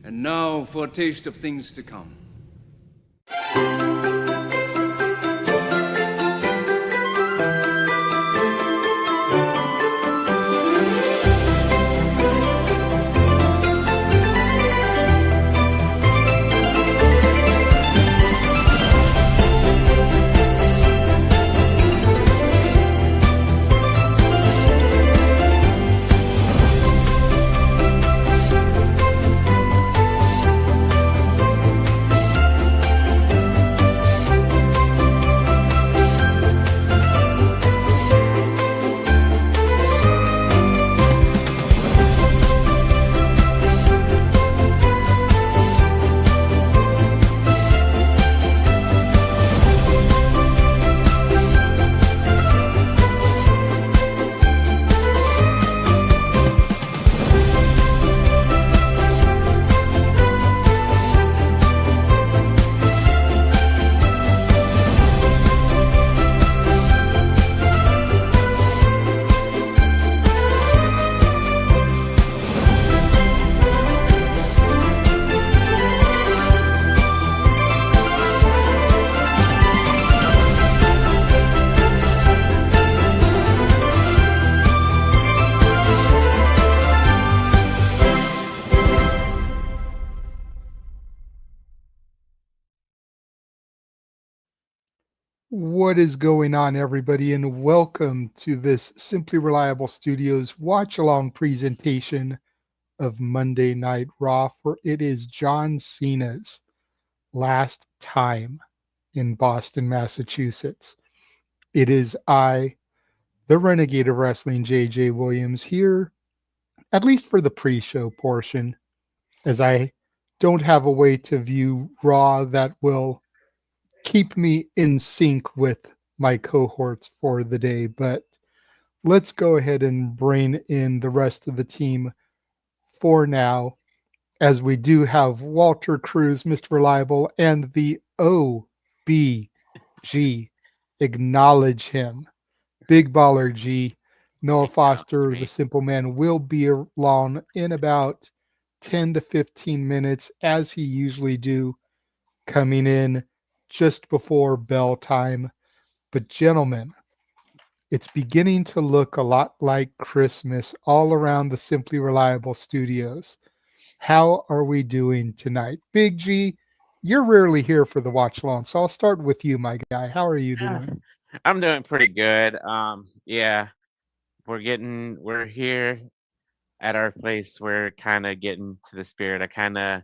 And now for a taste of things to come. What is going on, everybody, and welcome to this Simply Reliable Studios watch-along presentation of Monday Night Raw, for it is John Cena's last time in Boston, Massachusetts. It is I, the Renegade of Wrestling, JJ Williams, here, at least for the pre-show portion, as I don't have a way to view Raw that will keep me in sync with my cohorts for the day. But let's go ahead and bring in the rest of the team for now, as we do have Walter Cruz, Mr. Reliable, and the OBG. Acknowledge him. Big Baller G. Noah Foster, the Simple Man, will be along in about 10 to 15 minutes, as he usually do, coming in just before bell time. But gentlemen, it's beginning to look a lot like Christmas all around the Simply Reliable Studios. How are we doing tonight? Big G, you're rarely here for the watch along, so I'll start with you, my guy. How are you doing? I'm doing pretty good. Yeah, we're here at our place. We're kind of getting to the spirit. I kind of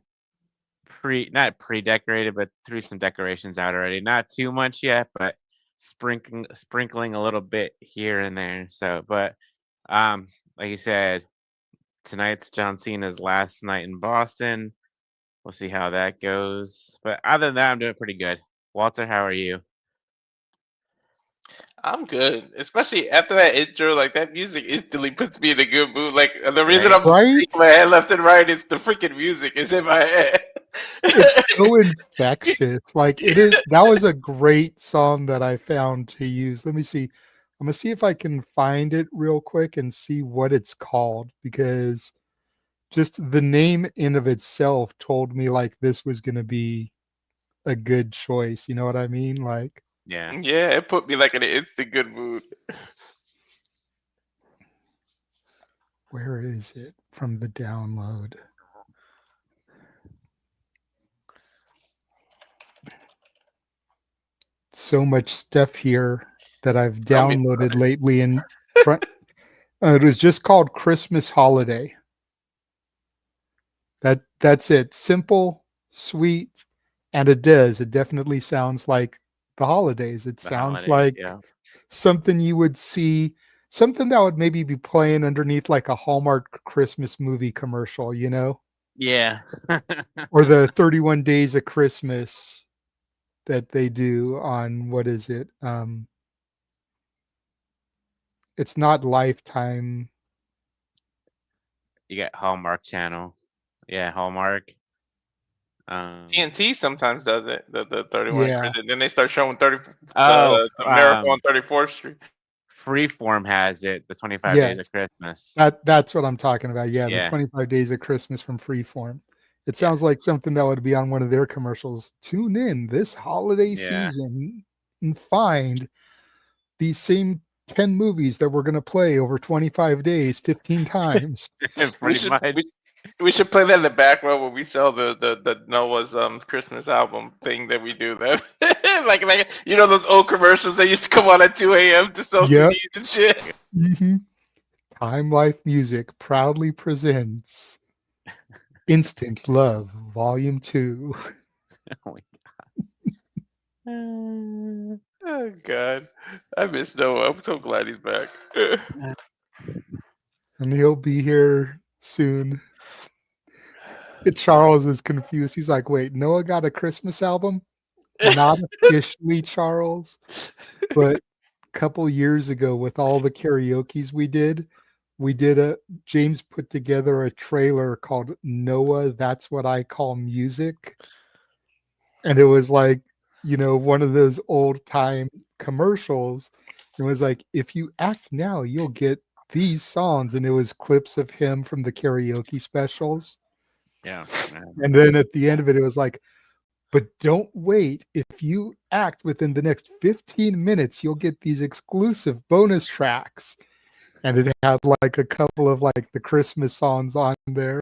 not pre-decorated, but threw some decorations out already. Not too much yet, but sprinkling a little bit here and there. So, but like you said, tonight's John Cena's last night in Boston. We'll see how that goes. But other than that, I'm doing pretty good. Walter, how are you? I'm good, especially after that intro. Like, that music instantly puts me in a good mood. Like, the reason I'm shaking my head left and right is the freaking music is in my head. It's so infectious. Like, it is. That was a great song that I found to use. Let me see. I'm gonna see if I can find it real quick and see what it's called, because just the name in of itself told me like this was gonna be a good choice. You know what I mean? Like, yeah, it put me like in an instant good mood. Where is it from the download? So much stuff here that I've downloaded lately, and it was just called Christmas Holiday. That's it. Simple, sweet, and it definitely sounds like the holidays. It sounds like something you would see, something that would maybe be playing underneath like a Hallmark Christmas movie commercial, you know? Yeah. Or the 31 Days of Christmas that they do on, what is it? It's not Lifetime. You got Hallmark Channel. Yeah, Hallmark. TNT sometimes does it. The 31. Yeah. Then they start showing Miracle on 34th Street. Freeform has it. The 25 Days of Christmas. That's what I'm talking about. Yeah, the 25 Days of Christmas from Freeform. It sounds like something that would be on one of their commercials. Tune in this holiday season and find these same 10 movies that we're going to play over 25 days, 15 times. We should play that in the background when we sell the Noah's Christmas album thing that we do. That like those old commercials that used to come on at 2 a.m. to sell CDs and shit. Mm-hmm. Time Life Music proudly presents Instant Love Volume 2. Oh my God. Oh God, I miss Noah. I'm so glad he's back. And he'll be here soon. Charles is confused. He's like, wait, Noah got a Christmas album? Not officially, Charles. But a couple years ago with all the karaokes we did James put together a trailer called Noah, That's What I Call Music. And it was like, one of those old time commercials. It was like, if you act now, you'll get these songs. And it was clips of him from the karaoke specials. Yeah. And then at the end of it, it was like, but don't wait. If you act within the next 15 minutes, you'll get these exclusive bonus tracks. And it had like a couple of like the Christmas songs on there.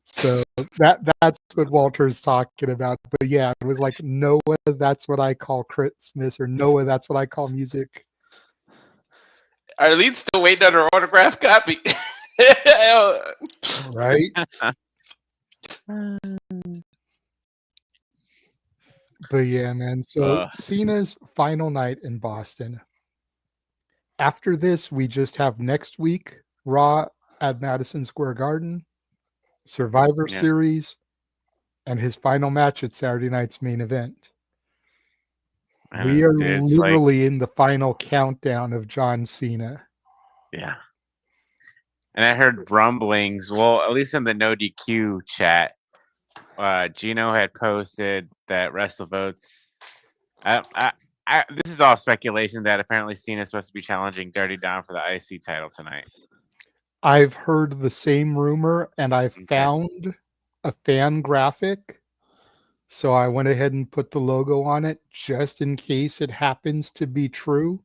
So that's what Walter's talking about. But yeah, it was like Noah, That's What I Call Christmas, or Noah, That's What I Call Music. Arlene's still waiting on her autograph copy. Right? But yeah, man. So Cena's final night in Boston. After this, we just have next week Raw at Madison Square Garden, Survivor Series, and his final match at Saturday night's main event. We are literally in the final countdown of John Cena. Yeah. And I heard rumblings. Well, at least in the NoDQ chat, Gino had posted that WrestleVotes. This is all speculation that apparently Cena is supposed to be challenging Dirty Dom for the IC title tonight. I've heard the same rumor, and I found a fan graphic. So I went ahead and put the logo on it just in case it happens to be true.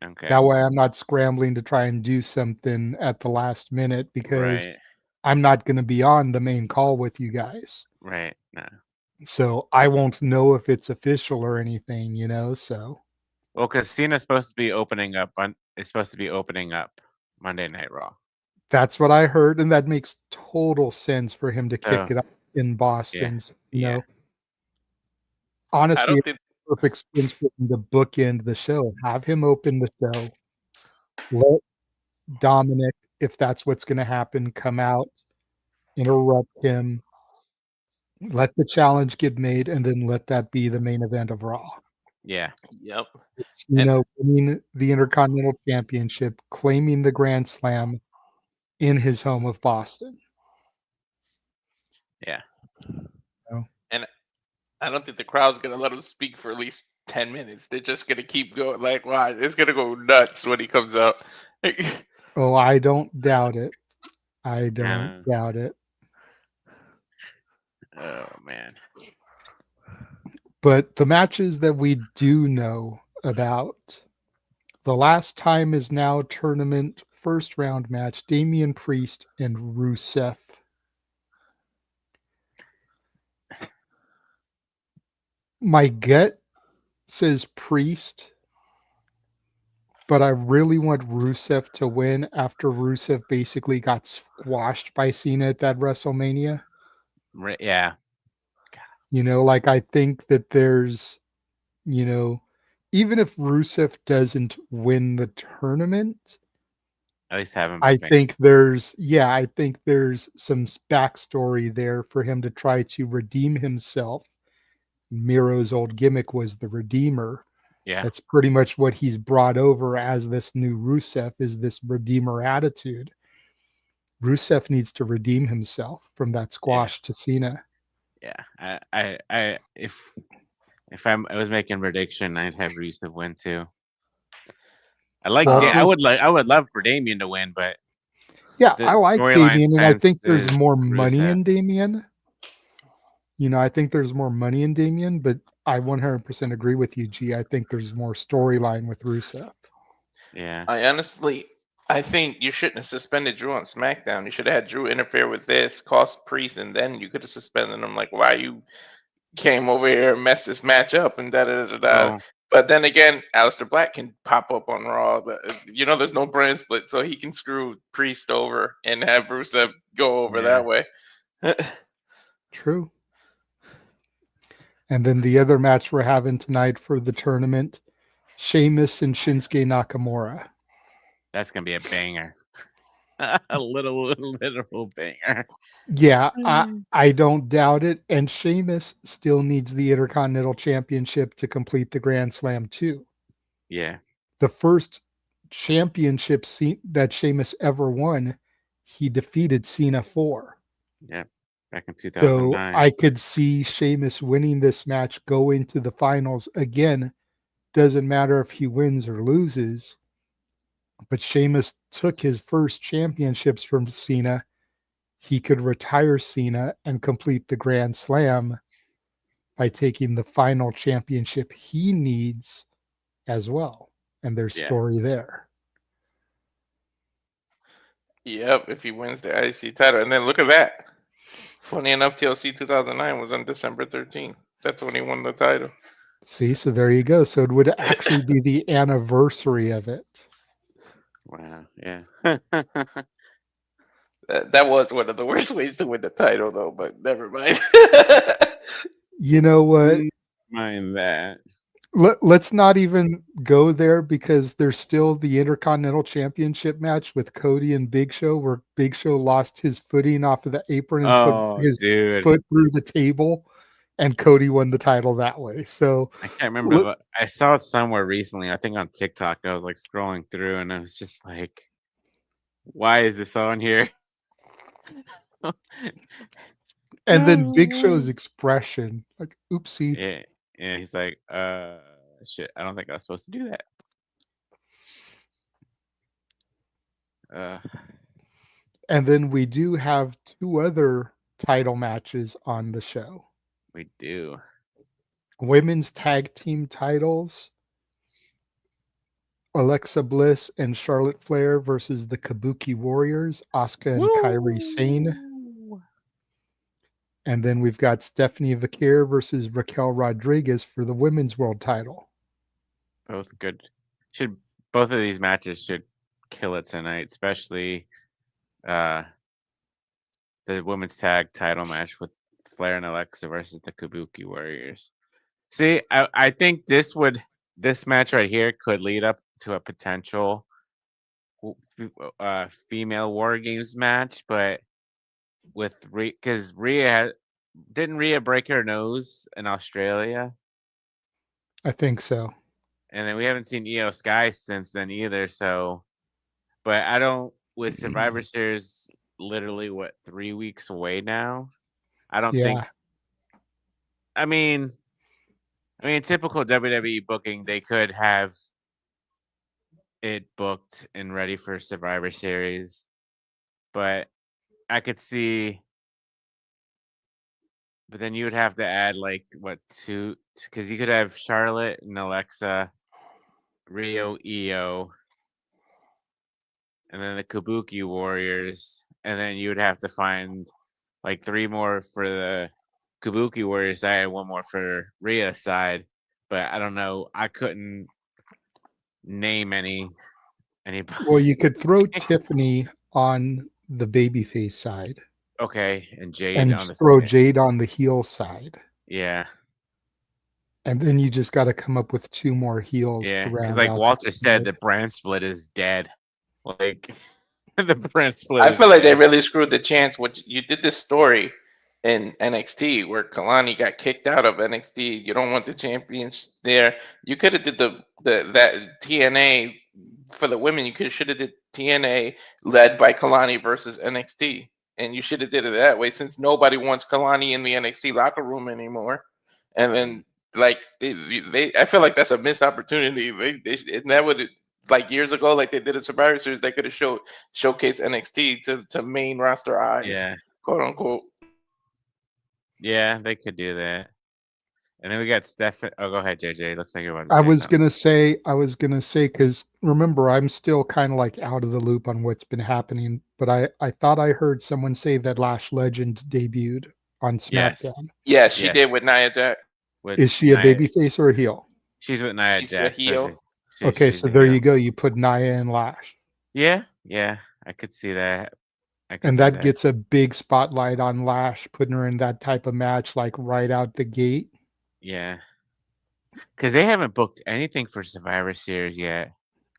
Okay. That way I'm not scrambling to try and do something at the last minute because I'm not going to be on the main call with you guys. Right. No. So I won't know if it's official or anything, so. Well, because Cena's supposed to be opening up Monday Night Raw. That's what I heard, and that makes total sense for him to kick it up in Boston. Honestly, it's perfect sense for him to bookend the show. Have him open the show. Let Dominic, if that's what's going to happen, come out, interrupt him. Let the challenge get made, and then let that be the main event of Raw. Yeah. Yep. Winning the Intercontinental Championship, claiming the Grand Slam in his home of Boston. Yeah. And I don't think the crowd's going to let him speak for at least 10 minutes. They're just going to keep going. Like, wow, it's going to go nuts when he comes out. Oh, I don't doubt it. I don't doubt it. Oh, man. But the matches that we do know about, the last time is now tournament first round match, Damien Priest and Rusev. My gut says Priest, but I really want Rusev to win after Rusev basically got squashed by Cena at that WrestleMania. Yeah. I think that there's, even if Rusev doesn't win the tournament, at least have him. I think there's some backstory there for him to try to redeem himself. Miro's old gimmick was the Redeemer. Yeah. That's pretty much what he's brought over as this new Rusev, is this Redeemer attitude. Rusev needs to redeem himself from that squash to Cena. Yeah. If I was making a prediction, I'd have Rusev win too. I would love for Damien to win, but I like Damien, and I think there's more money in Damien. I think there's more money in Damien, but I 100% agree with you, G. I think there's more storyline with Rusev. Yeah. I think you shouldn't have suspended Drew on SmackDown. You should have had Drew interfere with this, cost Priest, and then you could have suspended him. Like, why you came over here and messed this match up and da da da da. Oh, But then again, Aleister Black can pop up on Raw. There's no brand split, so he can screw Priest over and have Rusev go over yeah. that way. True. And then the other match we're having tonight for the tournament, Sheamus and Shinsuke Nakamura. That's gonna be a banger. A literal banger. Yeah, I don't doubt it. And Sheamus still needs the Intercontinental Championship to complete the Grand Slam too. Yeah. The first championship that Sheamus ever won, he defeated Cena for. Yeah. Back in So 2009. I could see Sheamus winning this match, go into the finals again. Doesn't matter if he wins or loses. But Sheamus took his first championships from Cena. He could retire Cena and complete the Grand Slam by taking the final championship he needs as well. And there's story there. Yep, if he wins the IC title. And then look at that. Funny enough, TLC 2009 was on December 13th. That's when he won the title. See, so there you go. So it would actually be the anniversary of it. Wow. Yeah. That was one of the worst ways to win the title, though, but never mind. You know what? Mind that. Let's not even go there because there's still the Intercontinental Championship match with Cody and Big Show where Big Show lost his footing off of the apron and put his foot through the table, and Cody won the title that way. So I can't remember, but I saw it somewhere recently. I think on TikTok. I was like scrolling through, and I was just like, "Why is this on here?" And then Big Show's expression, like, "Oopsie." Yeah, yeah. He's like, shit. I don't think I was supposed to do that." And then we do have two other title matches on the show. We do. Women's tag team titles. Alexa Bliss and Charlotte Flair versus the Kabuki Warriors, Auska and Kairi Sane. And then we've got Stephanie Vaquer versus Raquel Rodriguez for the women's world title. Both good. Both of these matches should kill it tonight, especially the women's tag title match with Flair and Alexa versus the Kabuki Warriors. See, I think this match right here could lead up to a potential female War Games match, but with because didn't Rhea break her nose in Australia? I think so. And then we haven't seen Io Sky since then either. So, but I don't with Survivor Series literally 3 weeks away now. I don't think. I mean, typical WWE booking, they could have it booked and ready for Survivor Series, but I could see. But then you would have to add like two, because you could have Charlotte and Alexa, Rio, Io, and then the Kabuki Warriors, and then you would have to find like 3 more for the Kabuki Warriors side and 1 more for Rhea's side. But I don't know. I couldn't name anybody. Well, you could throw Tiffany on the babyface side. Okay, and Jade and on the throw side. Jade on the heel side. Yeah. And then you just got to come up with 2 more heels. Yeah, because like Walter said, the brand split is dead. Like the brand split. I feel like they really screwed the chance. You did this story in NXT where Kalani got kicked out of NXT. You don't want the champions there. You could have did that TNA for the women. You should have did TNA led by Kalani versus NXT, and you should have did it that way since nobody wants Kalani in the NXT locker room anymore. And then like I feel like that's a missed opportunity. And that would like years ago, like they did at Survivor Series, they could have showcased NXT to main roster eyes, quote unquote. Yeah, they could do that. And then we got Steph. Oh, go ahead, JJ. Looks like you're about to I say was something. gonna say, because remember, I'm still kind of like out of the loop on what's been happening, but I thought I heard someone say that Lash Legend debuted on Yes. SmackDown. Yeah, she Yeah. did with Nia Jax. With Is she a Nia- babyface or a heel? She's with Nia She's the Jax. heel. Okay, she's so the there heel. you go. You put Nia and Lash, Yeah, I could see that. and that gets a big spotlight on Lash, putting her in that type of match, like right out the gate. Yeah. Because they haven't booked anything for Survivor Series yet.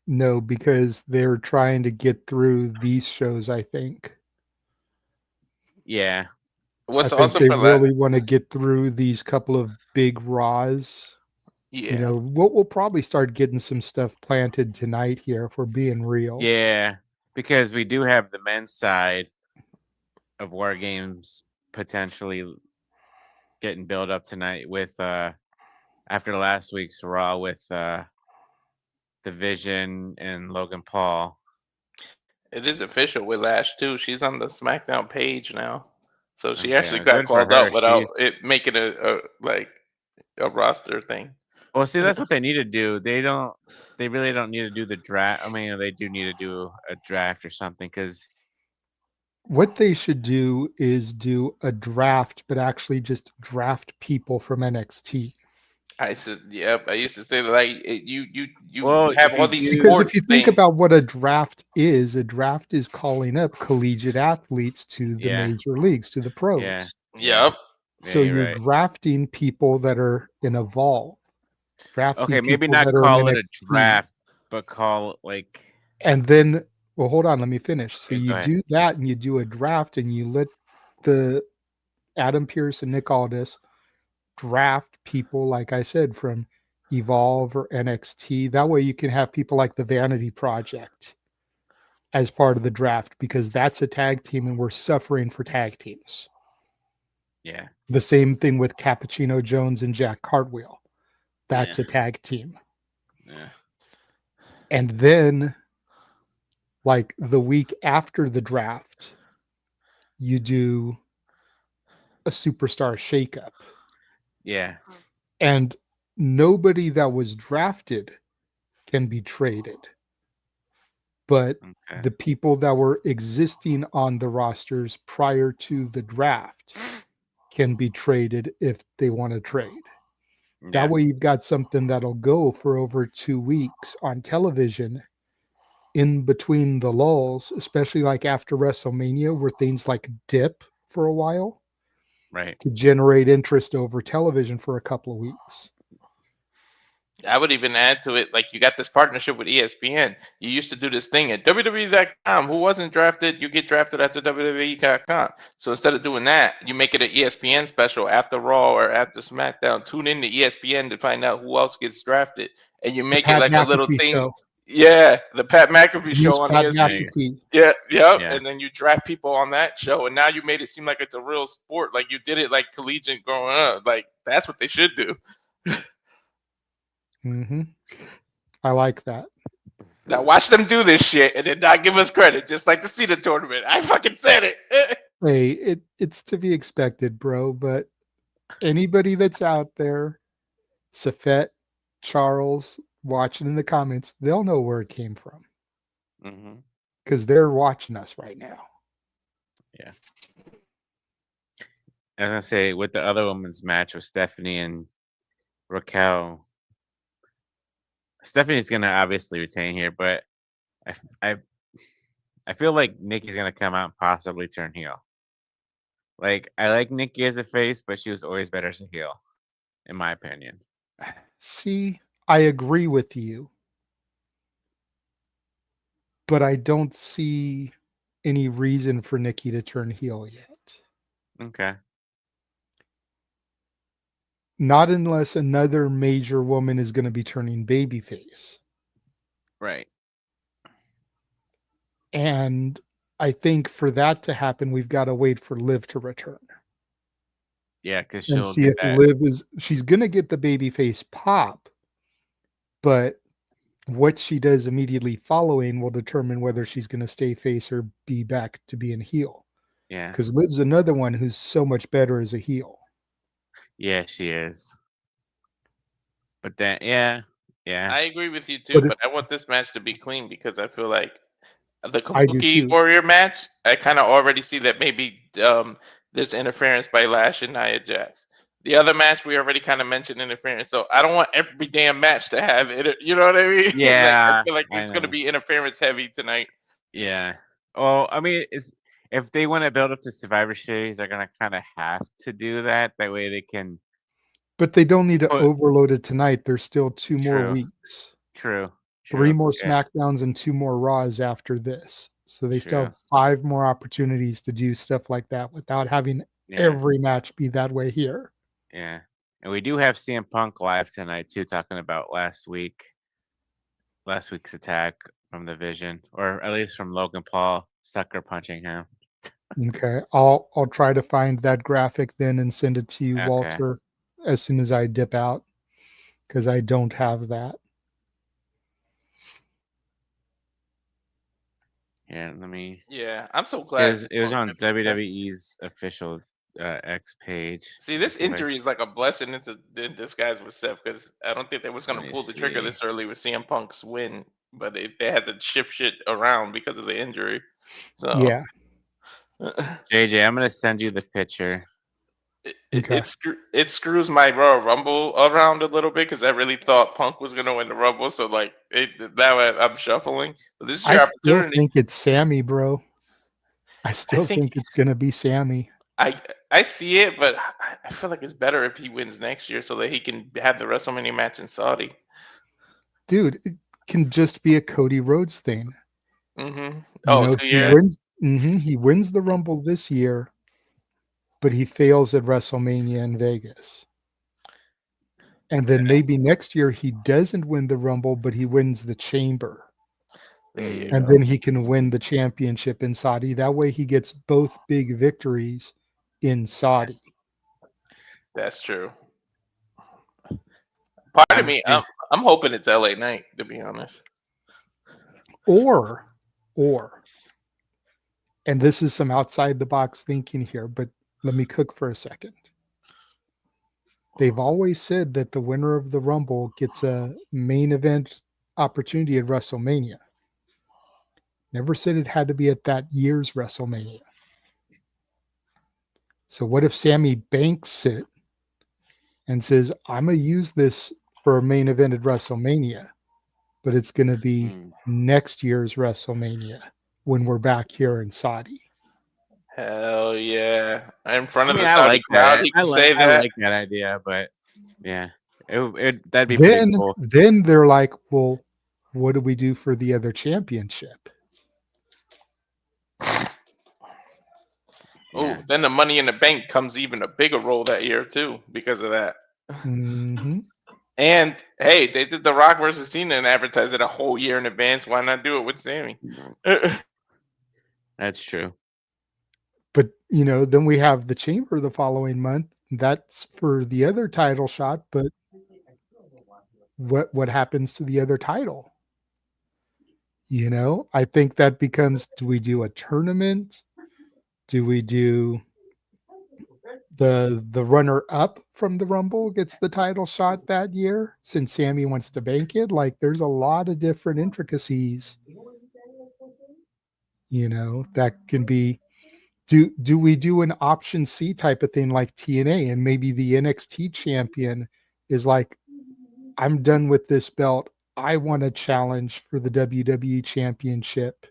No, because they're trying to get through these shows, I think. Yeah. What's I think awesome they for really want to get through these couple of big Raws. Yeah. You know, we'll probably start getting some stuff planted tonight here, if we're being real. Yeah. Because we do have the men's side of War Games potentially getting built up tonight with after last week's Raw with the Vision and Logan Paul. It is official with Lash too. She's on the SmackDown page now, so she Okay, actually got good for called up her. without it making a roster thing. Well, see, that's what they need to do. They really don't need to do the draft. I mean, they do need to do a draft or something because What they should do is do a draft, but actually just draft people from NXT. I used to say like you Well, have if all you these do- Because sports if you think things. about what a draft is calling up collegiate athletes to the Yeah. major leagues, to the pros. Yeah. Yep. So Yeah, you're you're right. drafting people that are in Evolve. Drafting Okay, maybe people not that are call in it a NXT. draft, but call it like And then, well, hold on, let me finish. So Okay, go you ahead. do that and you do a draft and you let the Adam Pearce and Nick Aldis draft people, like I said, from Evolve or NXT. That way you can have people like the Vanity Project as part of the draft, because that's a tag team and we're suffering for tag teams. yeah. The same thing with Cappuccino Jones and Jack Cartwheel. That's a tag team. Yeah. And then, like the week after the draft, you do a superstar shakeup. Yeah. And nobody that was drafted can be traded. But Okay. the people that were existing on the rosters prior to the draft can be traded if they want to trade. Yeah. That way you've got something that'll go for over 2 weeks on television in between the lulls, especially like after WrestleMania, where things like dip for a while, Right. to generate interest over television for a couple of weeks. I would even add to it, like you got this partnership with ESPN. You used to do this thing at WWE.com. Who wasn't drafted, you get drafted after WWE.com. So instead of doing that, you make it an ESPN special after Raw or after SmackDown. Tune in to ESPN to find out who else gets drafted. And you make it Pat like a little McAfee thing. show. Yeah, the Pat McAfee Use show on Pat ESPN. McAfee. Yeah, Yeah. and then you draft people on that show, and now you made it seem like it's a real sport. Like you did it like collegiate growing up. Like that's what they should do. Mm-hmm. I like that. Now watch them do this shit and then not give us credit, just like the Cena tournament. I fucking said it. Hey, it's to be expected, bro. But anybody that's out there, Safet, Charles, watching in the comments, they'll know where it came from, Mm-hmm. because they're watching us right now. Yeah. I was gonna say with the other women's match with Stephanie and Raquel. Stephanie's gonna obviously retain here, but I feel like Nikki's gonna come out and possibly turn heel. Like I like Nikki as a face, but she was always better as a heel, in my opinion. See, I agree with you, but I don't see any reason for Nikki to turn heel yet. Okay. Not unless another major woman is going to be turning babyface. Right. And I think for that to happen, we've got to wait for Liv to return. Yeah, because And she'll see get if that. Liv she's going to get the babyface pop, but what she does immediately following will determine whether she's going to stay face or be back to being heel. Yeah. Because Liv's another one who's so much better as a heel. Yeah, she is. But then, yeah. I agree with you too, But but if I want this match to be clean because I feel like the I do Kabuki too. Warrior match, I kind of already see that maybe there's interference by Lash and Nia Jax. The other match we already kind of mentioned interference, so I don't want every damn match to have it. You know what I mean? Like I Yeah, feel like I it's gonna know. be interference heavy tonight. Yeah. Well, I mean, if they want to build up to Survivor Series, they're gonna kind of have to do that. That way, they can But they don't need to put. overload it tonight. There's still 2 more True. weeks. True. 3 more Yeah. SmackDowns and 2 more Raws after this. So they still True. have 5 more opportunities to do stuff like that without having Yeah. every match be that way here. Yeah. And we do have CM Punk live tonight too, talking about last week's attack from the Vision, or at least from Logan Paul sucker punching him. Okay. I'll try to find that graphic then and send it to you, Okay. Walter, as soon as I dip out, because I don't have that. Yeah, let me. Yeah, I'm so glad. Because it was on Punk got that. WWE's official X page. See, this See if I- injury is like a blessing in disguise with Seth because I don't think they was gonna Let me pull the trigger see. this early with CM Punk's win, but they had to shift shit around because of the injury. So Yeah. JJ, I'm gonna send you the picture. Okay. it screws my Royal Rumble around a little bit because I really thought Punk was gonna win the Rumble. So like now I'm shuffling. But this is your I still opportunity. think it's Sammy, bro. I still think think it's going to be Sammy. I see it, but I feel like it's better if he wins next year so that he can have the WrestleMania match in Saudi. Dude, it can just be a Cody Rhodes thing. Mm-hmm. You Oh, know, 2 he years. wins. He wins the Rumble this year, but he fails at WrestleMania in Vegas. And then maybe next year he doesn't win the Rumble, but he wins the Chamber. There you And go. then he can win the championship in Saudi. That way he gets both big victories in Saudi. That's true. Part of me, I'm hoping it's LA Knight, to be honest. Or, and this is some outside the box thinking here, but let me cook for a second. They've always said that the winner of the Rumble gets a main event opportunity at WrestleMania. Never said it had to be at that year's WrestleMania. So what if Sammy banks it and says, I'm going to use this for a main event at WrestleMania, but it's going to be next year's WrestleMania when we're back here in Saudi. Hell yeah! In front of the I Saudi like crowd, that. he can say I that. like that idea, but yeah, that'd be pretty cool. Then they're like, well, what do we do for the other championship? Oh, then the Money in the Bank comes even a bigger role that year too because of that. Mm-hmm. And hey, they did The Rock versus Cena and advertised it a whole year in advance. Why not do it with Sammy? That's true. But then we have the Chamber the following month. That's for the other title shot. But what happens to the other title? I think that becomes: do we do a tournament? Do we do the runner up from the Rumble gets the title shot that year since Sammy wants to bank it? Like, there's a lot of different intricacies. That can be. Do we do an option C type of thing like TNA, and maybe the NXT champion is like, I'm done with this belt. I want to challenge for the WWE championship.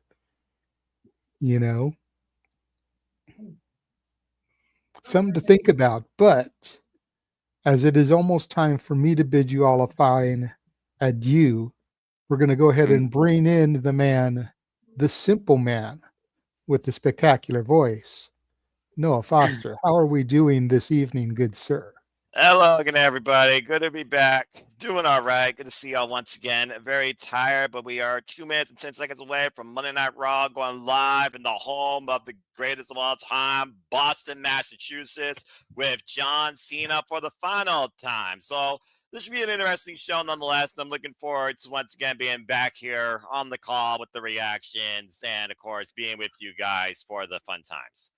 Something to think about. But as it is almost time for me to bid you all a fine adieu, we're going to go ahead and bring in the man, the simple man with the spectacular voice, Noah Foster. How are we doing this evening, good sir? Hello again, everybody. Good to be back. Doing all right. Good to see y'all once again. Very tired, but we are 2 minutes and 10 seconds away from Monday Night Raw going live in the home of the greatest of all time, Boston, Massachusetts, with John Cena for the final time. So this should be an interesting show nonetheless. And I'm looking forward to once again being back here on the call with the reactions and, of course, being with you guys for the fun times.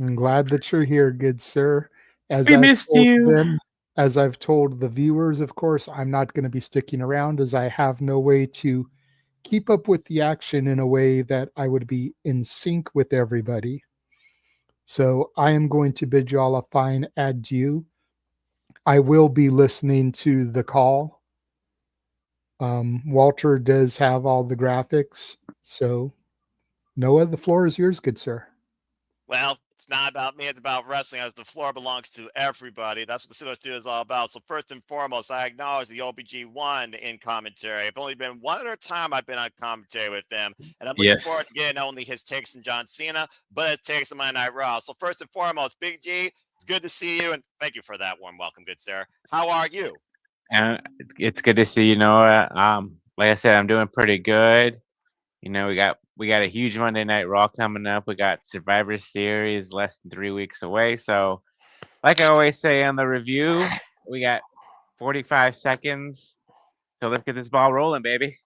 I'm glad that you're here, good sir. As We I've missed told you. them, as I've told the viewers, of course, I'm not going to be sticking around as I have no way to keep up with the action in a way that I would be in sync with everybody. So I am going to bid y'all a fine adieu. I will be listening to the call. Walter does have all the graphics. So, Noah, the floor is yours, good sir. Well, it's not about me, it's about wrestling, as the floor belongs to everybody. That's what the Steelers Studio is all about. So first and foremost, I acknowledge the OBG1 in commentary. It's only been one other time I've been on commentary with him, and I'm looking forward to getting not only his takes on John Cena, but his takes on Monday Night Raw. So first and foremost, Big G, it's good to see you, and thank you for that warm welcome, good sir. How are you? It's good to see you, Noah. Like I said, I'm doing pretty good. You know, we got a huge Monday Night Raw coming up. We got Survivor Series less than 3 weeks away. So, like I always say on the review, we got 45 seconds. So let's get this ball rolling, baby.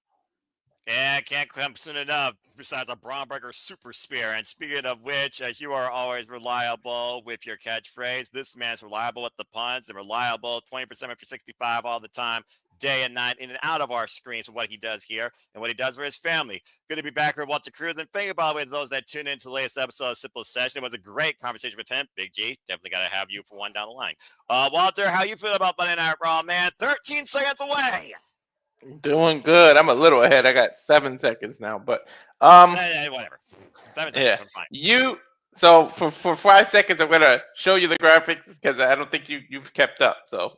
Yeah, can't come soon enough. Besides a Braun Breaker super spear. And speaking of which, as you are always reliable with your catchphrase, this man's reliable with the puns and reliable 20% for 65 all the time, day and night, in and out of our screens for what he does here and what he does for his family. Good to be back here with Walter Cruz. And thank you, by the way, to those that tuned into the latest episode of Simple Session. It was a great conversation with him. Big G, definitely got to have you for one down the line. Walter, how you feel about Monday Night Raw, man? 13 seconds away. Doing good. I'm a little ahead. I got 7 seconds now, but Whatever. 7 seconds, yeah. I'm fine. So for 5 seconds, I'm gonna show you the graphics because I don't think you've kept up. So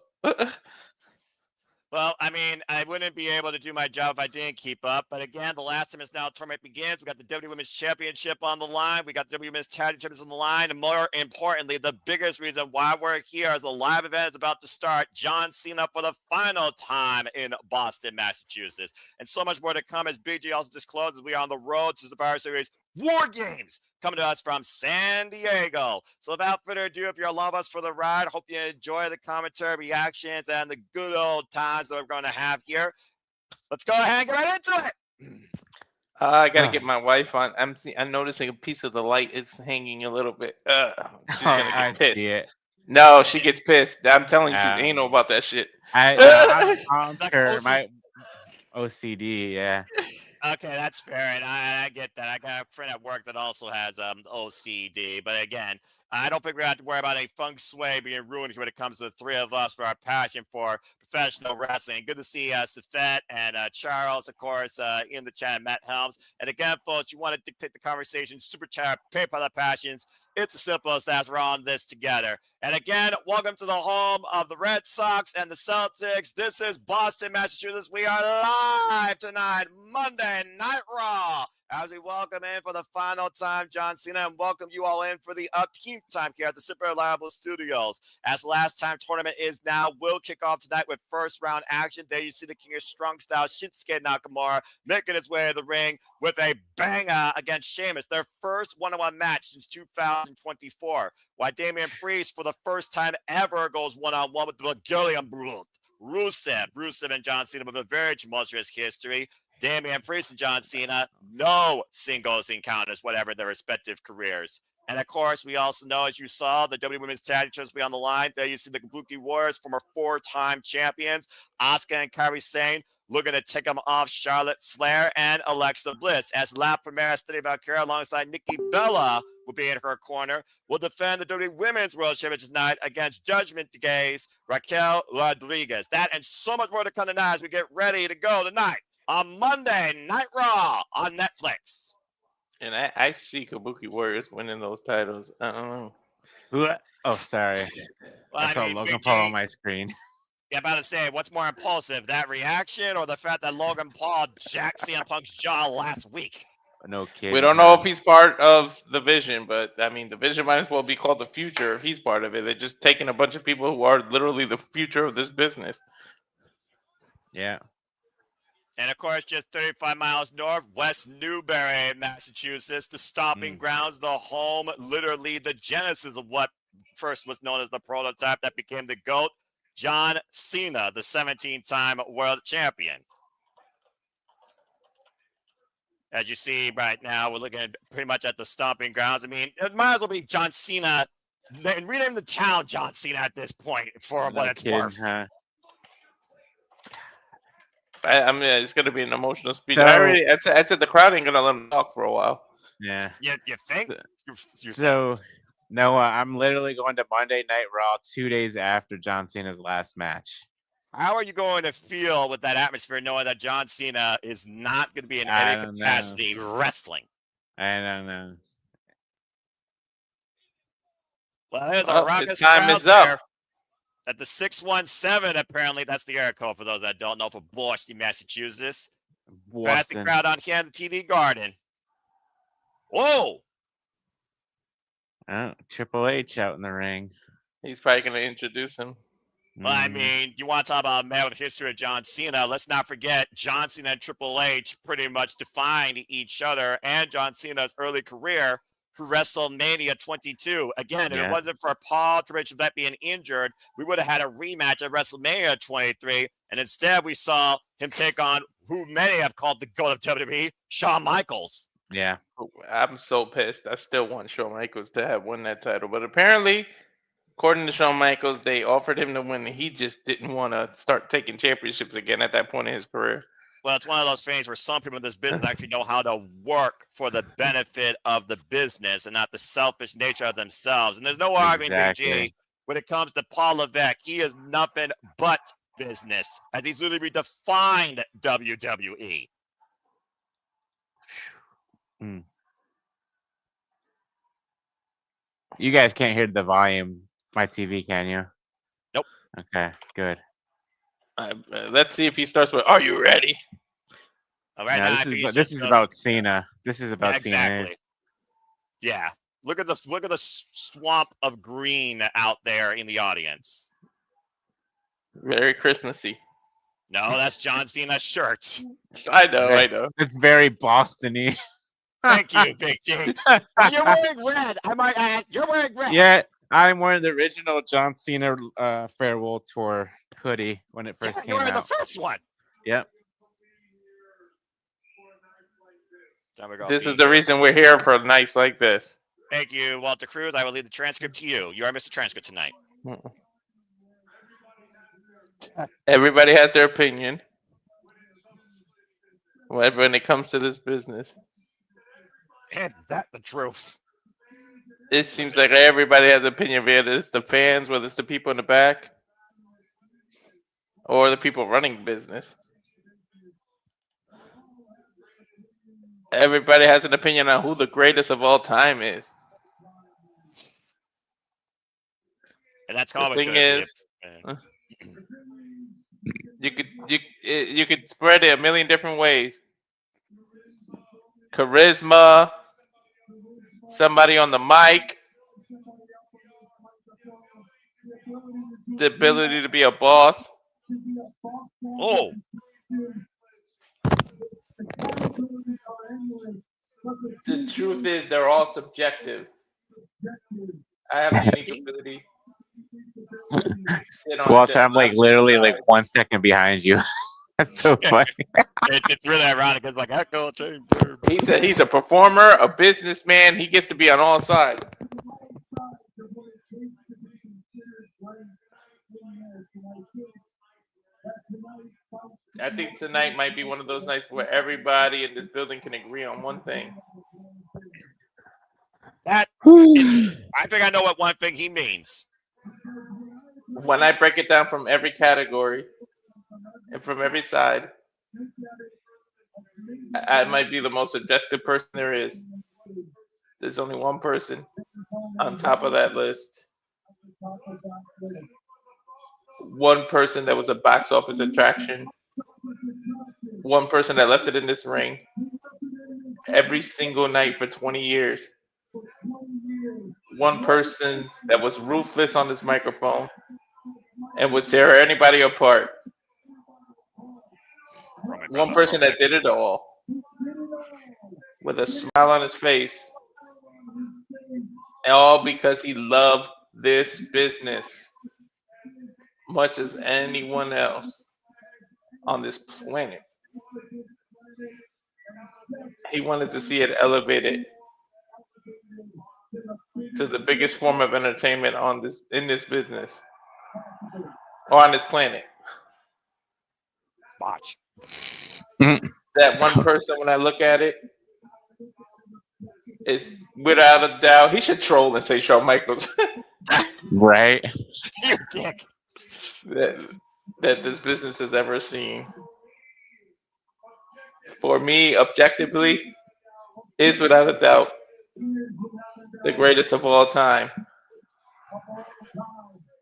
Well, I mean, I wouldn't be able to do my job if I didn't keep up. But again, the last time is now tournament begins. We got the WWE Women's Championship on the line. We got the WWE Women's Tag Team Champions on the line. And more importantly, the biggest reason why we're here as the live event is about to start. John Cena for the final time in Boston, Massachusetts. And so much more to come, as Big G also discloses. We are on the road to Survivor Series War Games, coming to us from San Diego. So without further ado, if you're along with us for the ride, hope you enjoy the commentary, reactions, and the good old times that we're going to have here. Let's go ahead and get right into it. I gotta get my wife on. I'm noticing a piece of the light is hanging a little bit. She's gonna get pissed. See it. No, she gets pissed. I'm telling you, she's anal about that shit. I'm sure my OCD, yeah. Okay, that's fair, and I get that. I got a friend at work that also has OCD, but again, I don't think we have to worry about any feng shui being ruined when it comes to the three of us for our passion for professional wrestling. Good to see Safet and Charles, of course, in the chat, Matt Helms. And again, folks, you want to dictate the conversation, super chat, pay for the passions. It's as simple as that. We're on this together. And again, welcome to the home of the Red Sox and the Celtics. This is Boston, Massachusetts. We are live tonight, Monday Night Raw, as we welcome in for the final time John Cena, and welcome you all in for the upkeep time here at the Super Reliable Studios. As the last time tournament is now, will kick off tonight with first round action. There you see the King of Strong Style, Shinsuke Nakamura, making his way to the ring with a banger against Sheamus, their first one-on-one match since 2024. Why Damien Priest, for the first time ever, goes one-on-one with the Bulgarian Brute, Rusev and John Cena with a very tumultuous history. Damien Priest and John Cena, no singles encounters, whatever their respective careers. And of course, we also know, as you saw, the WWE Women's Tag Team will be on the line. There you see the Kabuki Warriors, former 4-time champions, Auska and Kairi Sane, looking to take them off Charlotte Flair and Alexa Bliss, as La Primera Vaquer alongside Nikki Bella will be in her corner, will defend the WWE Women's World Championship tonight against Judgment Day's Raquel Rodriguez. That and so much more to come tonight as we get ready to go tonight on Monday Night Raw on Netflix. And I see Kabuki Warriors winning those titles. I don't know. Oh, sorry. I saw Logan Paul on my screen. Yeah, about to say, what's more impulsive, that reaction or the fact that Logan Paul jacked CM Punk's jaw last week? No kidding. We don't know if he's part of the Vision, but I mean, the Vision might as well be called the future if he's part of it. They're just taking a bunch of people who are literally the future of this business. Yeah. And of course, just 35 miles north, West Newbury, Massachusetts, the stomping grounds, the home, literally the genesis of what first was known as the prototype that became the GOAT, John Cena, the 17-time world champion. As you see right now, we're looking pretty much at the stomping grounds. I mean, it might as well be John Cena rename the town John Cena at this point for No what it's kidding, worth. huh? I mean, it's gonna be an emotional speech. So- I said the crowd ain't gonna let him talk for a while. Yeah. You think? So, Noah, I'm literally going to Monday Night Raw 2 days after John Cena's last match. How are you going to feel with that atmosphere knowing that John Cena is not going to be in I any don't capacity wrestling? I don't know. Well, there's a Well, raucous his time crowd is up. there. At the 617, apparently, that's the air code for those that don't know, for Boston, Massachusetts. That's the Boston. crowd on here in the TV Garden. Whoa! Oh, Triple H out in the ring. He's probably gonna introduce him. Well, I Mhm. mean, you want to talk about a man with history of John Cena. Let's not forget John Cena and Triple H pretty much defined each other and John Cena's early career through WrestleMania 22. Again, if it Yeah. wasn't for Paul Triple H being injured, we would have had a rematch at WrestleMania 23. And instead, we saw him take on who many have called the GOAT of WWE, Shawn Michaels. Yeah. I'm so pissed. I still want Shawn Michaels to have won that title, but apparently, according to Shawn Michaels, they offered him to win, and he just didn't want to start taking championships again at that point in his career. Well, it's one of those things where some people in this business actually know how to work for the benefit of the business and not the selfish nature of themselves. And there's no arguing, Big G, Exactly. when it comes to Paul Levesque. He is nothing but business, as he's literally redefined WWE. You guys can't hear the volume. My TV, can you? Nope. Okay, good. Let's see if he starts with "Are you ready?" All right, Yeah, now, I this think is he's this just, is about Cena. This is about Cena. exactly. Yeah, look at the swamp of green out there in the audience. Very Christmassy. No, that's John Cena's shirt. I know, Right. I know. It's very Boston-y. Thank you, Big G. You're wearing red. I might add, you're wearing red. Yeah, I'm wearing the original John Cena farewell tour hoodie when it first Yeah, came you're wearing out. the first one. Yep. There we go, This is BG. the reason we're here for nights like this. Thank you, Walter Cruz. I will leave the transcript to you. You are Mr. Transcript tonight. Everybody has their opinion when it comes to this business. Ain't that the truth? It seems like everybody has an opinion, whether it's the fans, whether it's the people in the back, or the people running business. Everybody has an opinion on who the greatest of all time is. And that's The always thing going to is, be. you could spread it a million different ways. Charisma, somebody on the mic, the ability to be a boss. Oh, The truth is, they're all subjective. I have the unique ability. to sit on a Walter, jet I'm like lag. literally like 1 second behind you. That's so funny. it's really ironic. It's like echo chamber. He's a performer, a businessman. He gets to be on all sides. I think tonight might be one of those nights where everybody in this building can agree on one thing. That is, I think I know what one thing he means. When I break it down from every category and from every side, I might be the most objective person there is. There's only one person on top of that list. One person that was a box office attraction. One person that left it in this ring every single night for 20 years. One person that was ruthless on this microphone and would tear anybody apart. One person that did it all with a smile on his face. And all because he loved this business much as anyone else on this planet. He wanted to see it elevated to the biggest form of entertainment in this business or on this planet. Botch. That one person, when I look at it, is without a doubt he should troll and say Shawn Michaels. Right. You dick. that this business has ever seen. For me, objectively, is without a doubt the greatest of all time.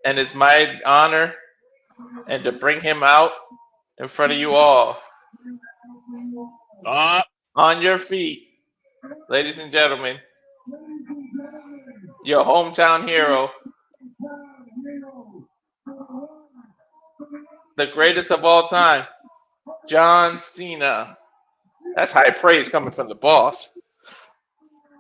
And it's my honor and to bring him out in front of you all. On your feet, ladies and gentlemen, your hometown hero, the greatest of all time, John Cena. That's high praise coming from the boss.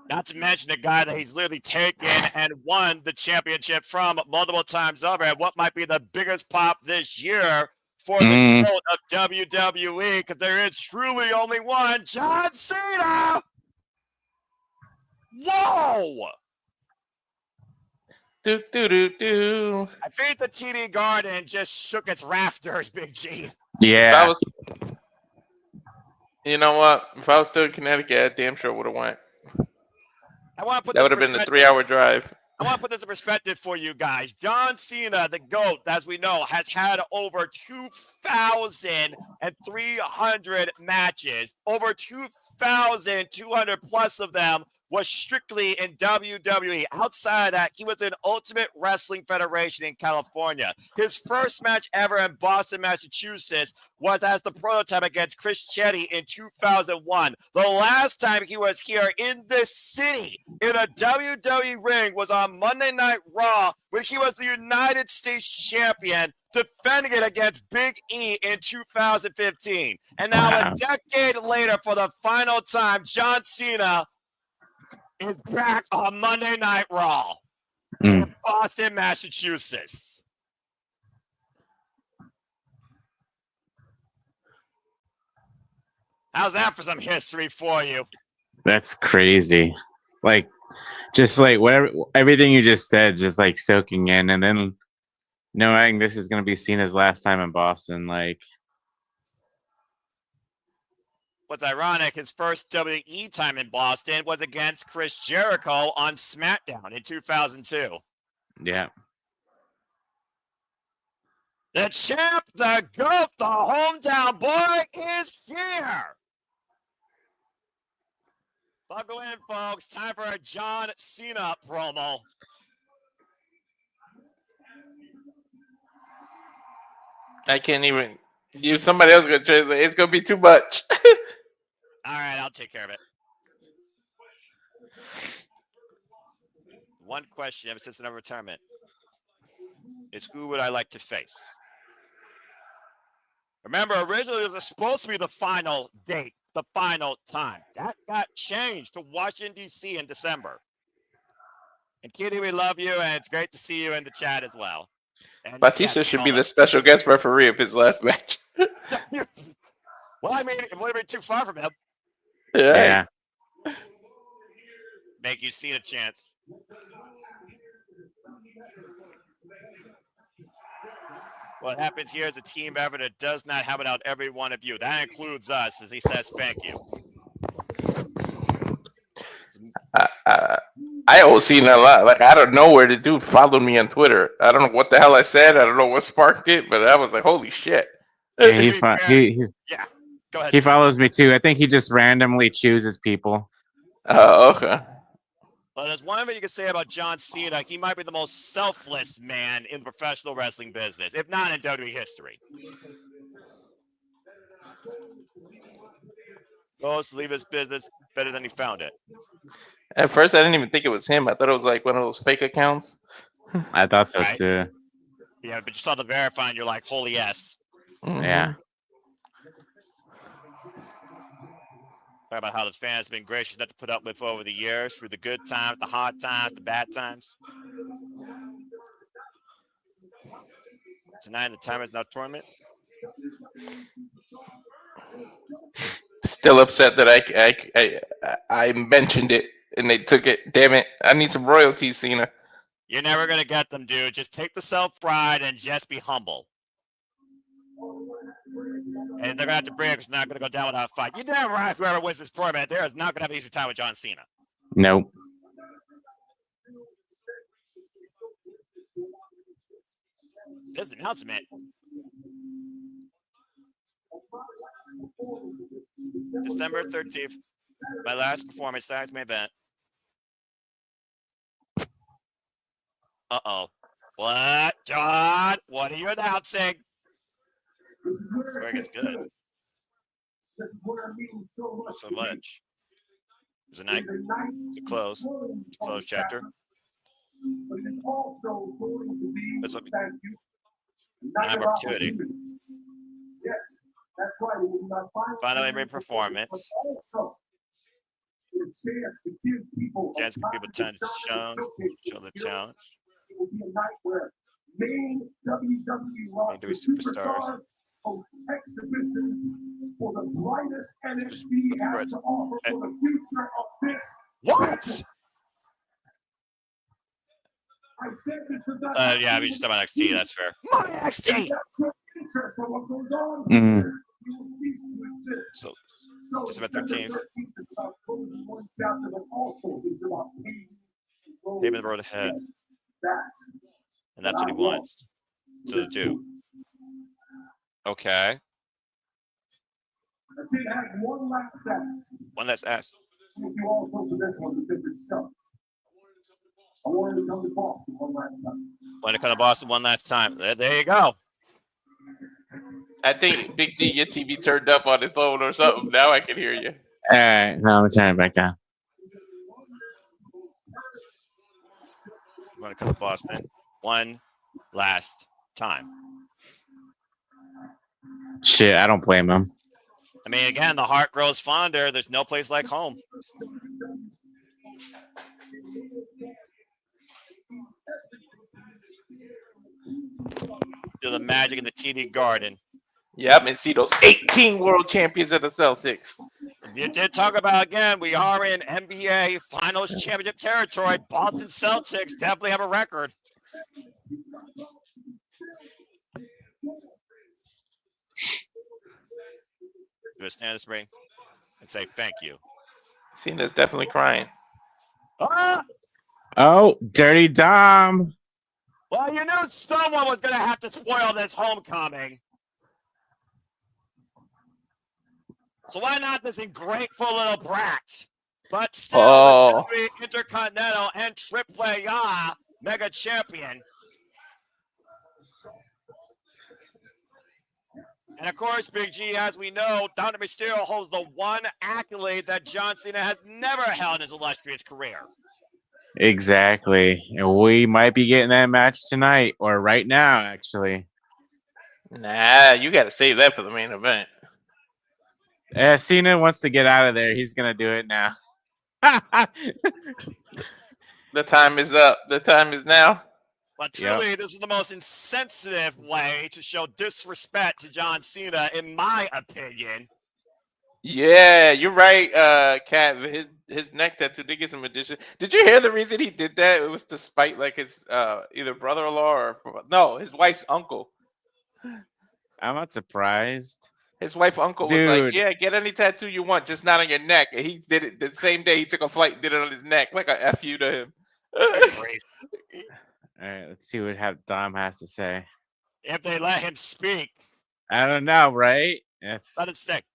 Not to mention a guy that he's literally taken and won the championship from multiple times over, and what might be the biggest pop this year for the goat of WWE, because there is truly only one, John Cena. Whoa! Do do do do. I think the TD Garden just shook its rafters, Big G. Yeah. You know what? If I was still in Connecticut, I damn sure would have went. I want to put that would have been a 3-hour drive. I want to put this in perspective for you guys. John Cena, the GOAT, as we know, has had over 2,300 matches. Over 2,200 plus of them was strictly in WWE. Outside of that, he was in Ultimate Wrestling Federation in California. His first match ever in Boston, Massachusetts was as the prototype against Chris Chetty in 2001. The last time he was here in this city in a WWE ring was on Monday Night Raw when he was the United States champion, defending it against Big E in 2015. And now a decade later, for the final time, John Cena is back on Monday Night Raw in Boston, Massachusetts. How's that for some history for you? That's crazy. Like, just like whatever, everything you just said, just like soaking in, and then knowing this is going to be Cena's last time in Boston. Like, what's ironic, his first WWE time in Boston was against Chris Jericho on SmackDown in 2002. Yeah. The champ, the GOAT, the hometown boy is here. Buckle in, folks. Time for a John Cena promo. I can't even. Somebody else gonna translate. It's gonna be too much. All right, I'll take care of it. One question ever since the retirement is, who would I like to face? Remember, originally it was supposed to be the final date, the final time. That got changed to Washington, D.C. in December. And Kitty, we love you, and it's great to see you in the chat as well. And Batista yes, should be the special guest referee of his last match. Well, I mean, it would have been too far from him. Yeah. Make you see a chance. What happens here is a team effort that does not have it out every one of you. That includes us, as he says, thank you. I owe Cena a lot. Like, out of nowhere, the dude followed me on Twitter. I don't know what the hell I said. I don't know what sparked it, but I was like, holy shit. Yeah, he's fine. Yeah, go ahead. He follows me too. I think he just randomly chooses people. Oh, okay. But there's one thing you can say about John Cena. He might be the most selfless man in the professional wrestling business, if not in WWE history. Goes to leave his business better than he found it. At first, I didn't even think it was him. I thought it was like one of those fake accounts. I thought so Right. too. Yeah, but you saw the verify and you're like, holy yes. Mhm. Yeah. Talk about how the fans have been gracious enough to put up with over the years, through the good times, the hard times, the bad times. Tonight, the time is now tournament. Still upset that I mentioned it and they took it. Damn it! I need some royalties, Cena. You're never gonna get them, dude. Just take the self-pride and just be humble. And they're gonna have to bring it because it's not gonna go down without a fight. You damn right. Whoever wins this tournament, there is not gonna have an easy time with John Cena. Nope. This announcement. December 13th, my last performance, last main event. Uh-oh. What? John, what are you announcing? Swear it gets good. So much. There's a night to close chapter. That's what I have opportunity. Final in-ring performance. Chance for people time to show the talent. Main WWE superstars host exhibitions for the brightest NXT has to offer for the future of this. What? I said this to Yeah, we just talking about NXT. That's fair. My NXT. interest in what goes on. Mm. You will cease to exist. So just about 13th. Paving the road ahead. And that's what he wants to do. Okay. One last ask. You also for this one because it sucks. I wanted to come to Boston one last time. Want to come to Boston one last time. There you go. I think Big G, your TV turned up on its own or something. Now I can hear you. All right, now I'm turning it back down. Want to come to Boston one last time. Shit, I don't blame him. I mean, again, the heart grows fonder. There's no place like home. Do the magic in the TD Garden. Yep, and see those 18 world champions of the Celtics. You did talk about, again, we are in NBA Finals Championship territory. Boston Celtics definitely have a record. Do a stand in this ring and say thank you. Cena's definitely crying. Ah! Oh, Dirty Dom. Well, you knew someone was going to have to spoil this homecoming. So why not this ungrateful little brat? But still, the Intercontinental and AAA Mega Champion. And of course, Big G, as we know, Dominic Mysterio holds the one accolade that John Cena has never held in his illustrious career. Exactly. And we might be getting that match tonight or right now, actually. Nah, you got to save that for the main event. Cena wants to get out of there. He's going to do it now. The time is up. The time is now. But truly, This is the most insensitive way to show disrespect to John Cena, in my opinion. Yeah, you're right, Kat. His neck tattoo did get some addition. Did you hear the reason he did that? It was to spite like his either brother-in-law or his wife's uncle. I'm not surprised. His wife uncle was like, "Yeah, get any tattoo you want, just not on your neck." And he did it the same day. He took a flight and did it on his neck, like a F you to him. All right, let's see what Dom has to say. If they let him speak. I don't know, right? Let it stick.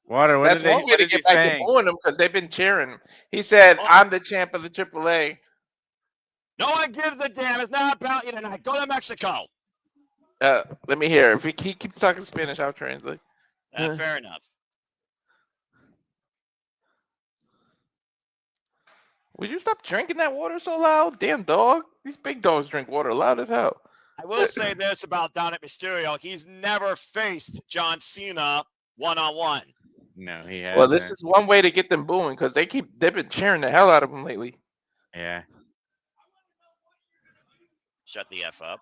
Water, That's one way to get back to booing him because they've been cheering. He said, "I'm the champ of the AAA." No one gives a damn. It's not about you tonight. Go to Mexico. Let me hear. If he keeps talking Spanish, I'll translate. Fair enough. Would you stop drinking that water so loud? Damn dog. These big dogs drink water loud as hell. I will say this about Dominic Mysterio. He's never faced John Cena one-on-one. No, he hasn't. Well, this is one way to get them booing because they've been cheering the hell out of him lately. Yeah. Shut the F up.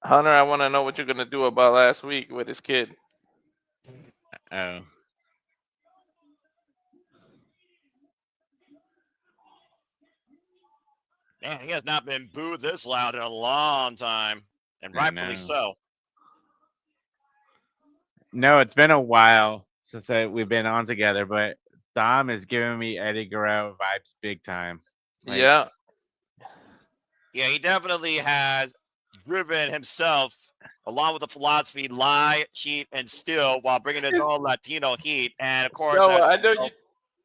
Hunter, I want to know what you're going to do about last week with his kid. Oh. Man, he has not been booed this loud in a long time, and I rightfully know. so. No, it's been a while since we've been on together, but Dom is giving me Eddie Guerrero vibes big time. Like, Yeah. Yeah, he definitely has driven himself along with the philosophy lie, cheat, and steal while bringing his own Latino heat. And of course, No, I know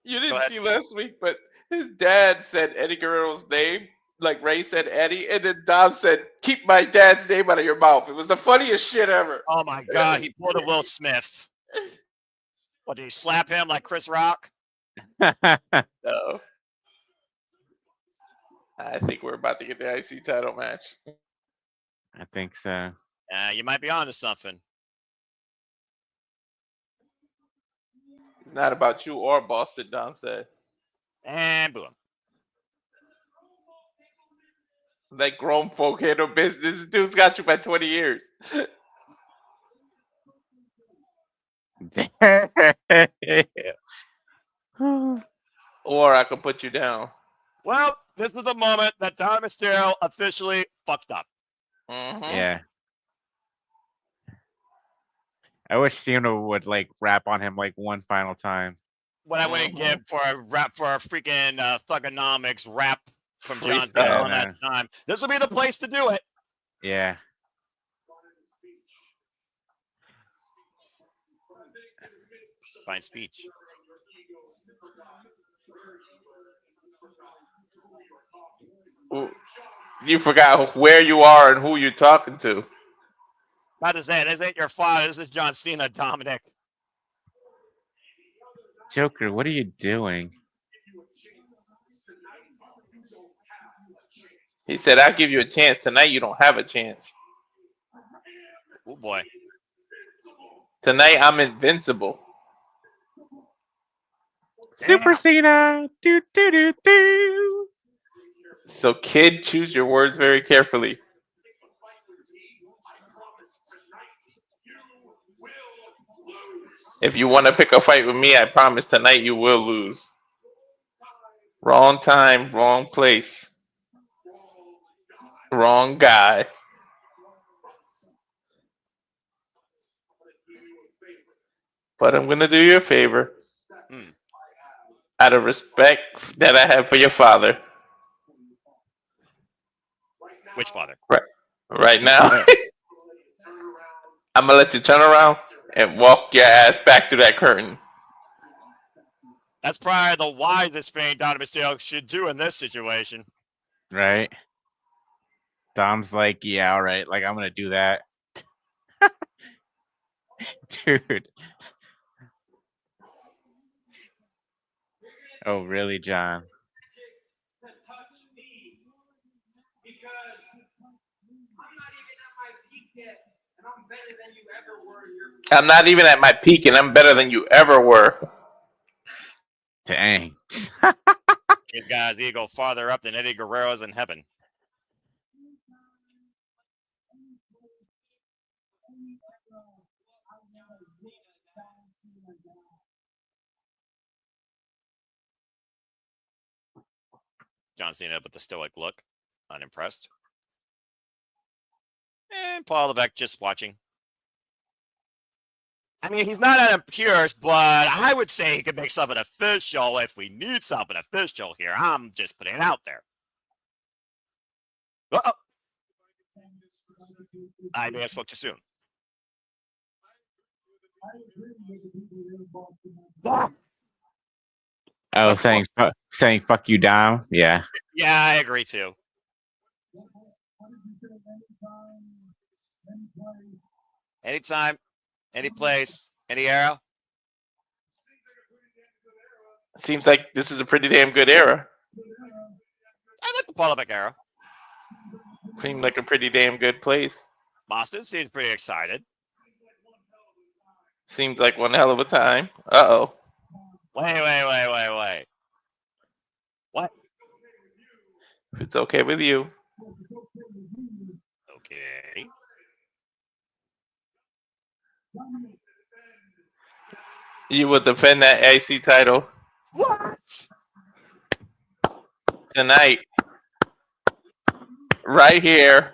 you Go didn't ahead. see last week, but his dad said Eddie Guerrero's name, like Ray said Eddie, and then Dom said, "Keep my dad's name out of your mouth." It was the funniest shit ever. Oh my God, he pulled a Will Smith. What, did he slap him like Chris Rock? No. I think we're about to get the IC title match. I think so. You might be onto something. It's not about you or Boston, Dom said. And boom. Like grown folk handle business. This dude's got you by 20 years. Or I could put you down. Well, this was the moment that Dom Mysterio officially fucked up. Mm-hmm. Yeah. I wish Cena would like rap on him like one final time. What I wouldn't give for a freaking Thugonomics rap from John Freestyle. Cena on that time. This will be the place to do it. Yeah. Fine speech. Ooh, you forgot where you are and who you're talking to. About to say, this ain't your father. This is John Cena, Dominic. Joker, what are you doing? He said, "I'll give you a chance. Tonight you don't have a chance. Oh boy. Tonight I'm invincible." Super Cena. Do do do do. So, kid, choose your words very carefully. If you want to pick a fight with me, I promise tonight you will lose. Wrong time, wrong place. Wrong guy. But I'm going to do you a favor. Out of respect that I have for your father. Which father? Right now. I'm going to let you turn around and walk your ass back to that curtain. That's probably the wisest thing Dom Mysterio should do in this situation. Right. Dom's like, yeah, all right. Like, I'm going to do that. Dude. Oh, really, John? I'm not even at my peak, and I'm better than you ever were. Dang. These guys need to go farther up than Eddie Guerrero's in heaven. John Cena with the stoic look, unimpressed. And Paul Levesque just watching. I mean, he's not Adam Pearce, but I would say he could make something official if we need something official here. I'm just putting it out there. Uh-oh. I may have spoke too soon. Oh, saying fuck you, Dom? Yeah. Yeah, I agree too. Anytime, any place, any era. Seems like this is a pretty damn good era. I like the Paul Levesque era. Seems like a pretty damn good place. Boston seems pretty excited. Seems like one hell of a time. Uh-oh. Wait. What? If it's okay with you. Okay. You will defend that IC title What? tonight, right here,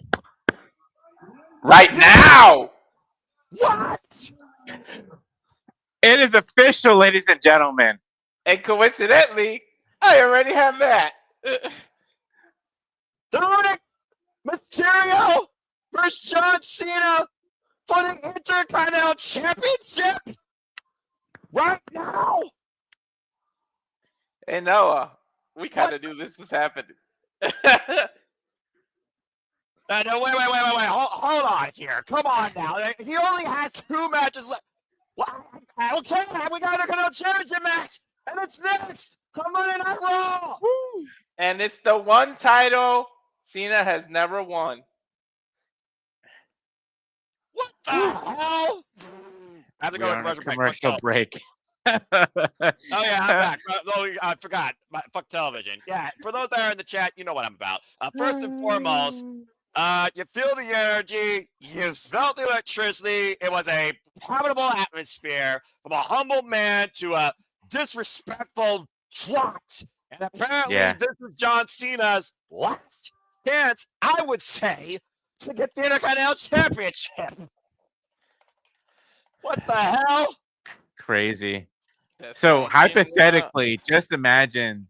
right now. What? It is official, ladies and gentlemen. And coincidentally, I already have that. Dominic Mysterio versus John Cena for the Intercontinental Championship right now. Hey Noah, we kind of knew this was happening. No, wait. Hold on here. Come on now. He only had 2 matches left. Well, okay, we got Intercontinental Championship match, and it's next. Come on in, Raw. And it's the one title Cena has never won. What the hell? I have to go to Commercial break. Oh yeah, I'm back. I forgot. Fuck television. Yeah, for those that are in the chat, you know what I'm about. First and foremost, you feel the energy, you felt the electricity. It was a habitable atmosphere from a humble man to a disrespectful twat. And apparently, this is John Cena's last chance, I would say, to get the Intercontinental Championship. What the hell? Crazy. That's So right. hypothetically, just imagine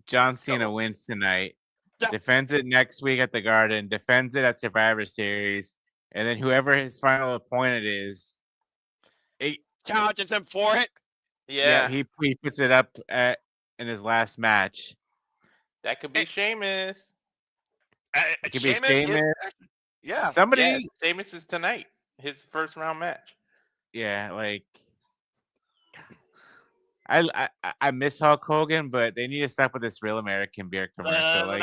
John Cena wins tonight, Yeah. defends it next week at the Garden, defends it at Survivor Series, and then whoever his final opponent is, Challenges him for it. Yeah, he puts it up in his last match. that could be Sheamus. It could be Sheamus Sheamus. Yeah. Somebody, Yeah, Sheamus is tonight. His first round match. like I miss Hulk Hogan, but they need to stop with this Real American Beer commercial.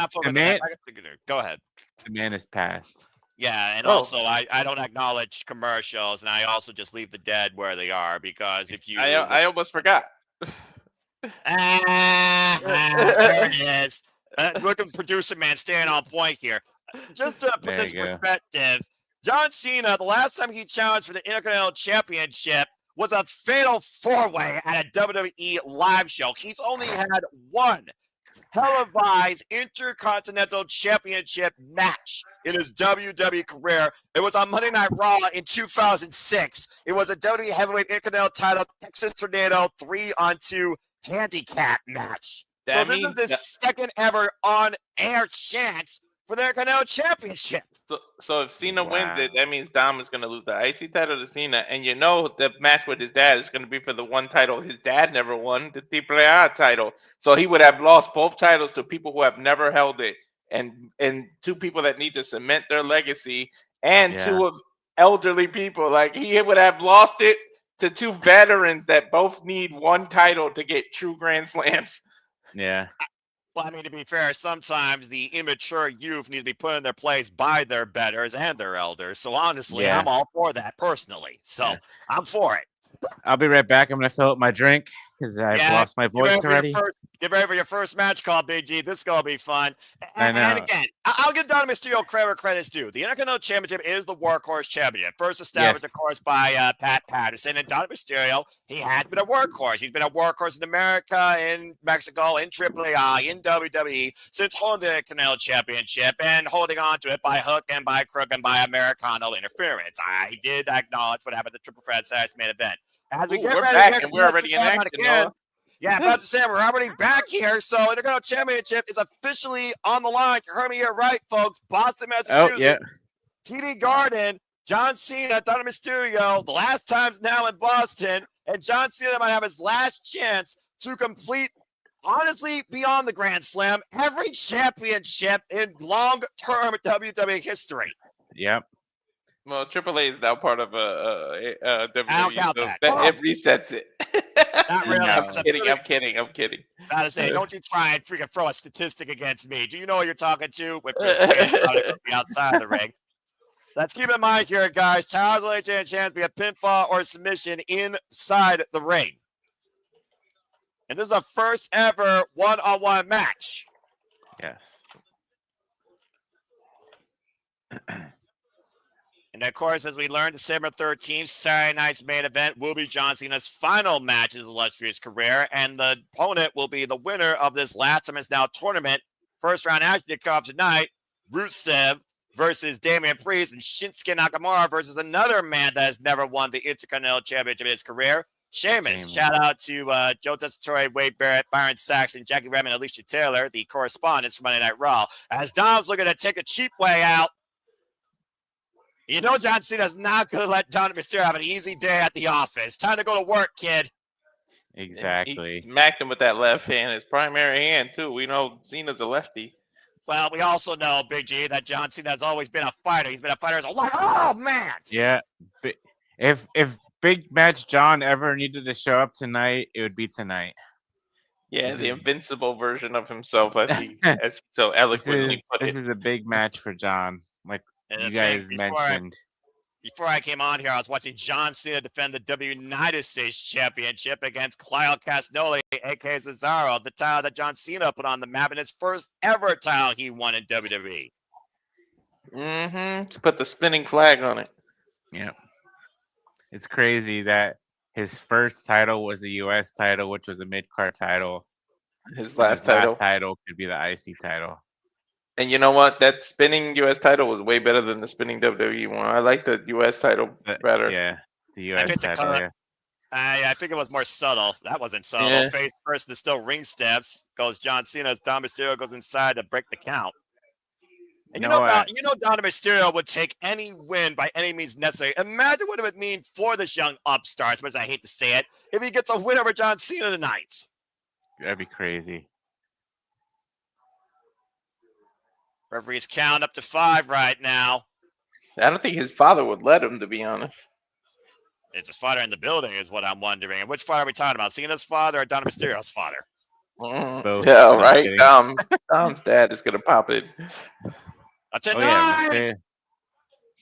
Go ahead. The man is passed. Yeah, and also I don't acknowledge commercials, and I also just leave the dead where they are because if you I almost forgot. there it is. Look at producer man staying on point here. Just to put There this you go. perspective, John Cena, the last time he challenged for the Intercontinental Championship was a fatal 4-way at a WWE live show. He's only had one televised Intercontinental Championship match in his WWE career. It was on Monday Night Raw in 2006. It was a WWE Heavyweight Intercontinental title Texas Tornado 3-on-2 handicap match. That so this means is the second ever on-air chance for the Intercontinental Championship. So if Cena wins it, that means Dom is going to lose the IC title to Cena. And you know the match with his dad is going to be for the one title his dad never won, the AAA title. So he would have lost both titles to people who have never held it. And 2 people that need to cement their legacy. And 2 of elderly people. Like he would have lost it to 2 veterans that both need one title to get true Grand Slams. Yeah. Well, I mean, to be fair, sometimes the immature youth need to be put in their place by their betters and their elders. So honestly, I'm all for that personally. So I'm for it. I'll be right back. I'm going to fill up my drink because I've lost my voice already. Get ready for your first match call, Big G. This is going to be fun. And I know. again, I'll give Dominic Mysterio credit where credit's due. The Intercontinental Championship is the workhorse champion. First established, of course, by Pat Patterson. And Dominic Mysterio, he has been a workhorse. He's been a workhorse in America, in Mexico, in AAA, in WWE, since holding the Intercontinental Championship and holding on to it by hook and by crook and by Americano interference. I did acknowledge what happened at the Triple Threat Saturday main event. As we get we're ready back and we're already in action. Yeah, about to say we're already back here. So Intercontinental Championship is officially on the line. You heard me here right, folks. Boston, Massachusetts. TD Garden, John Cena, Dominic Mysterio. The last time's now in Boston. And John Cena might have his last chance to complete, honestly, beyond the Grand Slam, every championship in long-term WWE history. Yep. Well, AAA is now part of WWE. It resets it. Not really. I'm kidding. Gotta say, don't you try and freaking throw a statistic against me. Do you know what you're talking to? With the outside of the ring. Let's keep in mind here, guys. Towers only chance to be a pinfall or submission inside the ring. And this is a first ever one-on-one match. Yes. And of course, as we learned, December 13th, Saturday night's main event will be John Cena's final match in his illustrious career, and the opponent will be the winner of this last time it's now tournament. First round action to come tonight, Rusev versus Damien Priest, and Shinsuke Nakamura versus another man that has never won the Intercontinental Championship in his career, Sheamus. Shout out to Joe Tessitore, Wade Barrett, Byron Saxon, Jackie Redmond, Alicia Taylor, the correspondents for Monday Night Raw. As Dom's looking to take a cheap way out, you know John Cena's not going to let Dominic Mysterio have an easy day at the office. Time to go to work, kid. Exactly. He smacked him with that left hand, his primary hand, too. We know Cena's a lefty. Well, we also know, Big G, that John Cena has always been a fighter. He's been a fighter as a life. Oh, man. Yeah. If Big Match John ever needed to show up tonight, it would be tonight. Yeah, the invincible version of himself, as he so eloquently put it. This is a big match for John, like And you in guys fact, mentioned. Before I came on here, I was watching John Cena defend the United States Championship against Claudio Castagnoli, a.k.a. Cesaro, the title that John Cena put on the map in his first ever title he won in WWE. To put the spinning flag on it. Yeah. It's crazy that his first title was a U.S. title, which was a mid-card title. His last title could be the IC title. And you know what? That spinning U.S. title was way better than the spinning WWE one. I like the U.S. title better. Yeah, the U.S. title. Yeah. I think it was more subtle. That wasn't subtle. Yeah. Face first, there's still ring steps. Goes John Cena as Don Mysterio goes inside to break the count. And you know Don Mysterio would take any win by any means necessary. Imagine what it would mean for this young upstart, as much as I hate to say it, if he gets a win over John Cena tonight. That'd be crazy. Referee's count up to 5 right now. I don't think his father would let him, to be honest. It's his father in the building is what I'm wondering. And which father are we talking about? Cena's father or Don Mysterio's father? Both. Yeah, right. Dom's dad is going to pop it.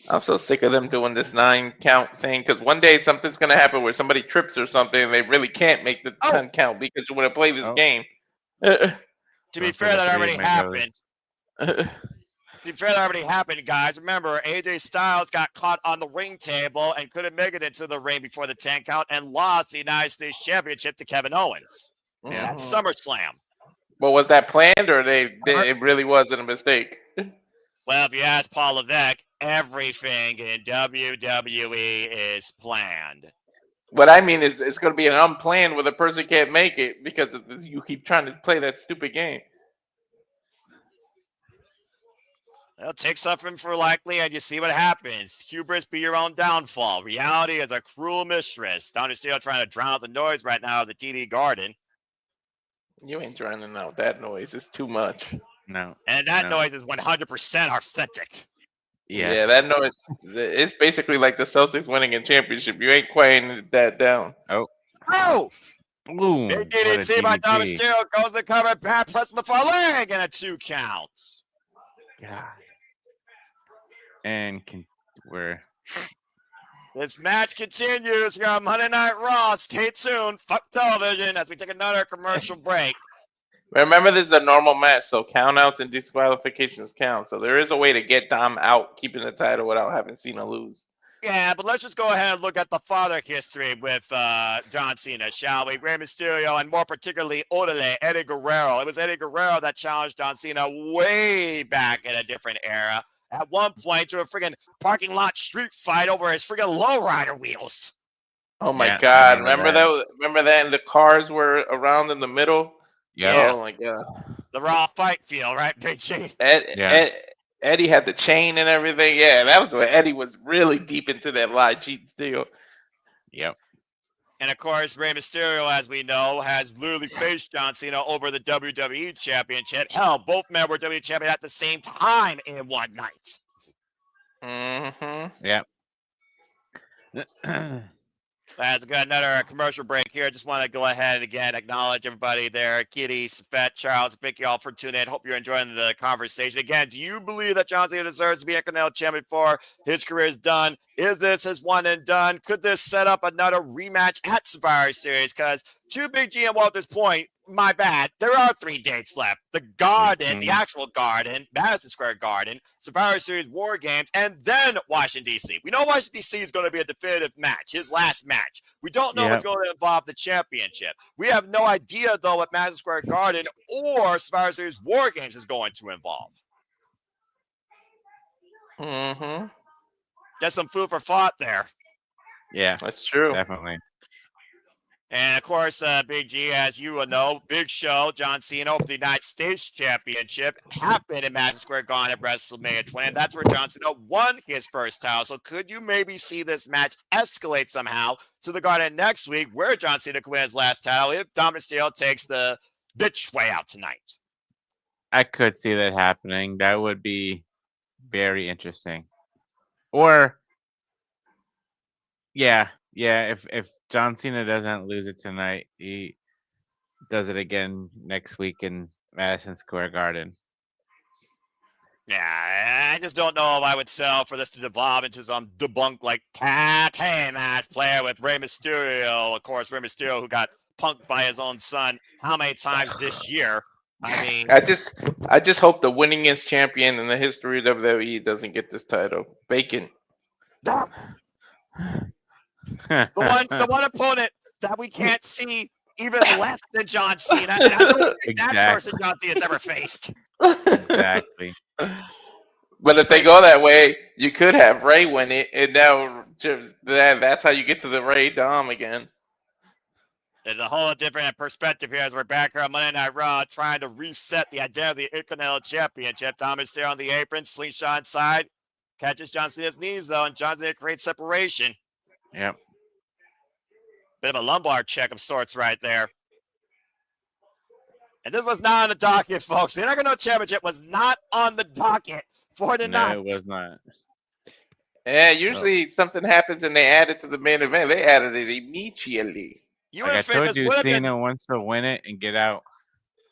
I'm so sick of them doing this 9 count thing, because one day something's going to happen where somebody trips or something and they really can't make the 10 count because you want to play this game. To be fair, that already happened. To be fair, that already happened, guys. Remember, AJ Styles got caught on the ring table and couldn't make it into the ring before the 10 count and lost the United States Championship to Kevin Owens at SummerSlam. Well, was that planned, or it really wasn't a mistake? Well, if you ask Paul Levesque, everything in WWE is planned. What I mean is it's going to be an unplanned where the person can't make it because you keep trying to play that stupid game. Well, take something for likely and you see what happens. Hubris be your own downfall. Reality is a cruel mistress. Don Mysterio trying to drown out the noise right now of the TD Garden. You ain't drowning out that noise. It's too much. No. And that noise is 100% authentic. Yes. Yeah, that noise, it's basically like the Celtics winning a championship. You ain't quieting that down. Oh! Boom. Big DDT by Don Mysterio goes to cover, bad plus the far leg, and a 2 counts. God. And this match continues here on Monday Night Raw. Stay tuned. Fuck television as we take another commercial break. Remember, this is a normal match, so countouts and disqualifications count. So there is a way to get Dom out, keeping the title without having Cena lose. Yeah, but let's just go ahead and look at the father history with John Cena, shall we? Rey Mysterio, and more particularly Orale, Eddie Guerrero. It was Eddie Guerrero that challenged John Cena way back in a different era. At one point, to a friggin' parking lot street fight over his friggin' lowrider wheels. Oh my God! Remember that? Remember that? And the cars were around in the middle. Yeah. Oh my God. The Raw fight feel, right, Big G? Eddie had the chain and everything. Yeah, that was when Eddie was really deep into that lie cheat deal. Yep. And of course, Rey Mysterio, as we know, has literally faced John Cena over the WWE Championship. Hell, both men were WWE Champion at the same time in one night. Mm-hmm. Yep. As we got another commercial break here, I just want to go ahead and again acknowledge everybody there. Kitty, Safet, Charles, thank you all for tuning in. Hope you're enjoying the conversation. Again, do you believe that John Cena deserves to be Intercontinental Champion before his career is done? Is this his one and done? Could this set up another rematch at Survivor Series? Because to Big G and Walter's point, my bad. There are 3 dates left. The Garden, the Mhm. actual Garden, Madison Square Garden, Survivor Series War Games, and then Washington, D.C. We know Washington, D.C. is going to be a definitive match, his last match. We don't know what's Yep. going to involve the championship. We have no idea, though, what Madison Square Garden or Survivor Series War Games is going to involve. Mm-hmm. Just some food for thought there. Yeah, That's true. definitely. And of course, Big G, as you will know, big show, John Cena for the United States Championship happened in Madison Square Garden at WrestleMania 20. And that's where John Cena won his first title. So could you maybe see this match escalate somehow to the Garden next week, where John Cena could win his last title if Dominic Mysterio takes the bitch way out tonight? I could see that happening. That would be very interesting. Or, yeah. If John Cena doesn't lose it tonight, he does it again next week in Madison Square Garden. Yeah, I just don't know if I would sell for this to devolve into some debunk like tag match player with Rey Mysterio. Of course, Rey Mysterio, who got punked by his own son how many times this year? I mean, I just hope the winningest champion in the history of WWE doesn't get this title. Bacon. the one opponent that we can't see even less than John Cena, and I don't think that person John Cena's ever faced. Exactly. But if they go that way, you could have Ray win it, and now that's how you get to the Ray Dom again. There's a whole different perspective here as we're back here on Monday Night Raw trying to reset the identity of the Intercontinental Championship. Dominic Mysterio on the apron, slingshot inside, catches John Cena's knees though, and John Cena creates separation. Yep. Bit of a lumbar check of sorts right there. And this was not on the docket, folks. The Intercontinental Championship was not on the docket for tonight. No, it was not. Yeah, usually something happens and they add it to the main event. They added it immediately. You Like I would think told this you, would have been. Cena wants to win it and get out.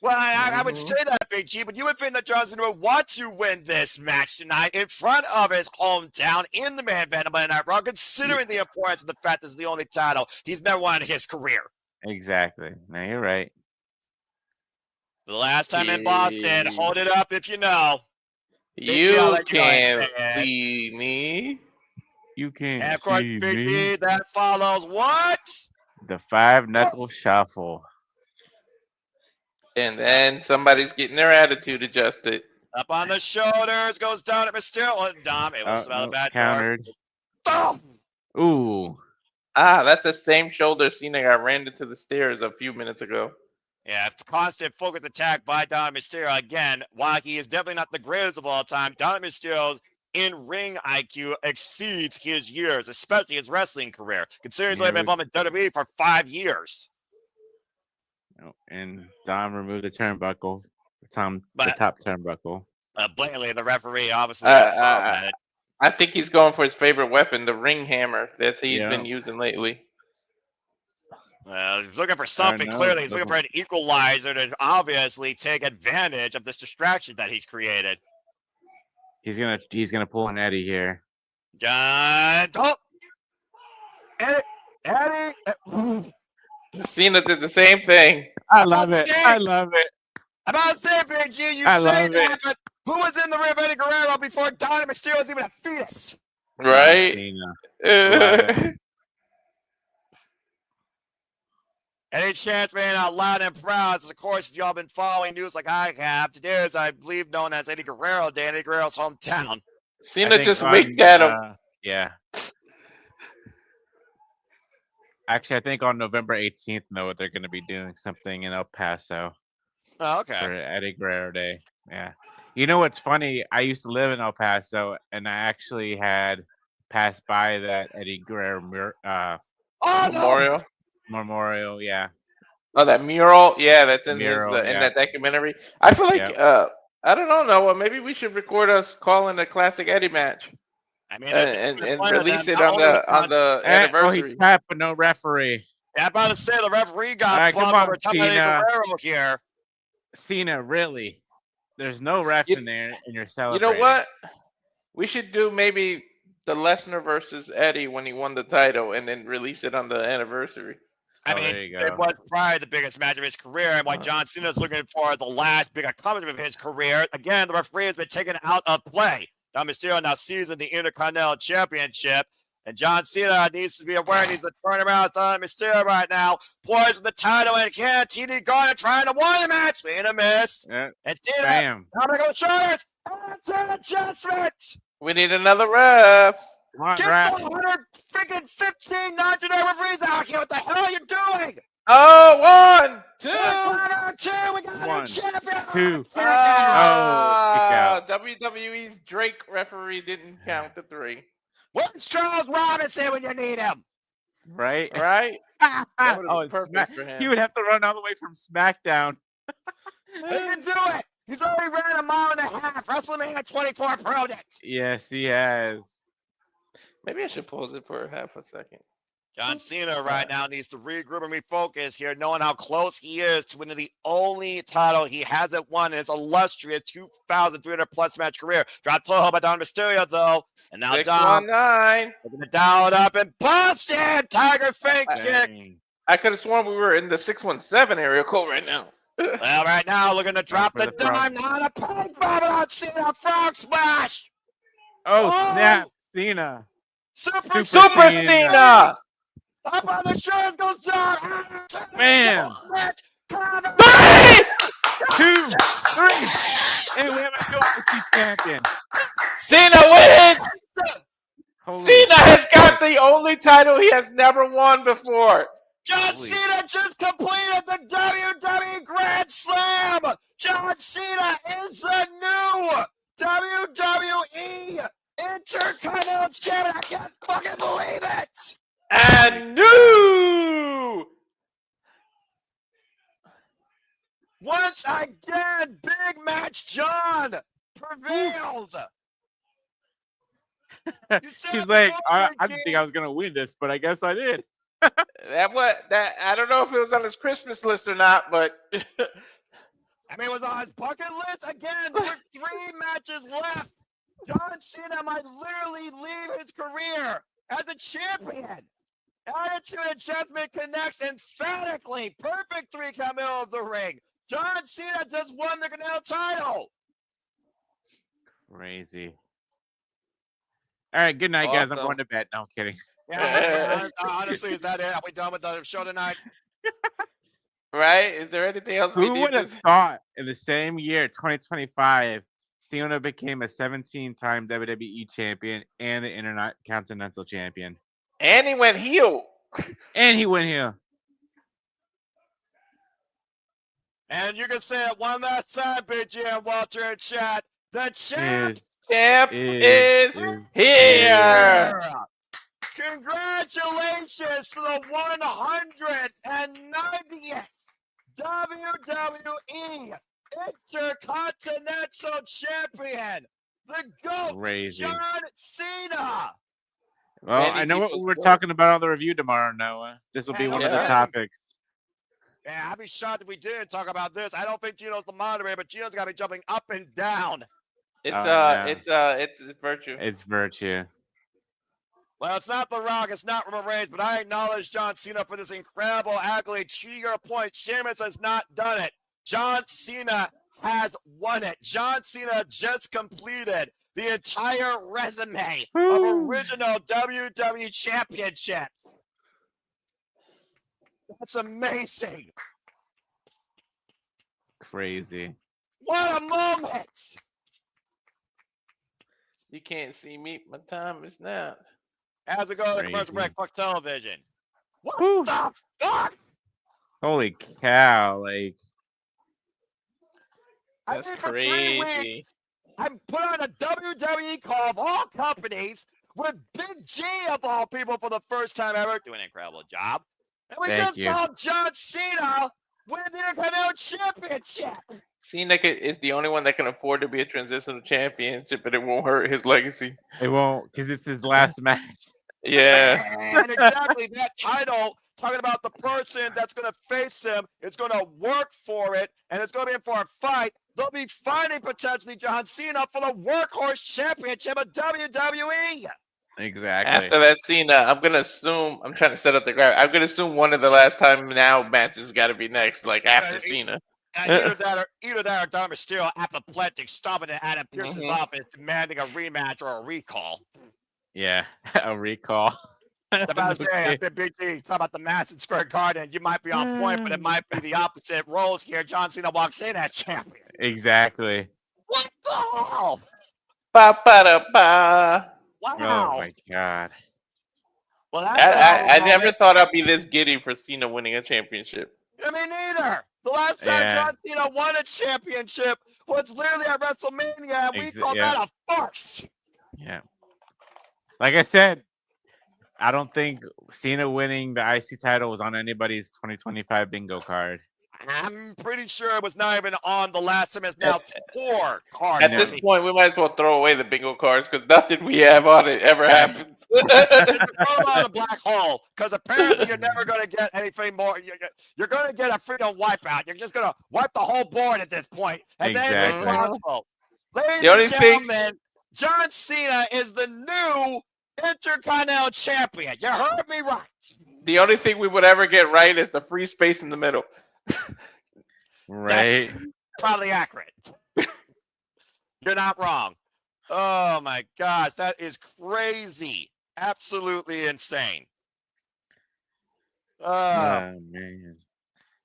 Well, I would say that, Big G, but you would think that John Cena would want to win this match tonight in front of his hometown in the main event of Monday Night Raw, considering the importance of the fact this is the only title he's never won in his career. Exactly. No, you're right. The last time in Boston, hold it up if you know. You can't see me. You can't And of course, see Big me. G, that follows what? The 5-knuckle shuffle. And then somebody's getting their attitude adjusted. Up on the shoulders goes down at Mysterio. Dom, it was about a bad countered. door. Ooh. Ah, that's the same shoulder Cena got ran into the stairs a few minutes ago. Yeah, constant focus attack by Dominic Mysterio. Again, while he is definitely not the greatest of all time, Dominic Mysterio's in-ring IQ exceeds his years, especially his wrestling career, considering he's only been involved in WWE for 5 years. And Dom removed the turnbuckle. The top turnbuckle. Blatantly, the referee obviously saw that. I think he's going for his favorite weapon, the ring hammer that he's been using lately. He's looking for something, clearly. He's looking for an equalizer to obviously take advantage of this distraction that he's created. He's gonna pull an Eddie here. Eddie. Cena did the same thing. I love it. I love it. I'm about to say, Big G, you I say love that, it. but who was in the rear of Eddie Guerrero before Dominic Mysterio was even a fetus? Right? Cena. Any chance being out loud and proud, of course, if y'all been following news like I have, today is, I believe, known as Eddie Guerrero Day, Eddie Guerrero's hometown. Cena just winked at him. Yeah. Actually, I think on November 18th, though, they're going to be doing something in El Paso. Oh, okay. For Eddie Guerrero Day. Yeah. You know what's funny? I used to live in El Paso, and I actually had passed by that Eddie Guerrero Memorial. Memorial, yeah. Oh, that mural? Yeah, that's in Mural, in that documentary. I feel like I don't know, Noah. Maybe we should record us calling a classic Eddie match. I mean, and release it on the anniversary. Oh, he tapped with no referee. Yeah, I'm about to say the referee got come bumped on, over Cena. Eddie Guerrero here. Cena, really? There's no ref in there, and you're You celebrating. know what? We should do maybe the Lesnar versus Eddie when he won the title, and then release it on the anniversary. I Oh, mean, there you it go. was probably the biggest match of his career, and why John Cena's looking for the last big accomplishment of his career. Again, the referee has been taken out of play. Now Mysterio now seizing the Intercontinental Championship, and John Cena needs to be aware. Needs to turn around on Mysterio right now. Poison the title and can't. TD Garner trying to win the match. Swing a miss. Yeah. And Cena Bam. now to go shoulders. And it's an adjustment. We need another ref. Come on, Get Rap. the 115 non-generic referees out here. What the hell are you doing? Oh, 1, 2. We got One, a champion. two. Ah, WWE's Drake referee didn't count the 3. Where's Charles Robinson when you need him? Right? Right? That would've been it's perfect for him. He would have to run all the way from SmackDown. He can do it. He's already ran a mile and a half. WrestleMania 24 proved it. Yes, he has. Maybe I should pause it for half a second. John Cena right now needs to regroup and refocus here, knowing how close he is to winning the only title he hasn't won in his illustrious 2,300-plus match career. Dropped toe by Don Mysterio, though. And now Dom 619. looking to dial it up and busted. Tiger fake kick. Dang. I could have sworn we were in the 617 area code right now. Well, right now, looking to drop for the the frog. dime. Now the peg bomb on Cena. Frog smash. Oh, snap. Cena. Super Super Cena. Cena! Up on the shirt goes down. Bam. 3! 2, 3. And we have a UFC champion. Cena wins! Holy Cena has shit. got the only title he has never won before. John Holy Cena just completed the WWE Grand Slam. John Cena is the new WWE Intercontinental Champion. I can't fucking believe it. And new! Once again, big match John prevails. You said He's it like, before, I Ricky. didn't think I was going to win this, but I guess I did. That I don't know if it was on his Christmas list or not, but I mean, it was on his bucket list again. With 3 matches left, John Cena might literally leave his career as a champion. Attitude Adjustment connects emphatically. Perfect 3-count middle of the ring. John Cena just won the Canelo title. Crazy. All right, good night, guys. I'm Awesome. going to bed. No, I'm kidding. Yeah, honestly, is that it? Are we done with the show tonight? right? Is there anything else we Who need would to have thought in the same year, 2025, Cena became a 17-time WWE champion and an Intercontinental champion? And he went heel. And he went here. And you can say it one last time, Big G and Walter in chat. The champ Champ is here. here. Congratulations to the 190th WWE Intercontinental Champion, the GOAT, Crazy. John Cena. Well, Many I know what people's we're vote. talking about on the review tomorrow, Noah. This will be one of the Yeah. topics. Yeah, I'd be shocked if we didn't talk about this. I don't think Gino's the moderator, but Gino's got to be jumping up and down. It's Oh, yeah. it's virtue. It's virtue. Well, it's not The Rock, it's not Roman Reigns, but I acknowledge John Cena for this incredible accolade. To your point, Sheamus has not done it. John Cena has won it. John Cena just completed the entire resume of Woo. original WWE championships. That's amazing. Crazy. What a moment. You can't see me. My time is now. As we go to the Crazy. commercial break, fuck television. What Woo. the fuck? Holy cow. Like, That's I mean, for 3 crazy. weeks, I put on a WWE call of all companies with Big G of all people for the first time ever, doing an incredible job. And we Thank just you. called John Cena win the Intercontinental Championship. Cena is the only one that can afford to be a transitional championship, but it won't hurt his legacy. it won't, because it's his last match. Yeah. And exactly that title, talking about the person that's going to face him, is going to work for it, and it's going to be in for a fight. They'll be fighting potentially John Cena for the Workhorse Championship of WWE. Exactly. After that Cena, I'm gonna assume I'm trying to set up the graph. I'm gonna assume one of the last time now matches got to be next, like after Cena. Either that or Dom Mysterio apoplectic stomping at Adam Pearce's Mhm. office demanding a rematch or a recall. Yeah, a recall. I'm about to say, Okay. after Big D, talk about the Madison Square Garden, you might be on point, but it might be the opposite roles here. John Cena walks in as champion. Exactly. What the hell? Ba ba da ba. Oh Wow. my god. Well, that's a hell of a I never moment. thought I'd be this giddy for Cena winning a championship. I mean, neither. The last time Yeah. John Cena won a championship was literally at WrestleMania, and we called yeah. that a farce. Yeah. Like I said, I don't think Cena winning the IC title was on anybody's 2025 bingo card. I'm pretty sure it was not even on the last time. It's now 4 cards. At this point, we might as well throw away the bingo cards because nothing we have on it ever happens. Just throw them out of the black hole, because apparently you're never going to get anything more. You're going to get a freaking wipeout. You're just going to wipe the whole board at this point. And then it's Exactly. possible. Ladies The only and thing- gentlemen, John Cena is the new Intercontinental Champion. You heard me right. The only thing we would ever get right is the free space in the middle. Right? Probably accurate. You're not wrong. Oh my gosh, that is crazy. Absolutely insane. Oh man.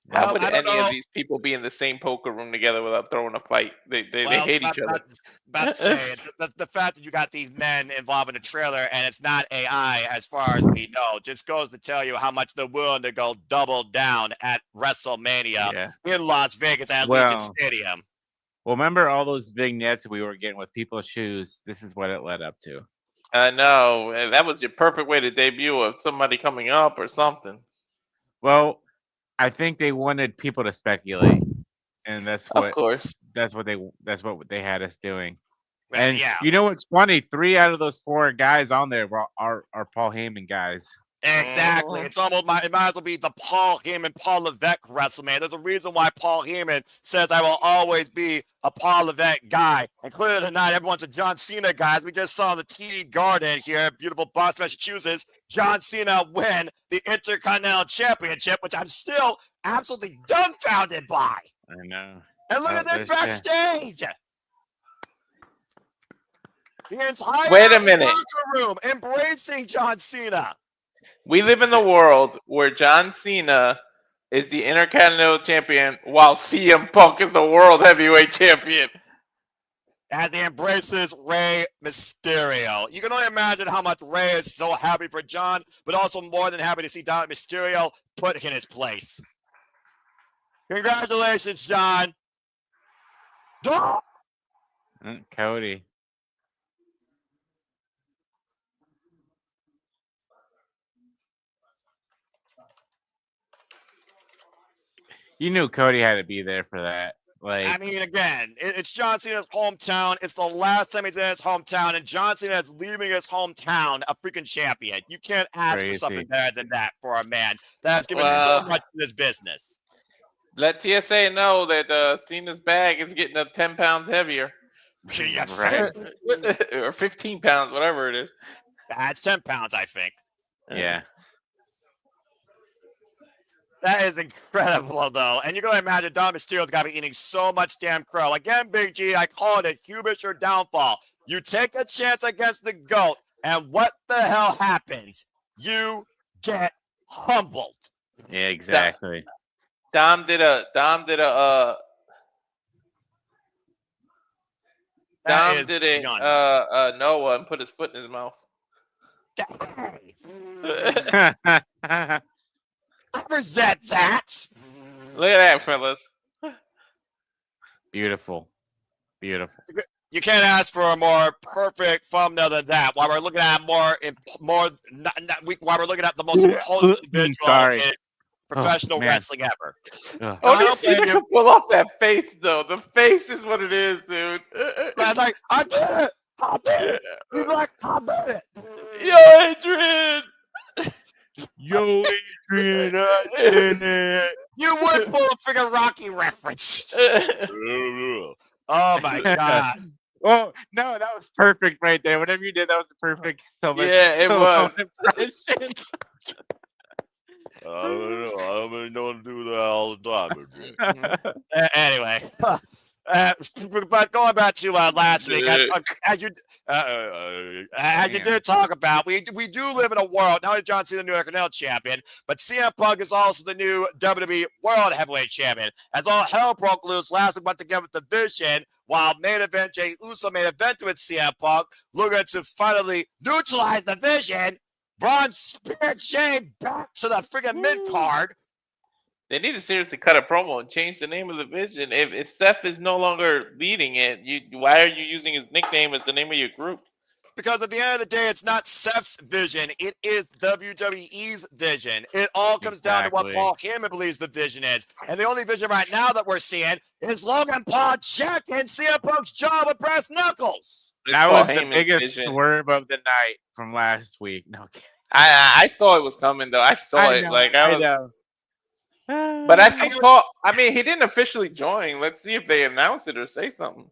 How Well, would I don't any know. of these people be in the same poker room together without throwing a fight? They Well, hate each other. About to say, the fact that you got these men involved in a trailer and it's not AI, as far as we know, just goes to tell you how much they're willing to go double down at WrestleMania Yeah. in Las Vegas at Well, Allegiant Stadium. Well, remember all those vignettes we were getting with people's shoes? This is what it led up to. I know. And that was your perfect way to debut of somebody coming up or something. Well, I think they wanted people to speculate, and that's Of what course. that's what they had us doing. Well, And yeah, you know what's funny? 3 out of those 4 guys on there are Paul Heyman guys. exactly. It's almost it might as well be the Paul Heyman, Paul Levesque WrestleMania. There's a reason why Paul Heyman says I will always be a Paul Levesque guy. And clearly tonight, everyone's a John Cena guy. We just saw the TD Garden here, beautiful Boston, Massachusetts. John Cena win the Intercontinental Championship, which I'm still absolutely dumbfounded by. I know. And look Oh, at this there's that. backstage. The entire Wait a minute. locker room embracing John Cena. We live in the world where John Cena is the Intercontinental Champion while CM Punk is the World Heavyweight Champion. As he embraces Rey Mysterio. You can only imagine how much Rey is so happy for John, but also more than happy to see Dominic Mysterio put in his place. Congratulations, John. Cody. You knew Cody had to be there for that. Like, I mean, again, it's John Cena's hometown. It's the last time he's in his hometown, and John Cena is leaving his hometown a freaking champion. You can't ask Crazy. for something better than that for a man that has given Well, so much to this business. Let TSA know that Cena's bag is getting up 10 pounds heavier. Yes, Right. Or 15 pounds, whatever it is. That's 10 pounds, I think. yeah. That is incredible, though. And you're going to imagine Dom Mysterio's got to be eating so much damn crow. Again, Big G, I call it a hubris or downfall. You take a chance against the GOAT, and what the hell happens? You get humbled. Yeah, exactly. Dom did a That is beyond Noah and put his foot in his mouth. I resent that. Look at that, fellas. Beautiful. Beautiful. You can't ask for a more perfect thumbnail than that. While we're looking at while we're looking at the most imposing individual Sorry. in professional man. wrestling ever. Ugh. Only don't blame Cena you. can pull off that face, though. The face is what it is, dude. I'm like, I did it. I did it. He's like, I did it. Yo, Adrian! Yo, Adrian, I did it. You would pull a freaking Rocky reference. Oh my god. Well, no, that was perfect right there. Whatever you did, that was the perfect Yeah, it was. impression. I'm gonna know to do that all the time. Mhm. Anyway, but going back to last week, as you did talk about, we do live in a world. Not only John Cena, the new Intercontinental Champion, but CM Punk is also the new WWE World Heavyweight Champion. As all hell broke loose last week, once again with the Vision, while main event Jey Uso main event with CM Punk, looking to finally neutralize the Vision. Braun speared Shane back to the freaking mid card. They need to seriously cut a promo and change the name of the Vision. If Seth is no longer leading it, why are you using his nickname as the name of your group? Because at the end of the day, it's not Seth's vision. It is WWE's vision. It all comes down to what Paul Heyman believes the vision is. And the only vision right now that we're seeing is Logan Paul checking CM Punk's jaw with brass knuckles. That was the biggest swerve of the night from last week. No kidding. I saw it was coming though. I saw it. Like I know. But I think Paul. I mean, he didn't officially join. Let's see if they announce it or say something.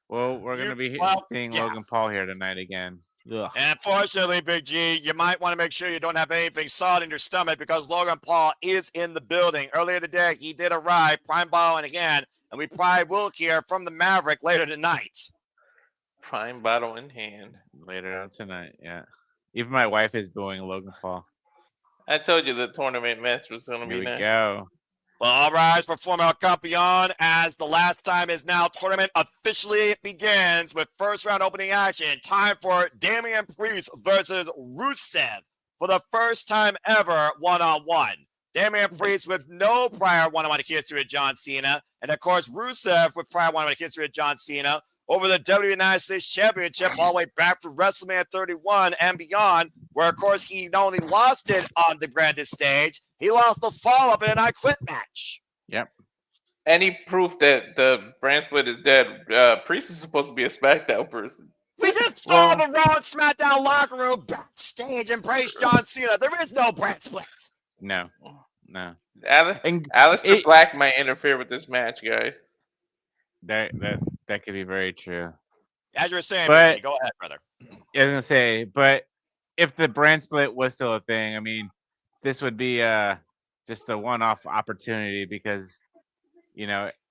Well, we're going to be seeing Logan Paul here tonight again. Ugh. And unfortunately, Big G, you might want to make sure you don't have anything solid in your stomach because Logan Paul is in the building. Earlier today, he did arrive, prime bottle in hand, and we probably will hear from the Maverick later tonight. Prime bottle in hand. Later on tonight, yeah. Even my wife is booing Logan Paul. I told you the tournament match was going to be next. Here we go. Well, all rise for Formula Campeon as the last time is now tournament officially begins with first round opening action. Time for Damien Priest versus Rusev for the first time ever one-on-one. Damien Priest with no prior one-on-one history with John Cena. And, of course, Rusev with prior one-on-one history with John Cena over the WWE United States Championship all the way back from WrestleMania 31 and beyond, where, of course, he not only lost it on the branded stage, he lost the follow-up in an I Quit match. Yep. Any proof that the brand split is dead, Priest is supposed to be a SmackDown person. We just saw the Raw and SmackDown locker room backstage embrace John Cena. There is no brand split. No. Aleister Black might interfere with this match, guys. That could be very true. As you were saying, but, go ahead, brother. I was gonna say, but if the brand split was still a thing, I mean, this would be just a one-off opportunity because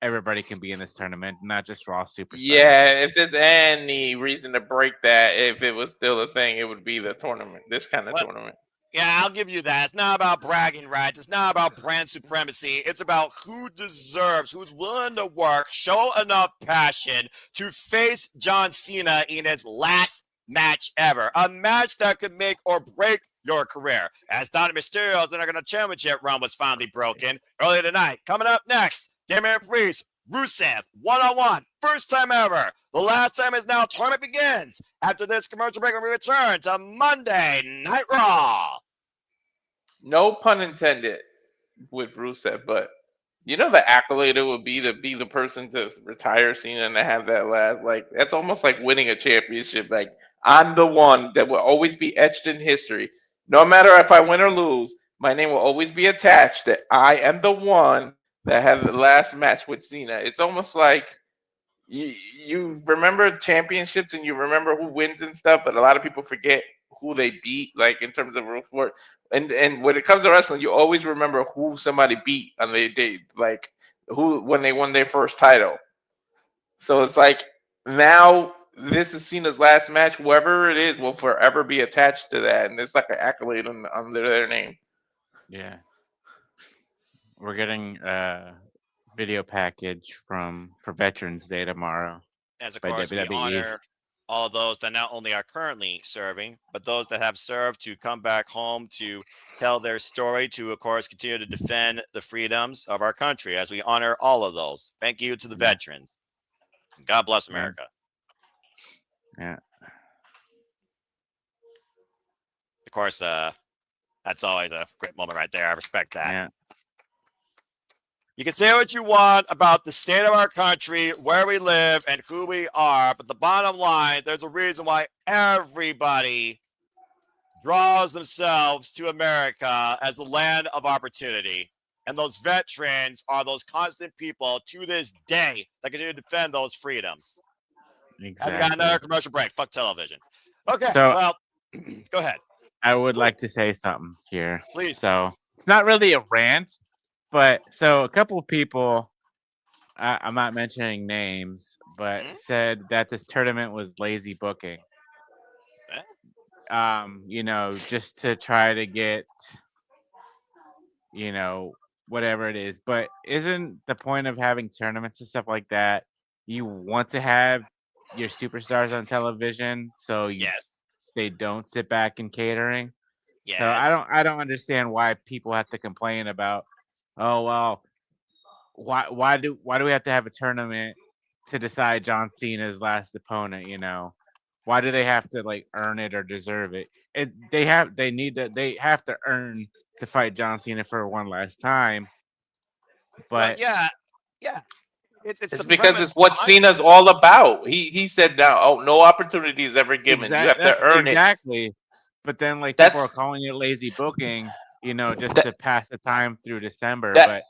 everybody can be in this tournament, not just Raw superstars. Yeah, if there's any reason to break that, if it was still a thing, it would be the tournament. This kind of tournament. Yeah, I'll give you that. It's not about bragging rights. It's not about brand supremacy. It's about who deserves, who's willing to work, show enough passion to face John Cena in his last match ever. A match that could make or break your career. As Dominic Mysterio's Intercontinental Championship run was finally broken earlier tonight. Coming up next, Damien Priest, Rusev, one-on-one, first time ever. The last time is now. Tournament begins. After this commercial break, we return to Monday Night Raw. No pun intended with Rusev, but the accolade it would be to be the person to retire Cena and to have that last, that's almost like winning a championship. Like, I'm the one that will always be etched in history. No matter if I win or lose, my name will always be attached that I am the one that had the last match with Cena. It's almost like you remember championships and you remember who wins and stuff, but a lot of people forget who they beat, like in terms of sport. And when it comes to wrestling, you always remember who somebody beat on their day, like who when they won their first title. So it's like now this is Cena's last match. Whoever it is will forever be attached to that, and it's like an accolade under their name. Yeah, we're getting a video package for Veterans Day tomorrow. As of course, we honor all of those that not only are currently serving, but those that have served to come back home to tell their story, to, of course, continue to defend the freedoms of our country as we honor all of those. Thank you to the veterans. God bless America. Yeah. Of course, that's always a great moment right there. I respect that. Yeah. You can say what you want about the state of our country, where we live, and who we are, but the bottom line, there's a reason why everybody draws themselves to America as the land of opportunity. And those veterans are those constant people to this day that continue to defend those freedoms. Exactly. We got another commercial break. Fuck television. Okay, So- well, go ahead. I would like to say something here. Please. So it's not really a rant, but so a couple of people, I'm not mentioning names, but said that this tournament was lazy booking. Just to try to get, whatever it is. But isn't the point of having tournaments and stuff like that, you want to have your superstars on television so they don't sit back in catering? Yes. So I don't understand why people have to complain about, oh well, why do we have to have a tournament to decide John Cena's last opponent? Why do they have to like earn it or deserve it? They have to earn to fight John Cena for one last time. But yeah. It's It's the because premise it's what behind Cena's all about. He said now, no opportunity is ever given. You have to earn it. Exactly. But then like people are calling it lazy booking, just to pass the time through December. But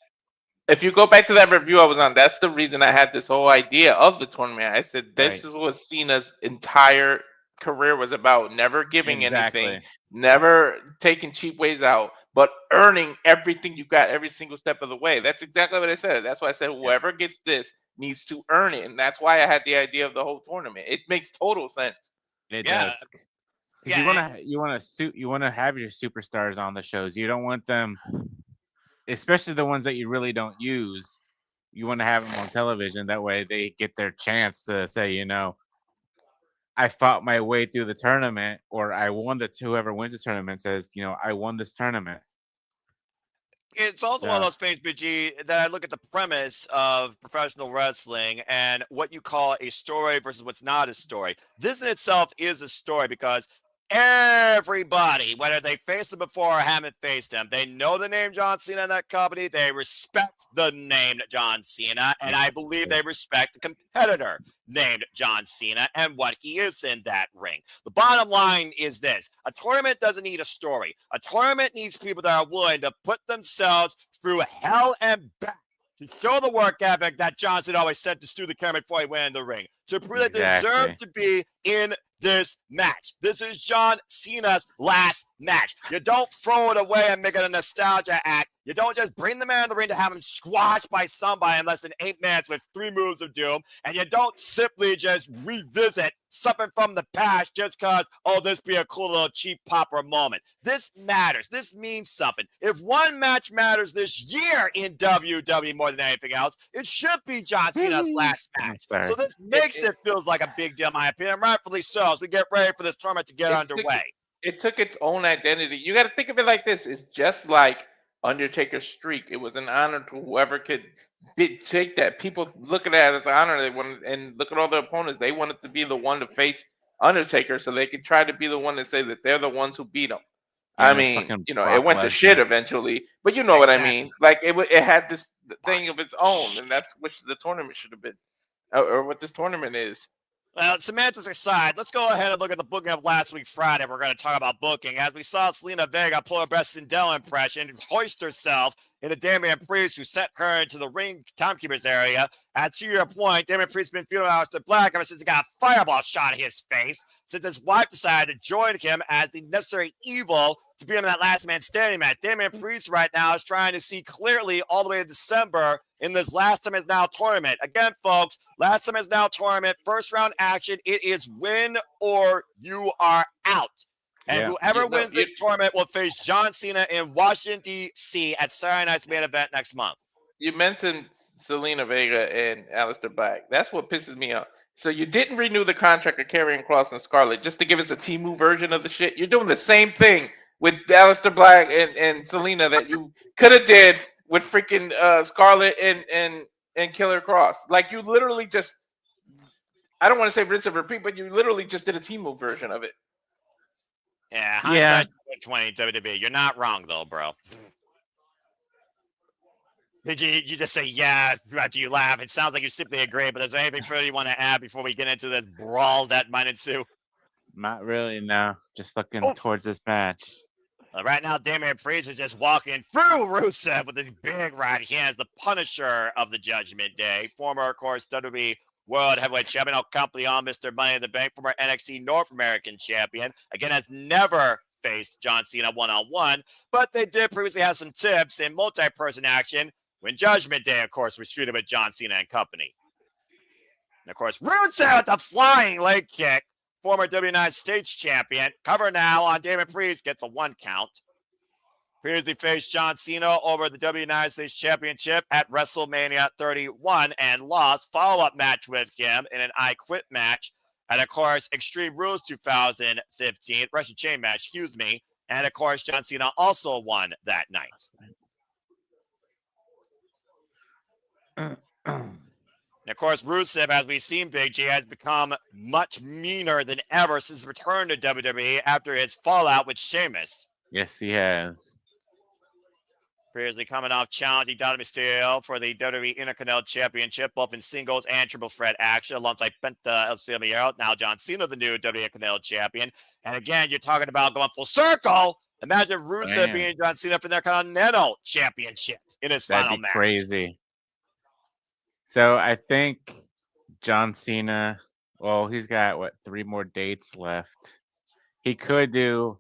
if you go back to that review I was on, that's the reason I had this whole idea of the tournament. I said this is what Cena's entire career was about: never giving anything, never taking cheap ways out, but earning everything you got every single step of the way. That's exactly what I said. That's why I said whoever gets this needs to earn it, and that's why I had the idea of the whole tournament. It makes total sense. It does. Because you want to have your superstars on the shows. You don't want them, especially the ones that you really don't use. You want to have them on television. That way they get their chance to say, I fought my way through the tournament, or I won whoever wins the tournament says, I won this tournament. It's also one of those things, BG, that I look at the premise of professional wrestling and what you call a story versus what's not a story. This in itself is a story because everybody, whether they faced them before or haven't faced them, they know the name John Cena in that company. They respect the name John Cena, and I believe they respect the competitor named John Cena and what he is in that ring. The bottom line is this: a tournament doesn't need a story. A tournament needs people that are willing to put themselves through hell and back to show the work ethic that John Cena always said to Stu the camera before he went in the ring, to prove that they deserve to be in this match. This is John Cena's last match. You don't throw it away and make it a nostalgia act. You don't just bring the man in the ring to have him squashed by somebody in less than 8 minutes with 3 moves of doom. And you don't simply just revisit something from the past just because, this be a cool little cheap popper moment. This matters. This means something. If one match matters this year in WWE more than anything else, it should be John Cena's last match. So this makes it feels like a big deal, in my opinion, rightfully so, as we get ready for this tournament to get underway. It took its own identity. You got to think of it like this. It's just like Undertaker's streak. It was an honor to whoever could take that. People look at that as an honor. They wanted, and look at all the opponents. They wanted to be the one to face Undertaker, so they could try to be the one to say that they're the ones who beat him. I mean, it went to shit eventually, but you know what I mean. Like it had this thing of its own, and that's what the tournament should have been, or what this tournament is. Well, semantics aside, let's go ahead and look at the booking of last week Friday. We're going to talk about booking. As we saw Selena Vega pull her best Sindel impression and hoist herself into Damien Priest, who sent her into the ring timekeeper's area. To your point, Damien Priest has been feuding Aleister Black ever since he got a fireball shot in his face, since his wife decided to join him as the necessary evil to be in that last man standing match. Damien Priest right now is trying to see clearly all the way to December in this Last Time Is Now tournament. Again, folks, Last Time Is Now tournament, first round action. It is win or you are out. And whoever wins this tournament will face John Cena in Washington, D.C. at Saturday night's main event next month. You mentioned Selena Vega and Aleister Black. That's what pisses me off. So you didn't renew the contract of Karrion Kross and Scarlett just to give us a Temu version of the shit. You're doing the same thing with Aleister Black and Selena that you could have did with freaking Scarlett and Killer Kross. Like you literally just, I don't want to say rinse and repeat, but you literally just did a Temu version of it. Yeah, hindsight 20 WWE. You're not wrong though, bro. Did you just say yeah after you laugh? It sounds like you simply agree, but is there anything further you want to add before we get into this brawl that might ensue? Not really, no. Just looking towards this match. Right now, Damien Priest is just walking through Rusev with his big right hands, the Punisher of the Judgment Day. Former, of course, WWE World Heavyweight Champion. I'll accompany on Mr. Money in the Bank, former NXT North American Champion. Again, has never faced John Cena one-on-one, but they did previously have some tips in multi-person action when Judgment Day, of course, was feuding with John Cena and company. And, of course, Rusev with the flying leg kick, former W9 States Champion. Cover now on Damien Priest, gets a 1 count. Previously faced John Cena over the W9 States Championship at WrestleMania 31 and lost. Follow-up match with him in an I Quit match. And, of course, Extreme Rules 2015, Russian Chain match, excuse me. And, of course, John Cena also won that night. And, of course, Rusev, as we've seen, Big G, has become much meaner than ever since his return to WWE after his fallout with Sheamus. Yes, he has. Previously coming off challenging Dominic Mysterio for the WWE Intercontinental Championship, both in singles and triple threat action, alongside Penta El Cielo. Now John Cena, the new WWE Intercontinental Champion. And again, you're talking about going full circle. Imagine Rusev being John Cena for their Intercontinental Championship in his final match. Crazy. So I think John Cena, well, he's got 3 more dates left. He could do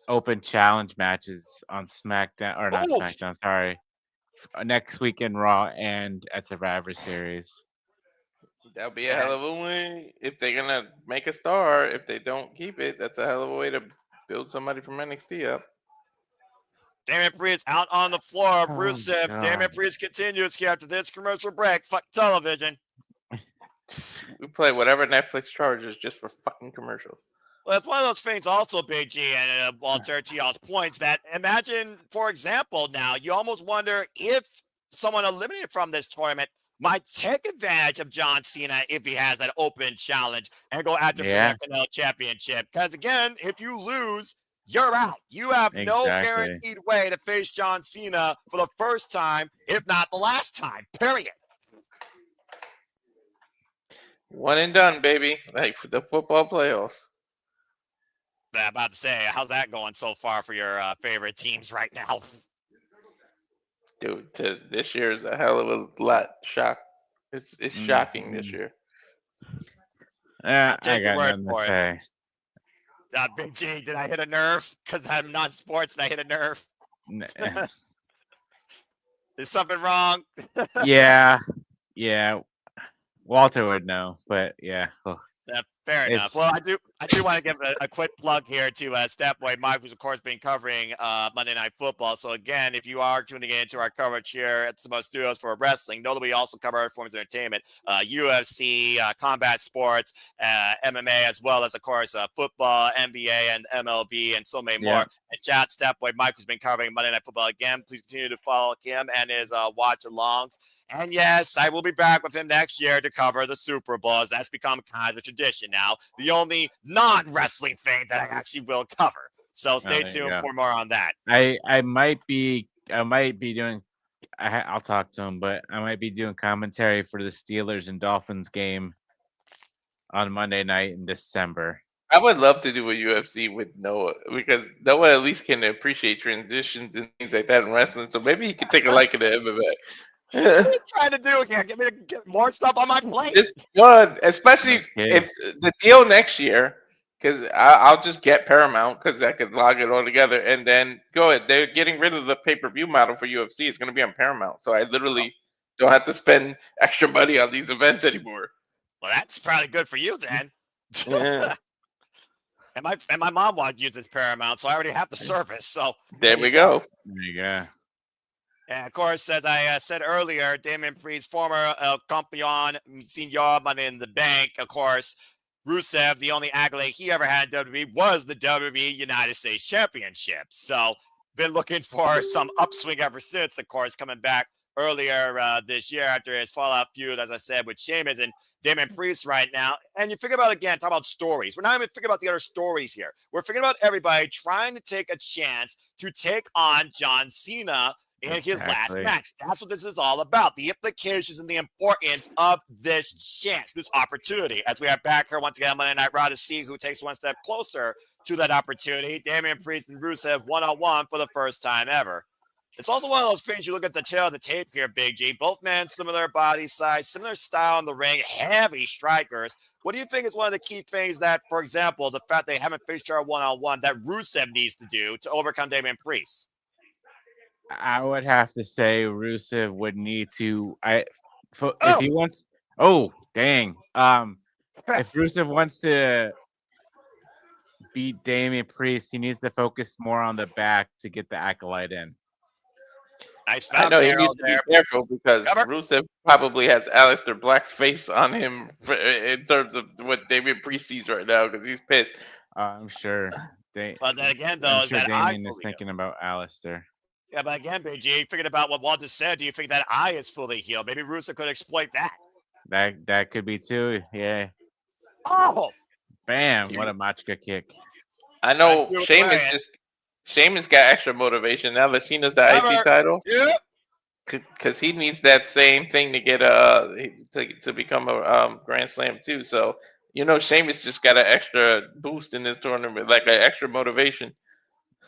open challenge matches on SmackDown, or not SmackDown, sorry, next week in Raw and at Survivor Series. That'll be a hell of a way. If they're gonna make a star, if they don't keep it, that's a hell of a way to build somebody from NXT up. Damien Priest out on the floor. Rusev. Damien Priest continues here after this commercial break. Fuck television. We play whatever Netflix charges just for fucking commercials. Well, it's one of those things also, Big G, and Walter, to y'all's points, that imagine, for example, now, you almost wonder if someone eliminated from this tournament might take advantage of John Cena if he has that open challenge and go after the Intercontinental Championship. Because, again, if you lose, you're out. You have no guaranteed way to face John Cena for the first time, if not the last time, period. One and done, baby. Like for the football playoffs. I'm about to say, how's that going so far for your favorite teams right now? Dude, this year is a hell of a lot. It's shocking this year. I'll I take your got word nothing to for say. it. Big G, did I hit a nerve? Because I'm not sports, did I hit a nerve? Is something wrong? Yeah. Walter would know, but yeah. Fair enough. Well, I do want to give a quick plug here to Stepboy Mike, who's of course been covering Monday Night Football. So again, if you are tuning into our coverage here at Samoa Studios for wrestling, notably we also cover other forms of entertainment, UFC, combat sports, MMA, as well as of course football, NBA, and MLB, and so many more. And shout out to Stepboy Mike, who's been covering Monday Night Football again. Please continue to follow him and his watch-alongs. And yes, I will be back with him next year to cover the Super Bowl, as that's become kind of a tradition now. The only non-wrestling thing that I actually will cover. So stay tuned for more on that. I might be doing. I'll talk to him, but I might be doing commentary for the Steelers and Dolphins game on Monday night in December. I would love to do a UFC with Noah, because Noah at least can appreciate transitions and things like that in wrestling. So maybe he could take a liking to MMA. What are you trying to do here? Get me to get more stuff on my plate. It's fun, especially if the deal next year, because I'll just get Paramount because I could log it all together and then go ahead. They're getting rid of the pay-per-view model for UFC. It's going to be on Paramount, so I literally don't have to spend extra money on these events anymore. Well, that's probably good for you then. Yeah. and my mom wanted to use this Paramount, so I already have the service. So there we go. There you go. And of course, as I said earlier, Damien Priest, former Campeon Senior Money in the Bank, of course, Rusev, the only accolade he ever had in WWE was the WWE United States Championship. So, been looking for some upswing ever since, of course, coming back earlier this year after his fallout feud, as I said, with Sheamus and Damien Priest right now. And you figure about, again, talk about stories. We're not even thinking about the other stories here. We're thinking about everybody trying to take a chance to take on John Cena in his last match. That's what this is all about. The implications and the importance of this chance, this opportunity. As we are back here once again on Monday Night Raw to see who takes one step closer to that opportunity. Damien Priest and Rusev one-on-one for the first time ever. It's also one of those things you look at the tail of the tape here, Big G. Both men, similar body size, similar style in the ring, heavy strikers. What do you think is one of the key things that, for example, the fact they haven't faced each other one-on-one that Rusev needs to do to overcome Damien Priest? I would have to say Rusev would need to. If he wants. Oh, dang. If Rusev wants to beat Damien Priest, he needs to focus more on the back to get the acolyte in. Nice I know he arrow needs to be there. careful because Cover. Rusev probably has Aleister Black's face on him in terms of what Damien Priest sees right now because he's pissed. I'm sure. But then again, though, I'm is sure that eye Damien is fully thinking about Aleister. Yeah, but again, Big G, thinking about what Walter said, do you think that eye is fully healed? Maybe Rusev could exploit that. That could be too. Yeah. Oh! Bam! What a Machka kick. I know Sheamus got extra motivation now that Cena's the IC title. Yeah. Because he needs that same thing to get to become a Grand Slam too. So Sheamus just got an extra boost in this tournament, like an extra motivation.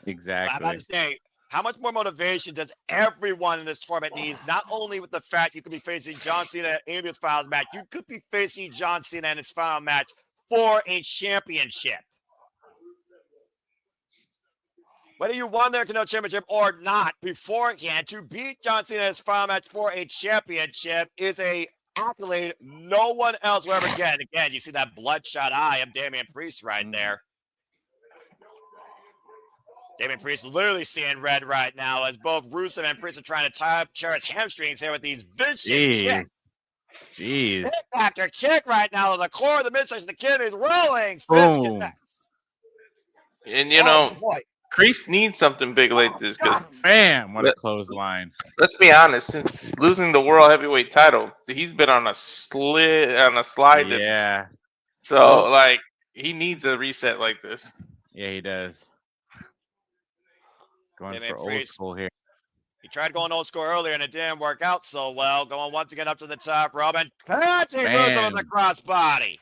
Exactly. I'm about to say, how much more motivation does everyone in this tournament need? Not only with the fact you could be facing John Cena in his finals match, you could be facing John Cena in his final match for a championship. Whether you won the Intercontinental Championship or not beforehand, to beat John Cena in his final match for a championship is a accolade no one else will ever get. Again, you see that bloodshot eye of Damien Priest right there. Damien Priest literally seeing red right now as both Rusev and Priest are trying to tie up Chara's hamstrings here with these vicious kicks. Jeez. Kick after kick right now. The core of the midsection, the kid is rolling. Fist Boom. connects. And Priest needs something big like this because Bam! What a clothesline. Let's be honest, since losing the World Heavyweight title, he's been on a slide. Yeah. So he needs a reset like this. Yeah, he does. Going Damien for old Priest. school here. He tried going old school earlier and it didn't work out so well. Going once again up to the top, Robin. Catching Rusev with the crossbody.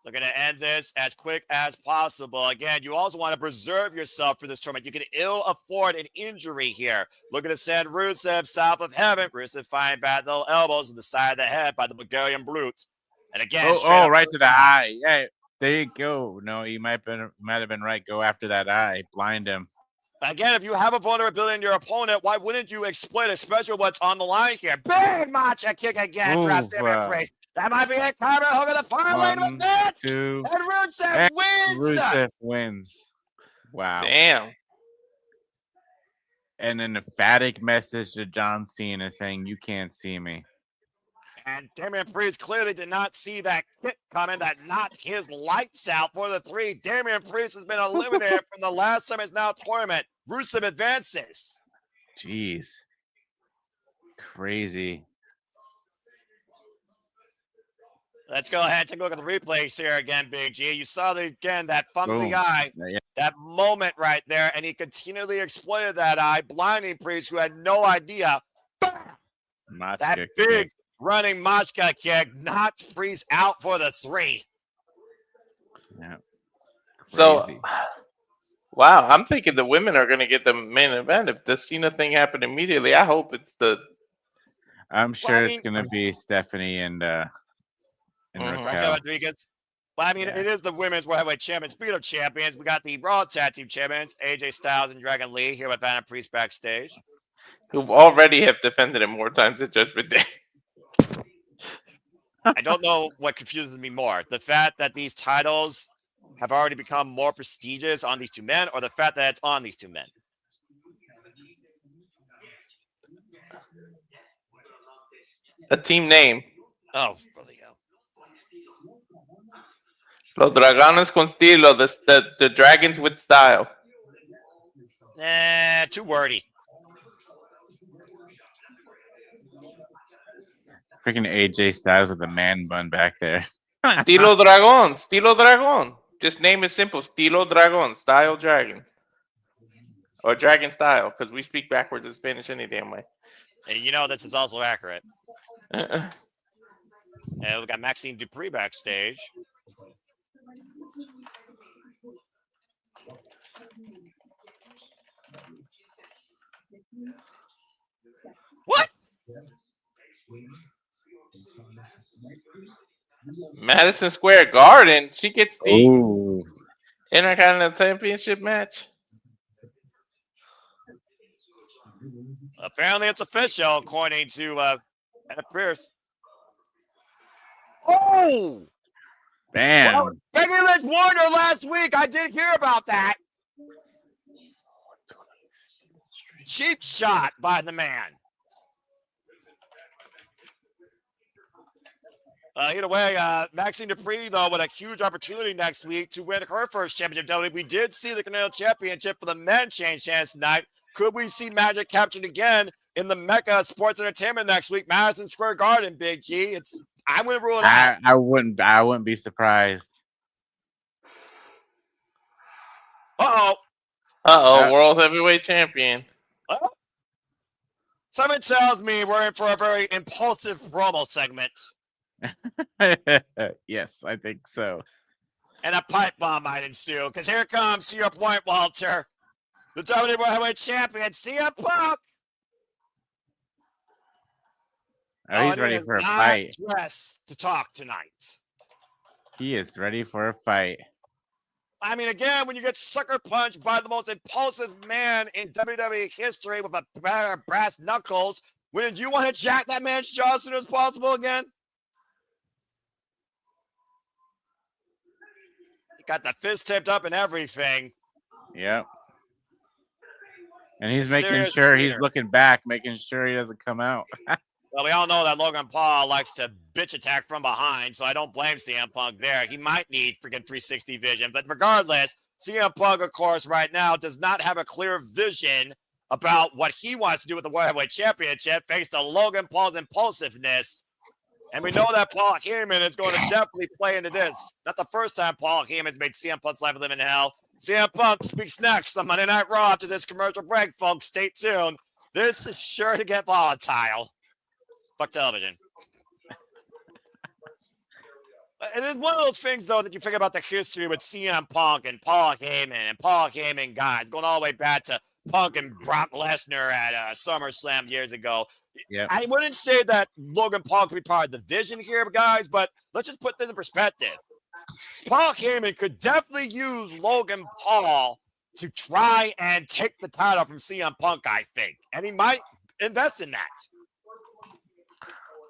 Looking to end this as quick as possible. Again, you also want to preserve yourself for this tournament. You can ill afford an injury here. Looking to send Rusev south of heaven. Rusev finding bad little elbows in the side of the head by the Bulgarian brute. And again, right to the eye. Yeah, there you go. No, you might have been right. Go after that eye. Blind him. Again, if you have a vulnerability in your opponent, why wouldn't you exploit, especially what's on the line here? Big Macha kick again. Drops Damien Priest. That might be it. Carver hook of the parlay with that. And Rusev wins. Rusev wins. Wow. Damn. And an emphatic message to John Cena saying, "You can't see me." And Damien Priest clearly did not see that kick coming that knocked his lights out for the 3. Damien Priest has been eliminated from the last time it's now tournament. Rusev advances. Jeez. Crazy. Let's go ahead and take a look at the replays here again, Big G. You saw that fumbling eye, that moment right there, and he continually exploited that eye, blinding Priest, who had no idea. That big running Machka kick knocked Priest out for the 3. Yeah. So, wow, I'm thinking the women are going to get the main event. If the Cena thing happened immediately, I hope it's the... I'm sure it's going to be Stephanie and Raquel Rodriguez. But I mean, it is the women's World Heavyweight Champions, speed of champions. We got the Raw Tag Team Champions, AJ Styles and Dragon Lee here with Vanna Priest backstage, who already have defended it more times at Judgment Day. I don't know what confuses me more. The fact that these titles have already become more prestigious on these two men, or the fact that it's on these two men. A team name. Oh, bloody hell. Los Dragones con Stilo, the Dragons with Style. Too wordy. Freaking AJ Styles with the man bun back there. Stilo Dragon. Stilo Dragon. Just name it simple. Stilo Dragon. Style Dragon. Or Dragon Style, because we speak backwards in Spanish any damn way. And you know this is also accurate. And we got Maxine Dupree backstage. Madison Square Garden. She gets the Ooh. Intercontinental Championship match. Apparently, it's official, according to Ed Pierce. Oh! Bam. Well, Becky Lynch warned her last week. I did hear about that. Cheap shot by the man. Either way, Maxine Dupree, though, with a huge opportunity next week to win her first championship. We did see the Canadian Championship for the men change hands tonight. Could we see Magic captured again in the Mecca Sports Entertainment next week? Madison Square Garden, Big G. I wouldn't rule it out. I wouldn't be surprised. World Heavyweight Champion. Someone tells me we're in for a very impulsive promo segment. Yes, I think so. And a pipe bomb might ensue, because here comes, to your point, Walter, the WWE World Heavyweight Champion, CM Punk. Oh, he's ready for a fight. Dressed to talk tonight. He is ready for a fight. I mean, again, when you get sucker punched by the most impulsive man in WWE history with a pair of brass knuckles, wouldn't you want to jack that man's jaw as soon as possible again? He got the fist tipped up and everything. Yep. And he's Serious making sure leader. he's looking back, making sure he doesn't come out. Well, we all know that Logan Paul likes to bitch attack from behind, so I don't blame CM Punk there. He might need freaking 360 vision, but regardless, CM Punk, of course, right now does not have a clear vision about what he wants to do with the World Heavyweight Championship thanks to Logan Paul's impulsiveness. And we know that Paul Heyman is going to definitely play into this. Not the first time Paul Heyman's made CM Punk's life a living hell. CM Punk speaks next on Monday Night Raw after this commercial break, folks. Stay tuned. This is sure to get volatile. Fuck television. And it's one of those things, though, that you think about the history with CM Punk and Paul Heyman guys, going all the way back to Punk and Brock Lesnar at SummerSlam years ago. Yep. I wouldn't say that Logan Paul could be part of the vision here, guys, but let's just put this in perspective. Paul Heyman could definitely use Logan Paul to try and take the title from CM Punk, I think. And he might invest in that.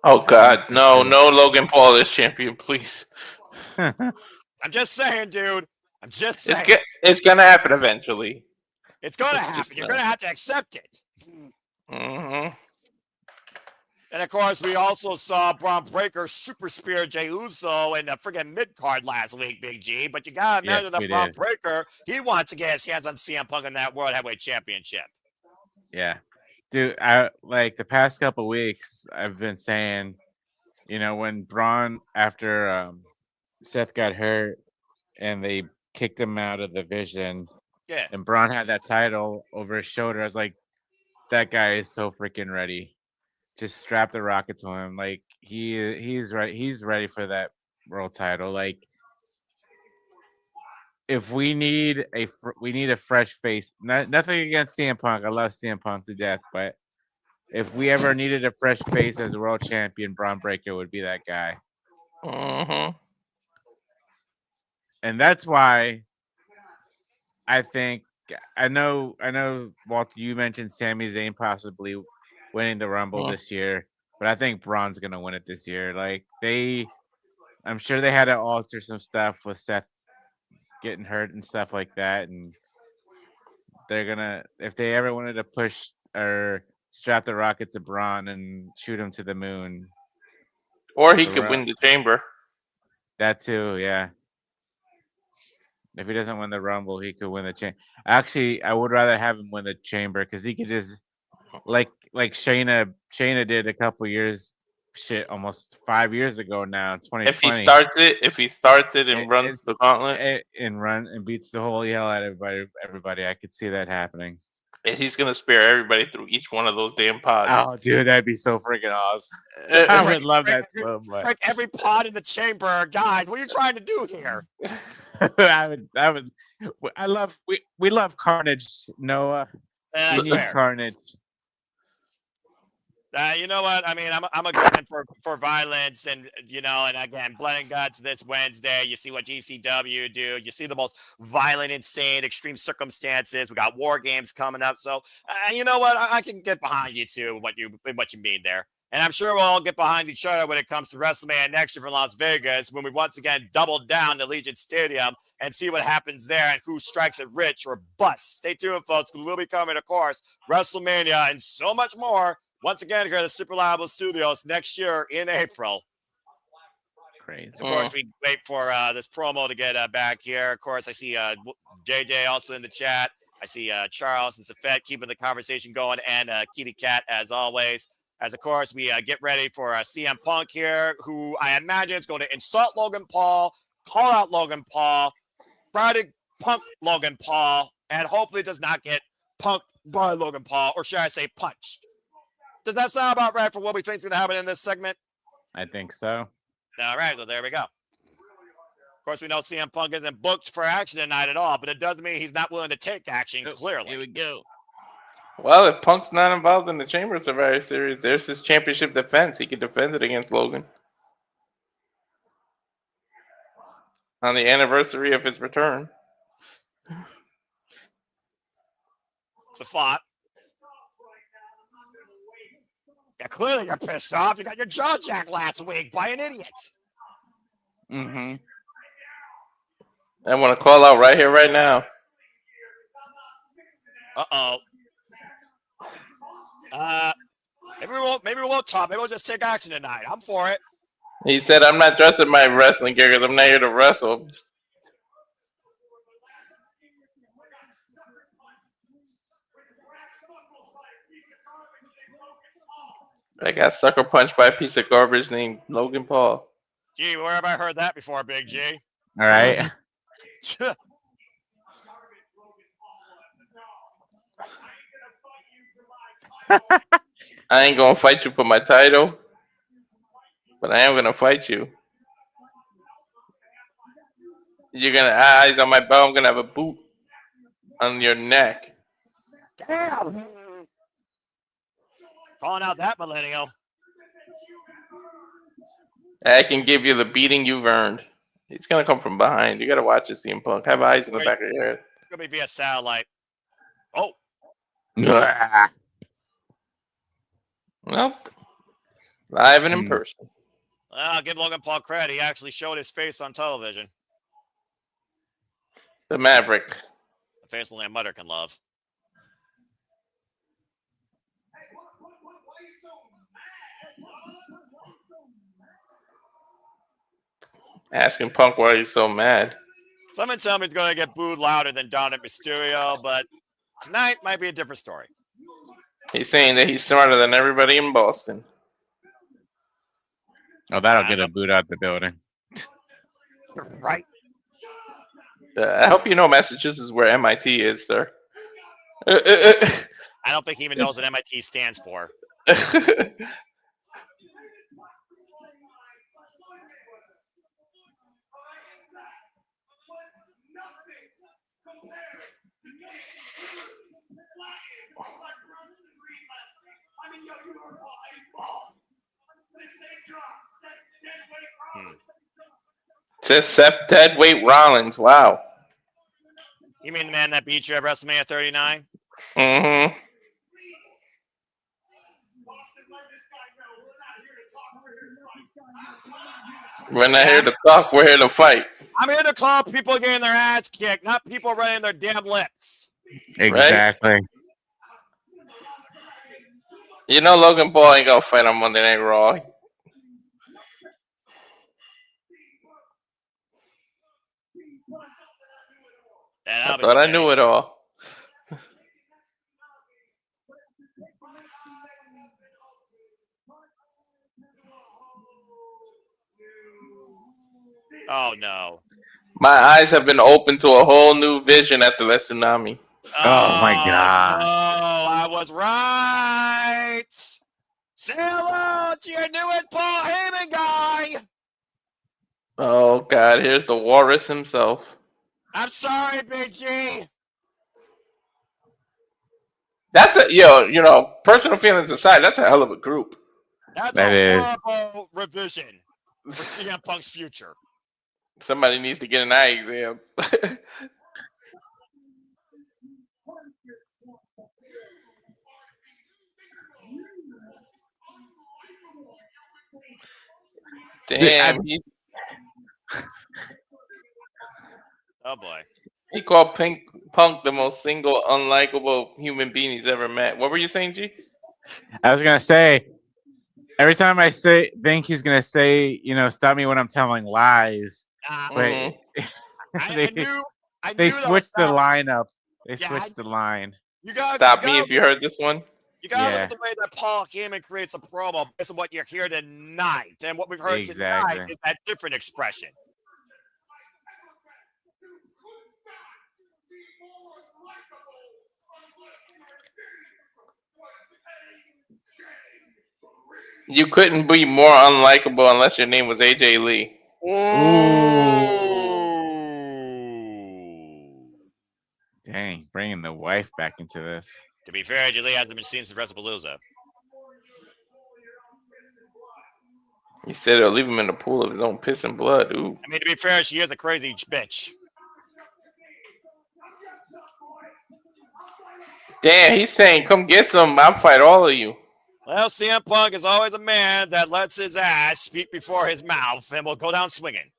Oh God, no Logan Paul is champion, please. I'm just saying, dude. I'm just saying. It's gonna happen eventually. It's gonna happen. You're gonna have to accept it. Mm-hmm. And of course, we also saw Braun Breaker super spear Jey Uso in the friggin' mid card last week, Big G. But you gotta imagine that Braun Breaker, he wants to get his hands on CM Punk in that World Heavyweight Championship. Yeah. Dude, I like the past couple weeks, I've been saying, you know, when Braun, after Seth got hurt and they kicked him out of the Vision, yeah, and Braun had that title over his shoulder, I was like, that guy is so freaking ready. Just strap the rocket to him. Like he's ready. He's ready for that world title. Like if we need a fresh face. Nothing against CM Punk. I love CM Punk to death, but if we ever needed a fresh face as a world champion, Braun Breaker would be that guy. Mm-hmm. And that's why I think I know, Walter, you mentioned Sami Zayn possibly winning the Rumble this year, but I think Braun's gonna win it this year. Like I'm sure they had to alter some stuff with Seth getting hurt and stuff like that, and they're gonna, if they ever wanted to push or strap the rocket to Braun and shoot him to the moon, or he could win the Chamber. That too, yeah. If he doesn't win the Rumble, he could win the Chamber. Actually, I would rather have him win the Chamber because he could just like Shayna did a couple years, almost 5 years ago now, 2020. If he starts it and runs the gauntlet and beats the whole hell out of everybody, I could see that happening. And he's gonna spare everybody through each one of those damn pods. Oh, dude, that'd be so freaking awesome. I would love that so much. Break every pod in the chamber, guys. What are you trying to do here? We love carnage, Noah. We need carnage. You know what? I mean, I'm a gun for violence, and and again, Blood and Guts this Wednesday. You see what GCW do. You see the most violent, insane, extreme circumstances. We got War Games coming up, so you know what? I can get behind you too. What you mean there, and I'm sure we'll all get behind each other when it comes to WrestleMania next year from Las Vegas, when we once again double down to Allegiant Stadium and see what happens there and who strikes it rich or bust. Stay tuned, folks, because we'll be coming, of course, WrestleMania and so much more. Once again, here at the Super Reliable Studios next year in April. Crazy. Of course, we wait for this promo to get back here. Of course, I see JJ also in the chat. I see Charles and Safet keeping the conversation going, and Kitty Cat as always. As of course, we get ready for CM Punk here, who I imagine is going to insult Logan Paul, call out Logan Paul, try to punk Logan Paul, and hopefully does not get punked by Logan Paul, or should I say punched. Does that sound about right for what we think is going to happen in this segment? I think so. All right, well, there we go. Of course, we know CM Punk isn't booked for action tonight at all, but it doesn't mean he's not willing to take action, clearly. Here we go. Well, if Punk's not involved in the Chamber Survivor Series, there's his championship defense. He can defend it against Logan on the anniversary of his return. It's a thought. Yeah, clearly you're pissed off. You got your jaw jacked last week by an idiot. Mm-hmm. I want to call out right here, right now. Uh-oh. Maybe we won't talk. Maybe we'll just take action tonight. I'm for it. He said, I'm not dressing my wrestling gear because I'm not here to wrestle. I got sucker punched by a piece of garbage named Logan Paul. Gee, where have I heard that before, Big G? All right. I ain't gonna fight you for my title, but I am gonna fight you. You're gonna have eyes on my belt. I'm gonna have a boot on your neck. Damn. Calling out that millennial. I can give you the beating you've earned. He's gonna come from behind. You gotta watch this, CM Punk. Have eyes in the back of your head. It's gonna be via satellite. Oh. Nope. Live and in person. I'll give Logan Paul credit. He actually showed his face on television. The Maverick. The face only a mother can love. Asking Punk why he's so mad. Someone tell me he's going to get booed louder than Dominic Mysterio, but tonight might be a different story. He's saying that he's smarter than everybody in Boston. Oh, that'll get a boot out the building. Right. I hope you know Massachusetts is where MIT is, sir. I don't think he even knows what MIT stands for. Says Seth Deadweight Rollins. Wow. You mean the man that beat you at WrestleMania 39? Mm-hmm. We're not here to talk. We're here to fight. I'm here to call people getting their ass kicked, not people running their damn lips. Exactly. Right? You know Logan Paul ain't gonna fight on Monday Night Raw. I thought I knew it all. Oh, no. My eyes have been opened to a whole new vision after that tsunami. Oh, my God. Oh, I was right. Say hello to your newest Paul Heyman guy. Oh, God. Here's the walrus himself. I'm sorry, Big G. That's personal feelings aside, that's a hell of a group. That's That a is. horrible revision for CM Punk's future. Somebody needs to get an eye exam. Damn, Oh boy. he called Punk the most single, unlikable human being he's ever met. What were you saying, G? I was gonna say, every time I think he's gonna say, stop me when I'm telling lies. But they switched the lineup. They switched the line. Stop me if you heard this one. You gotta look at the way that Paul Heyman creates a promo based on what you're here tonight. And what we've heard tonight is that different expression. You couldn't be more unlikable unless your name was AJ Lee. Ooh. Dang, bringing the wife back into this. To be fair, AJ Lee hasn't been seen since WrestlePalooza. He said it'll leave him in the pool of his own piss and blood. Ooh. I mean, to be fair, she is a crazy bitch. Damn, he's saying, come get some. I'll fight all of you. Well, CM Punk is always a man that lets his ass speak before his mouth and will go down swinging.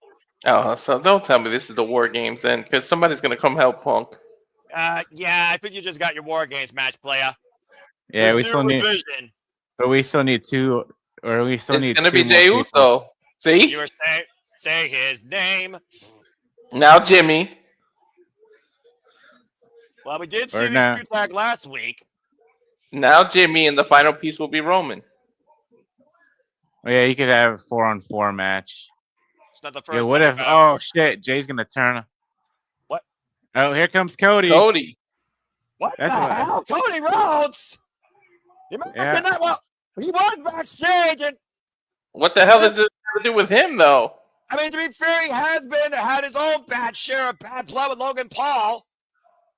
Oh, so don't tell me this is the War Games then, because somebody's going to come help Punk. Yeah, I think you just got your War Games match, player. Yeah, we still need two, or we still need. It's going to be Jey Uso. See? You were say his name. Now Jimmy. Well, we did see these two tag last week. Now Jimmy, and the final piece will be Roman. Oh, yeah, you could have a 4-on-4 match. It's not the first. Yeah, what if? Oh shit, Jay's gonna turn. What? Oh, here comes Cody. What the hell? Cody Rhodes. He was backstage, and what the hell does this have to do with him, though? I mean, to be fair, he has had his own bad share of bad blood with Logan Paul,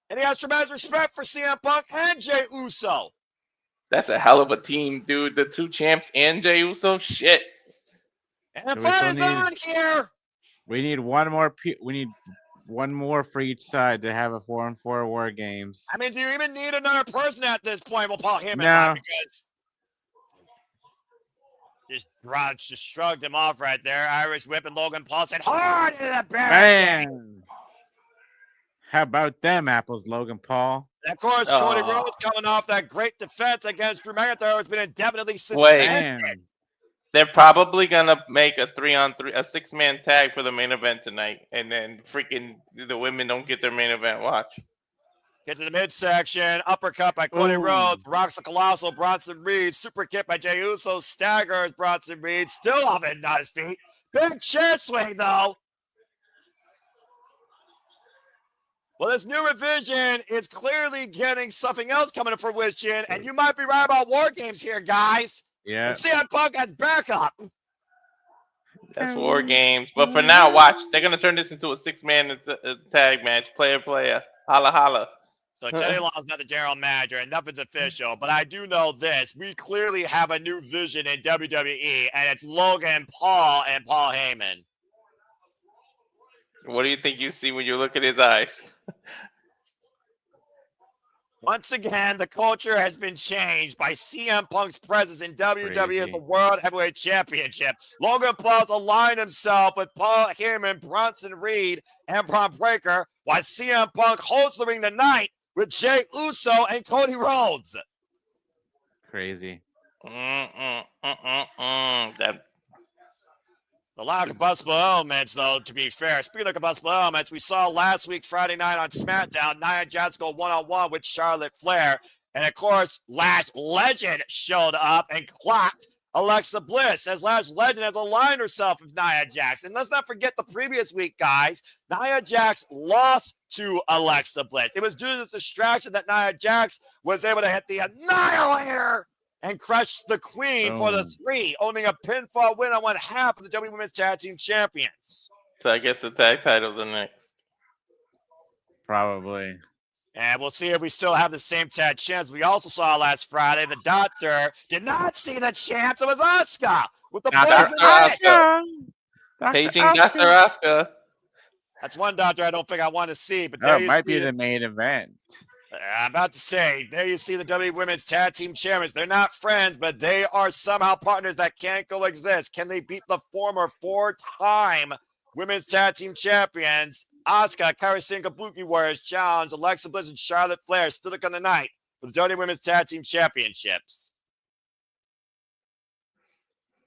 and he has tremendous respect for CM Punk and Jey Uso. That's a hell of a team, dude. The two champs and Jey Uso, shit. And the fun is on here. We need one more. We need one more for each side to have a 4-on-4 War Games. I mean, do you even need another person at this point? Well, Paul Heyman, no. Because just shrugged him off right there. Irish whip, and Logan Paul said, "Hard in the barricade." How about them apples, Logan Paul? And of course, Cody Rhodes coming off that great defense against Drew McIntyre has been indefinitely suspended. Wait. They're probably gonna make a 3-on-3, a 6-man tag for the main event tonight, and then freaking the women don't get their main event watch. Get to the midsection, uppercut by Cody Rhodes, rocks the colossal Bronson Reed, super kick by Jey Uso, staggers Bronson Reed, still off it on his feet. Big chair swing though. Well, this new revision is clearly getting something else coming to fruition, and you might be right about War Games here, guys. Yeah. And CM Punk has backup. That's War Games. But for now, watch. They're going to turn this into a 6-man tag match. Player. Holla, holla. So Teddy Long's not the general manager, and nothing's official. But I do know this. We clearly have a new vision in WWE, and it's Logan Paul and Paul Heyman. What do you think you see when you look at his eyes? Once again, the culture has been changed by CM Punk's presence in WWE as the World Heavyweight Championship. Logan Paul's aligned himself with Paul Heyman, Bronson Reed, and Bron Breakker, while CM Punk holds the ring tonight with Jey Uso and Cody Rhodes. Crazy. A lot of combustible elements, though, to be fair. Speaking of combustible elements, we saw last week, Friday night on SmackDown, Nia Jax go one-on-one with Charlotte Flair. And, of course, Lash Legend showed up and clocked Alexa Bliss, as Lash Legend has aligned herself with Nia Jax. And let's not forget the previous week, guys. Nia Jax lost to Alexa Bliss. It was due to this distraction that Nia Jax was able to hit the Annihilator and crush the Queen for the 3, owning a pinfall win on 1/2 of the WWE Women's Tag Team Champions. So I guess the tag titles are next. Probably. And we'll see if we still have the same tag champs we also saw last Friday. The Doctor did not see the champs. It was Auska with the Dr. poison Auska. head. Paging Dr. Auska. That's one Doctor I don't think I want to see. But Oh, there it you might see be it. the main event. I'm about to say, there you see the WWE Women's Tag Team Champions. They're not friends, but they are somehow partners that can't coexist. Can they beat the former 4-time Women's Tag Team Champions? Auska, Kairi, Sane, Kabuki Warriors challenge Alexa Bliss and Charlotte Flair still on the night for the WWE Women's Tag Team Championships.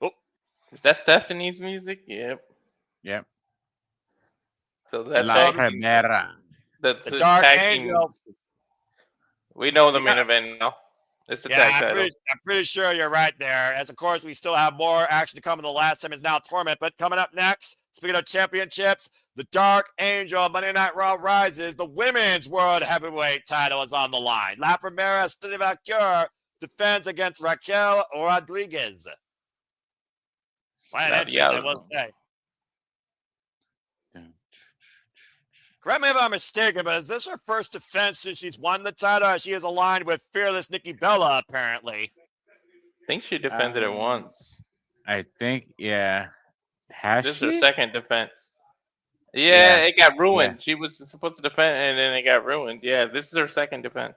Oh, Is that Stephanie's music? Yep. Yep. So that's La tag team- Primera. That's the the Dark tag team. Angel. We know the Yeah. main event now. It's the Yeah, tag title. I'm pretty sure you're right there. As of course, we still have more action to come in the last time is now tournament. But coming up next, speaking of championships, the Dark Angel Monday Night Raw rises. The women's world heavyweight title is on the line. La Primera Vaquer defends against Raquel Rodriguez. What an entrance, I will say. Correct me if I'm mistaken, but is this her first defense since she's won the title? She is aligned with fearless Nikki Bella, apparently. I think she defended it once. I think, yeah. Has This is she? her second defense. Yeah, it got ruined. Yeah. She was supposed to defend, and then it got ruined. Yeah, this is her second defense.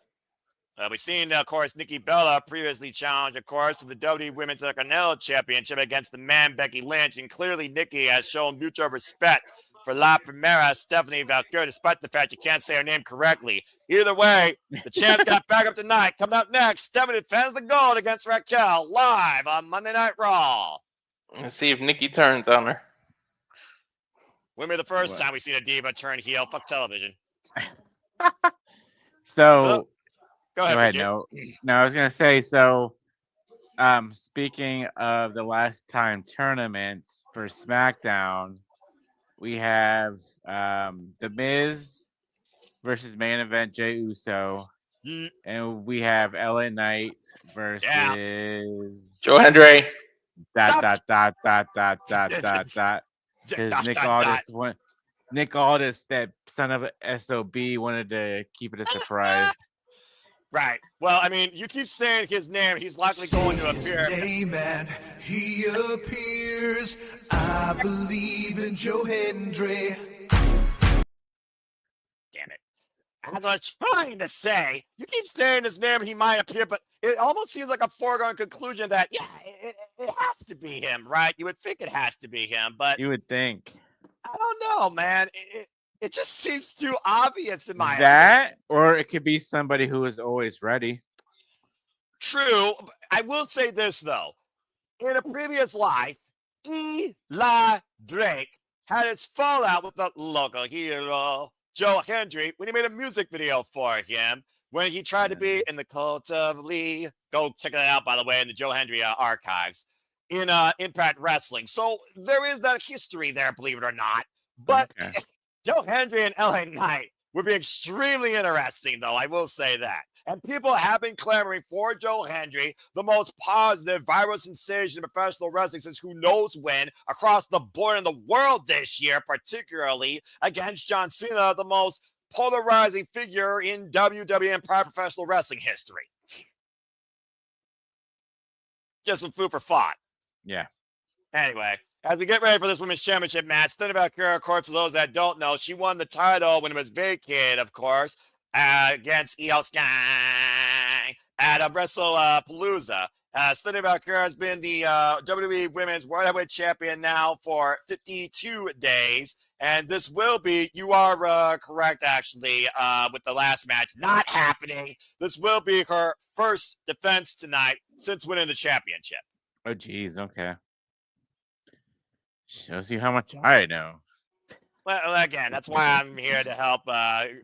We've seen, of course, Nikki Bella previously challenged, of course, for the WWE Women's Intercontinental Championship against the man Becky Lynch, and clearly Nikki has shown mutual respect for La Primera Stephanie Vaquer, despite the fact you can't say her name correctly. Either way, the champs got back up tonight. Coming up next, Stephanie defends the gold against Raquel live on Monday Night Raw. Let's see if Nikki turns on her. Wouldn't be the first time we've seen a diva turn heel. Fuck television. So, Go ahead, go ahead. BJ. No, I was gonna say. So, speaking of the last time tournaments for SmackDown, we have The Miz versus main event Jey Uso, and we have LA Knight versus Joe Hendry. dot. Because Nick Aldis, that son of a SOB, wanted to keep it a surprise. Right. Well, I mean, you keep saying his name. He's likely going to appear. Name and he appears. I believe in Joe Hendry. Damn it. As I was trying to say, you keep saying his name and he might appear, but it almost seems like a foregone conclusion that, yeah, it has to be him, right? You would think it has to be him, but You would think I don't know, man. It just seems too obvious in my opinion. that, or it could be somebody who is always ready. True. I will say this, though. In a previous life, Eli Drake had its fallout with the local hero, Joe Hendry, when he made a music video for him, when he tried to be in the cult of Lee. Go check that out, by the way, in the Joe Hendry archives in Impact Wrestling. So there is that history there, believe it or not. But Okay. Joe Hendry and LA Knight would be extremely interesting, though. I will say that. And people have been clamoring for Joe Hendry, the most positive viral sensation in professional wrestling since who knows when, across the board in the world this year, particularly against John Cena, the most polarizing figure in WWE and prior professional wrestling history. Just some food for thought. Yeah. Anyway, as we get ready for this women's championship match, Stephanie Vaquer, of course, for those that don't know, she won the title when it was vacated, of course, against Auska at WrestlePalooza. Stephanie Vaquer has been the WWE Women's World Heavyweight Champion now for 52 days. And this will be, you are correct, actually, with the last match not happening. This will be her first defense tonight since winning the championship. Oh, geez. Okay. Shows you how much I know. Well, again, that's why I'm here to help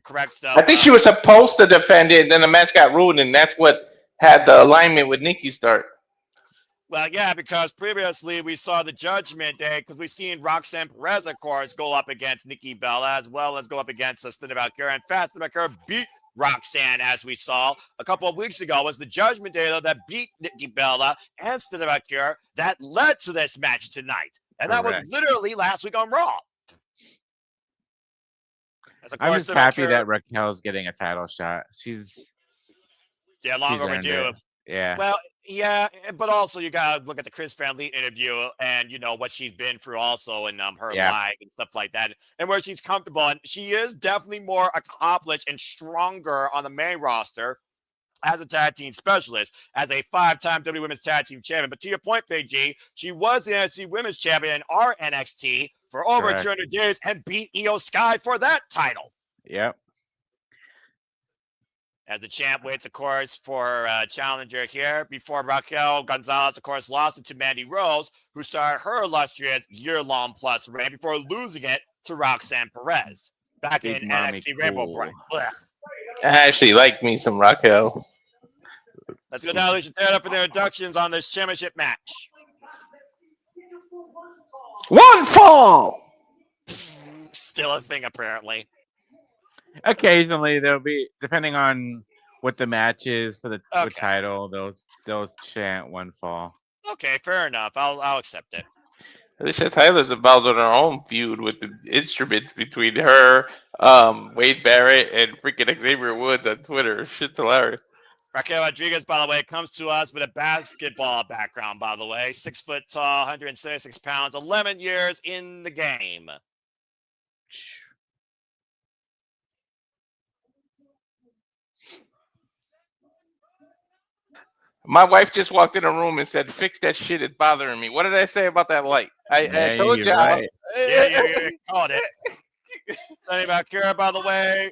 correct stuff. I think she was supposed to defend it, and then the match got ruined, and that's what had the alignment with Nikki start. Well, yeah, because previously we saw the Judgment Day, because we've seen Roxanne Perez, of course, go up against Nikki Bella, as well as go up against Stephanie Vaquer. In fact, Stephanie Vaquer beat Roxanne, as we saw a couple of weeks ago. It was the Judgment Day, though, that beat Nikki Bella and Stephanie Vaquer that led to this match tonight. And that was Correct. literally last week on Raw. As of I'm course, just happy Vaquer- that Raquel's getting a title shot. She's long she's earned overdue. it. Yeah. Well, yeah, but also you gotta look at the Chris Van Vliet interview and what she's been through also in her Yeah. life and stuff like that, and where she's comfortable. And she is definitely more accomplished and stronger on the main roster as a tag team specialist, as a 5-time WWE Women's Tag Team Champion. But to your point, Big G, she was the NXT Women's Champion in our NXT for over Correct. 200 days and beat Io Sky for that title. Yep. As the champ waits, of course, for a challenger here before Raquel Gonzalez, of course, lost it to Mandy Rose, who started her illustrious year-long plus reign before losing it to Roxanne Perez back Big in mommy NXT Rainbow cool. Bright. Blech. I actually like me some Raquel. Let's go down, Alicia Taylor, for their inductions on this championship match. One fall. Still a thing, apparently. Occasionally there'll be, depending on what the match is for the Okay. title, they'll chant one fall. Okay, fair enough. I'll accept it. Alicia Tyler's about on her own feud with the instruments between her, Wade Barrett, and freaking Xavier Woods on Twitter. Shit's hilarious. Raquel Rodriguez, by the way, comes to us with a basketball background, by the way. 6 foot tall, 176 pounds, 11 years in the game. My wife just walked in a room and said, "Fix that shit. It's bothering me." What did I say about that light? I told you're you. right. Yeah, you called it. Sonny Vaquer, by the way,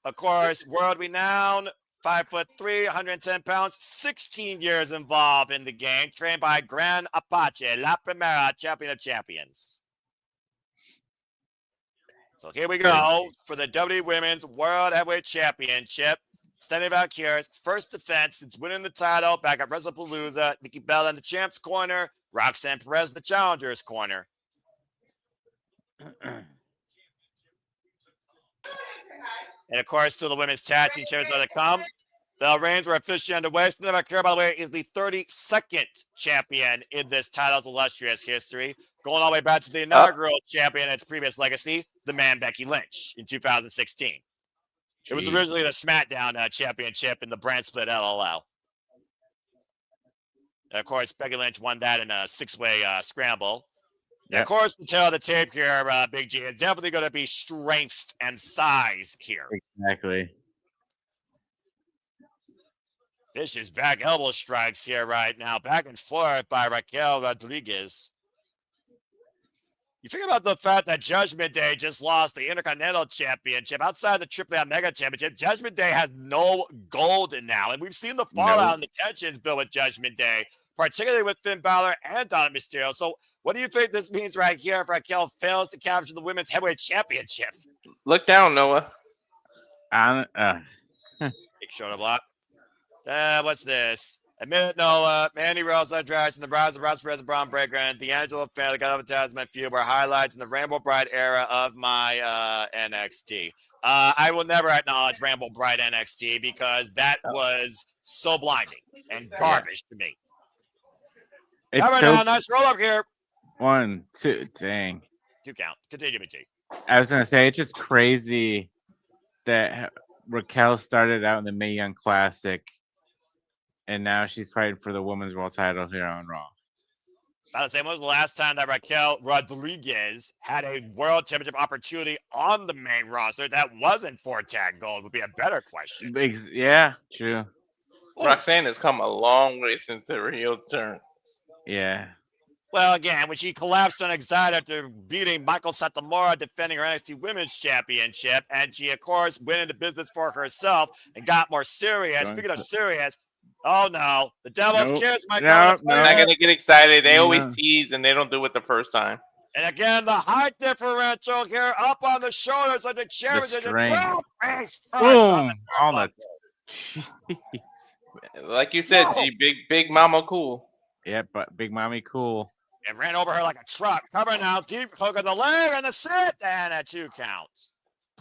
of course, world renowned, 5'3", 110 pounds, 16 years involved in the game, trained by Gran Apache, La Primera, champion of champions. So here we go for the WWE Women's World Heavyweight Championship. Sonny Vaquer's first defense since winning the title back at WrestlePalooza. Nikki Bella in the champ's corner, Roxanne Perez in the challenger's corner. And of course, still the women's tag team champions are to come. The reigns were officially underway. Sonny Vaquer, by the way, is the 32nd champion in this title's illustrious history, going all the way back to the inaugural champion in its previous legacy, the man Becky Lynch, in 2016. It was originally the SmackDown championship in the brand split LLL. And of course, Becky Lynch won that in a 6-way scramble. And of course, the tail of the tape here, Big G, is definitely going to be strength and size here. Exactly. Vicious back elbow strikes here right now. Back and forth by Raquel Rodriguez. You think about the fact that Judgment Day just lost the Intercontinental Championship outside the AAA Mega Championship. Judgment Day has no gold now, and we've seen the fallout and the tensions built with Judgment Day, particularly with Finn Balor and Dominic Mysterio. So, what do you think this means right here if Raquel fails to capture the Women's Heavyweight Championship? Look down, Noah. Big shoulder block. What's this? Admit Noah, Mandy Rose, Andrade, and the Rise of Ross Perez and Braun Breaker, and D'Angelo Family got advertisement few were highlights in the Rainbow Bride era of my NXT. I will never acknowledge Rainbow Bride NXT because that was so blinding and garbage to me. It's All right, so now, nice roll up here. 1, 2, dang. 2 count. Continue, BG. I was gonna say it's just crazy that Raquel started out in the Mae Young Classic, and now she's fighting for the Women's World Title here on Raw. About to say, when was the last time that Raquel Rodriguez had a World Championship opportunity on the main roster that wasn't for tag gold? Would be a better question. Yeah, true. Roxanne has come a long way since the heel turn. Yeah. Well, again, when she collapsed on Exide after beating Michael Satomura, defending her NXT Women's Championship, and she, of course, went into business for herself and got more serious. Speaking of serious, oh no, the Devil's Kiss might go. I'm not gonna get excited. They always tease and they don't do it the first time. And again, the height differential here up on the shoulders of the championship. Boom! On the jeez. Like you said, G, big mama cool. Yep, but Big Mommy cool. It ran over her like a truck. Cover now, deep hook of the leg and the sit, and a 2 count.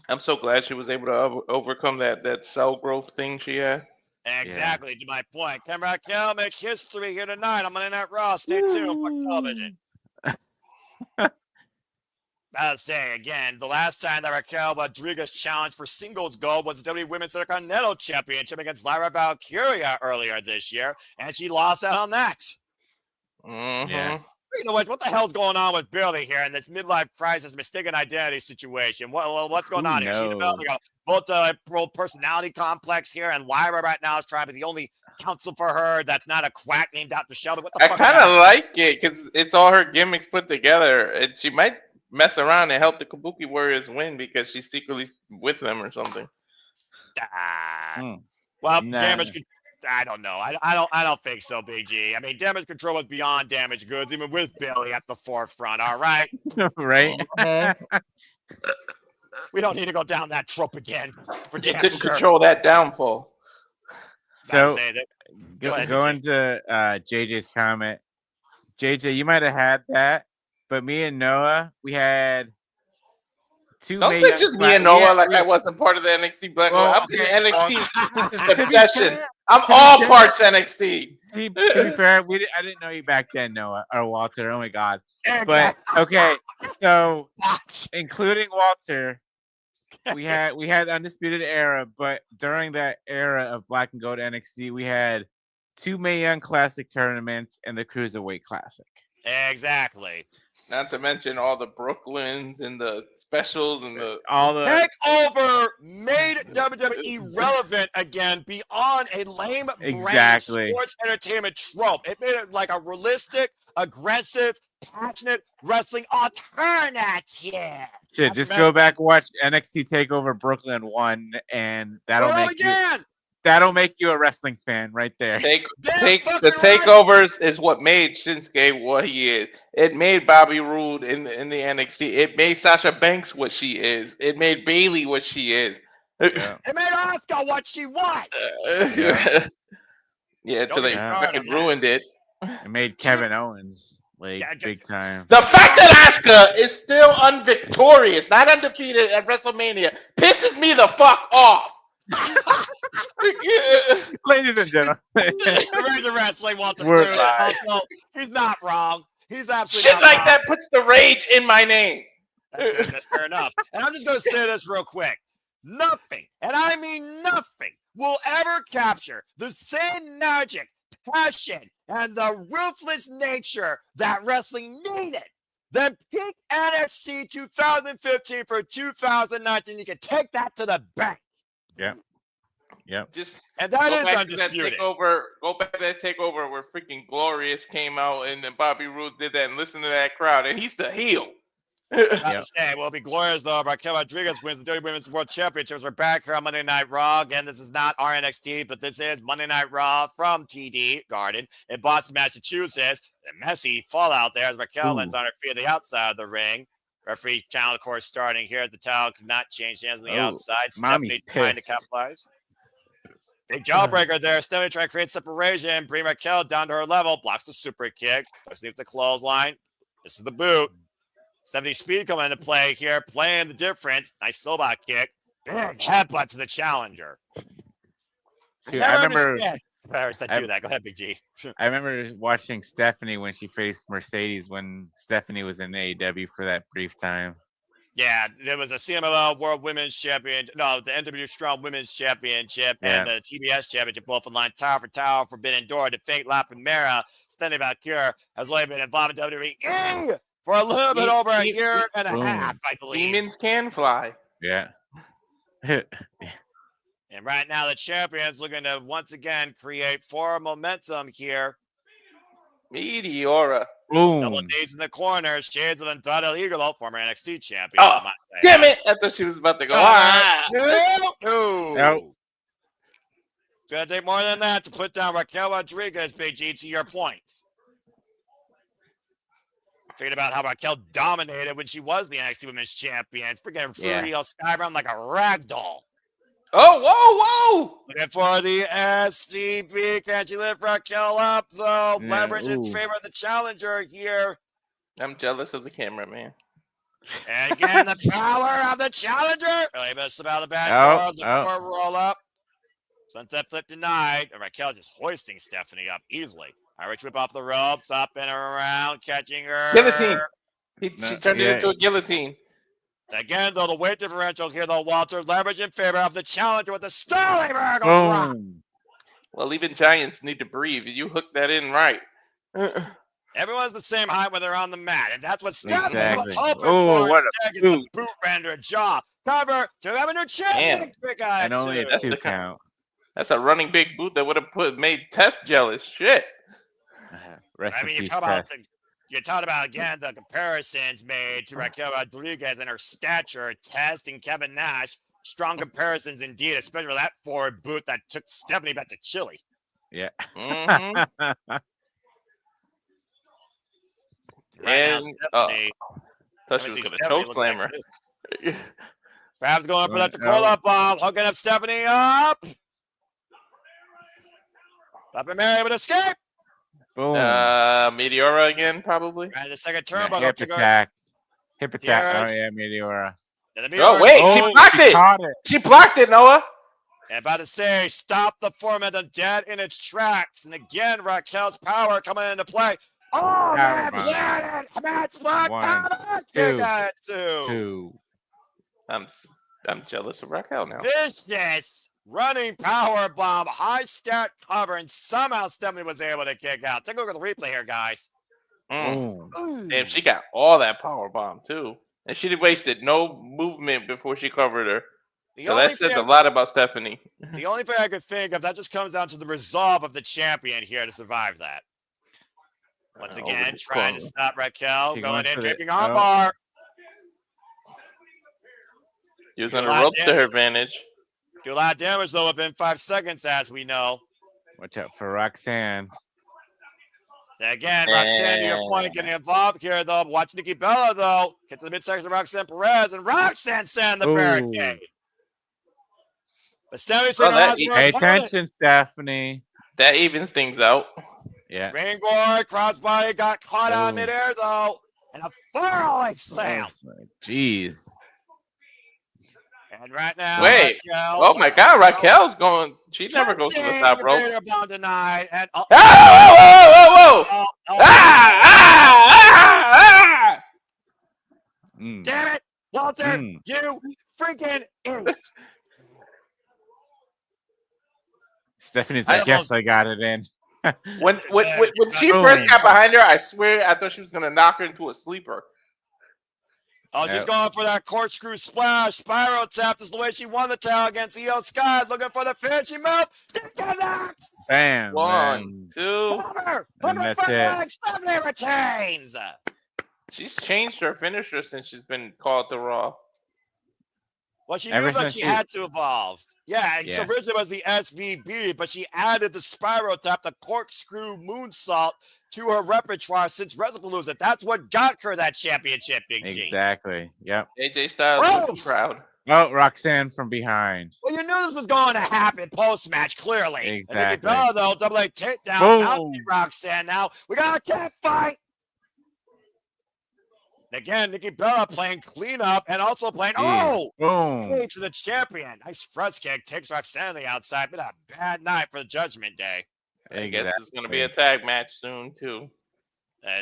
I'm so glad she was able to overcome that cell growth thing she had. Exactly, to my point. Can Raquel make history here tonight on Monday Night Raw? Stay tuned for television. I'll say again, the last time that Raquel Rodriguez challenged for singles gold was the WWE Women's Intercontinental Championship against Lyra Valkyria earlier this year, and she lost out on that. Yeah. You know what the hell's going on with Billy here in this midlife crisis, mistaken identity situation? What's going on here? Is she developing a multiple personality complex here, and Lyra right now is trying to be the only counsel for her that's not a quack named Dr. Sheldon. What the I fuck's kind of happening? like it because it's all her gimmicks put together, and she might mess around and help the Kabuki Warriors win because she's secretly with them or something. Well, Nah. damage. I don't know. I don't think so, Big G. I mean, damage control was beyond damage goods, even with Billy at the forefront. All right, Right? we don't need to go down that trope again. For She damn couldn't sure. control that downfall. So Say that. Go ahead, going to JJ's comment, JJ, you might have had that, but me and Noah, we had two. Don't Mae say Young just me Cla- and Noah yeah, like we- I wasn't part of the NXT Black. Well, I'm okay. in NXT. This is To be obsession. fair- I'm to be all fair- parts NXT. To be fair, I didn't know you back then, Noah or Walter. Oh my God! But Exactly. okay, so including Walter, we had Undisputed Era, but during that era of Black and Gold NXT, we had two Mae Young Classic tournaments and the Cruiserweight Classic. Exactly. Not to mention all the Brooklyns and the specials and the All the Takeover made WWE relevant again beyond a lame Exactly. brand sports entertainment trope. It made it like a realistic, aggressive, passionate wrestling alternative. shit. Just go back and watch NXT Takeover Brooklyn 1, and that'll make you a wrestling fan right there. the fucking right. takeovers is what made Shinsuke what he is. It made Bobby Roode in the NXT. It made Sasha Banks what she is. It made Bayley what she is. Yeah. It made Auska what she was. Yeah, until they Yeah. fucking ruined it. It made Kevin Owens like Yeah, just- big time. The fact that Asuka is still unvictorious, not undefeated at WrestleMania, pisses me the fuck off. Ladies and gentlemen, The Razor Wrestling wants to We're prove live. also, he's not wrong. He's absolutely Shit not like wrong. that puts the rage in my name. That's fair enough. And I'm just going to say this real quick. Nothing, and I mean nothing, will ever capture the same magic, passion, and the ruthless nature that wrestling needed. Then pick NXT 2015 for 2019. You can take that to the bank. Just And that go is back to that undisputed. takeover. Go back to that takeover where freaking Glorious came out and then Bobby Roode did that and listen to that crowd and he's the heel. Not to say, will be glorious though. Raquel Rodriguez wins the WWE Women's World Championships. We're back here on Monday Night Raw. Again, this is not our NXT, but this is Monday Night Raw from TD Garden in Boston, Massachusetts. The messy fallout there as Raquel lands on her feet on the outside of the ring. Referee count, of course, starting here. The towel could not change hands on the outside. Mommy's Stephanie trying to pissed. capitalize. Big jawbreaker there. Stephanie trying to create separation. Bring Raquel down to her level. Blocks the super kick. Goes leave the clothesline. This is the boot. Stephanie Speed coming into play here, playing the difference. Nice Sobot kick. Big headbutt to the challenger. Dude, Never I remember understand players that do that. Go ahead, Big G. I remember watching Stephanie when she faced Mercedes when Stephanie was in AEW for that brief time. Yeah, there was a CMLL World Women's Champion. No, the NW Strong Women's Championship and the TBS Championship, both in line tower for tower, Forbidden Door, to fake La Primera. Stanley Vaquer has only been involved in WWE for a little bit over a year and a half, I believe. Demons can fly. Yeah. And right now, the champion's looking to once again create forward momentum here. Meteora. Boom. Double D's in the corner. Shades of Andrade Eagle, former NXT champion. Oh, I might say. damn it! I thought she was about to go. No. Nope. It's going to take more than that to put down Raquel Rodriguez, Big G, to your point. Thinking about how Raquel dominated when she was the NXT Women's Champion. Freaking Fruity Skybound like a rag doll. Oh, whoa! Looking for the SCB. Can't you lift Raquel up, though? Yeah, Leverage in ooh. favor of the challenger here. I'm jealous of the camera, man. And again, the power of the challenger. Really missed about the back door. The roll up. Sunset flip denied. And Raquel just hoisting Stephanie up easily. Irish whip off the ropes, up and around, catching her. Guillotine. She No, turned it yeah. into a guillotine. Again, though, the weight differential here, though, Walter, leverage in favor of the challenger with the Sterling vertical drop. Boom. Well, even giants need to breathe. You hook that in right. Everyone's the same height when they're on the mat, and that's what Stephanie was Exactly. hoping Oh, for. what a Instead, gets the boot. boot render jaw. Cover to have a new champion. Quick eye, And only a That's 2 the kind- count. That's a running big boot that would have made Test jealous. Shit. Rest I in mean, peace, you talk about, again, the comparisons made to Raquel Rodriguez and her stature, Test and Kevin Nash. Strong comparisons indeed, especially with that forward boot that took Stephanie back to Chile. Yeah. Mhm. Right now, And Stephanie, thought let she me was see gonna Stephanie choke look slam like her. this. Perhaps going for that Right, Dakota bomb, hooking up Stephanie up. Up Mary with escape. Boom. Meteora again, probably. And the second Yeah, turnbuckle hip to go. attack. Hip attack. Tiaras. Oh, yeah, Meteora. And the Oh Meteora- wait, Oh, she blocked she it. caught it. She blocked it, Noah. And about to say, stop the momentum dead in its tracks. And again, Raquel's power coming into play. Oh, Power man, bomb. matchlock, One, two. two. 2. I'm jealous of Raquel now. Vicious running power bomb, high stat cover, and somehow Stephanie was able to kick out. Take a look at the replay here, guys. Mm. Boom. Damn, she got all that power bomb too, and she wasted no movement before she covered her. The So only that says thing- a lot about Stephanie. The only thing I could think of, that just comes down to the resolve of the champion here to survive that. Once again, trying to stop Raquel, She going going in, for the- draping on oh. bar. Using Do the a lot ropes of to her advantage. Do a lot of damage, though, within 5 seconds, as we know. Watch out for Roxanne. Again, Roxanne, to your point, getting involved here, though. Watch Nikki Bella, though. Get to the midsection of Roxanne Perez, and Roxanne sand the Ooh. barricade. But Stephanie's Oh, saying that- Pay attention, Stephanie. That evens things out. Yeah. Springboard, crossbody, got caught on Ooh. midair, though. And a far slam. Jeez. And right now, Wait. Raquel. Oh my God, Raquel's going. She never goes to the Shinsuke, top rope. Vader bomb denied. And Oh, whoa, whoa, whoa, whoa! Ah! Mm. Damn it, Walter, Mm. you freaking idiot. Stephanie's I like, yes, I got it in. When she Boom. first got behind her, I swear I thought she was gonna knock her into a sleeper. Oh, she's Yep. going for that corkscrew splash. Spiral tap. This is the way she won the title against Io Sky. Looking for the finishing move. She connects. Bam. One, man. two. Cover. And Looking that's for it. leg. Stephanie retains. She's changed her finisher since she's been called to Raw. Well, she Ever knew that since she she- had to evolve. Yeah, and so Yeah. originally it was the SVB, but she added the spiral tap, the corkscrew moonsault to her repertoire since WrestlePalooza. That's what got her that championship, Big G. Exactly. Yep. AJ Styles Oh! looking proud. Oh, Roxanne from behind. Well, you knew this was going to happen post-match, clearly. And Nikki Exactly. Bella, though, double A takedown, Boom. mounting Roxanne now. We got a cat fight. And again, Nikki Bella playing cleanup and also playing, Jeez. Boom. hey, to the champion. Nice front kick, takes Roxanne on the outside. Been a bad night for the Judgment Day. I guess it's gonna be a tag match soon too.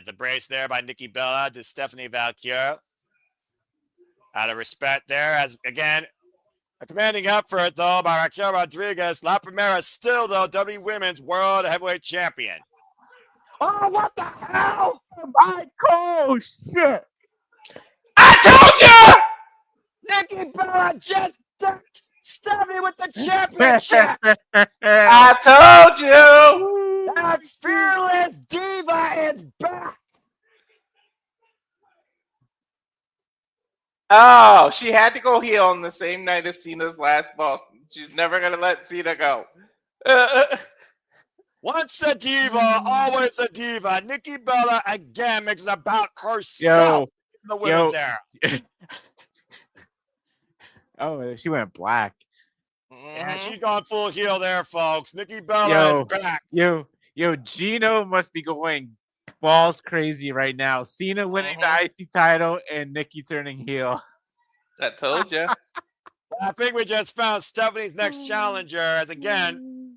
The brace there by Nikki Bella to Stephanie Vaquer. Out of respect there, as again, a commanding effort though by Raquel Rodriguez. La Primera still though WWE Women's World Heavyweight Champion. Oh, what the hell? My shit. I told you! Nikki Bella just ducked Stephanie with the championship. I told you! That fearless diva is back. Oh, she had to go heel on the same night as Cena's last boss. She's never gonna let Cena go. Once a diva, always a diva. Nikki Bella again makes it about herself in the women's era. Oh, she went black. Yeah, she's gone full heel there, folks. Nikki Bella is back. Yo, Gino must be going balls crazy right now. Cena winning the IC title and Nikki turning heel. I told you. I think we just found Stephanie's next challenger as again,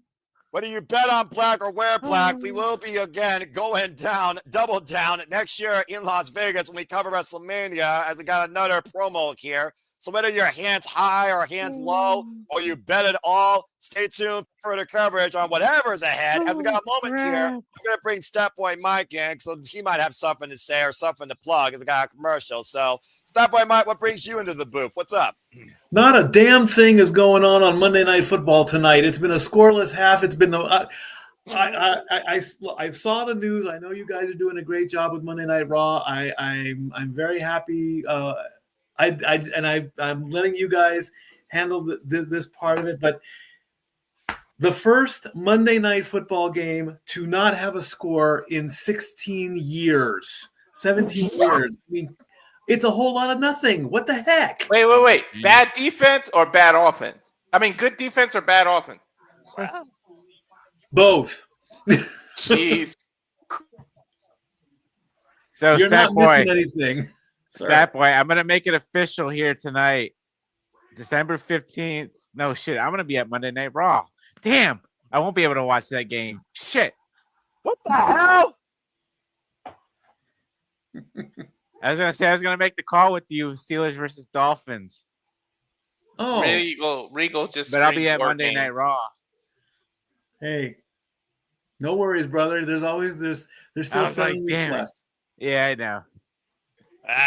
Whether you bet on black or wear black, we will be again going down, double down next year in Las Vegas when we cover WrestleMania. And we got another promo here. So whether your hands high or hands low, or you bet it all, stay tuned for further coverage on whatever's ahead. And we got a moment here. I'm going to bring Step Boy Mike in, so he might have something to say or something to plug if we got a commercial. So, Step Boy Mike, what brings you into the booth? What's up? Not a damn thing is going on Monday Night Football tonight. It's been a scoreless half. It's been the I saw the news. I know you guys are doing a great job with Monday Night Raw. I'm very happy. I'm letting you guys handle this part of it. But the first Monday Night Football game to not have a score in 16 years, 17 years. I mean, it's a whole lot of nothing. What the heck? Wait. Bad defense or bad offense? I mean, good defense or bad offense? Both. Jeez. So You're Stat not Boy, missing anything. Stat Boy, I'm gonna make it official here tonight, December 15th. No shit, I'm gonna be at Monday Night Raw. Damn, I won't be able to watch that game. Shit. What the hell? I was gonna say I was gonna make the call with you, Steelers versus Dolphins. Oh, Regal just. But I'll be at Monday Night Raw. Hey, no worries, brother. There's still 7 weeks left. Yeah, I know.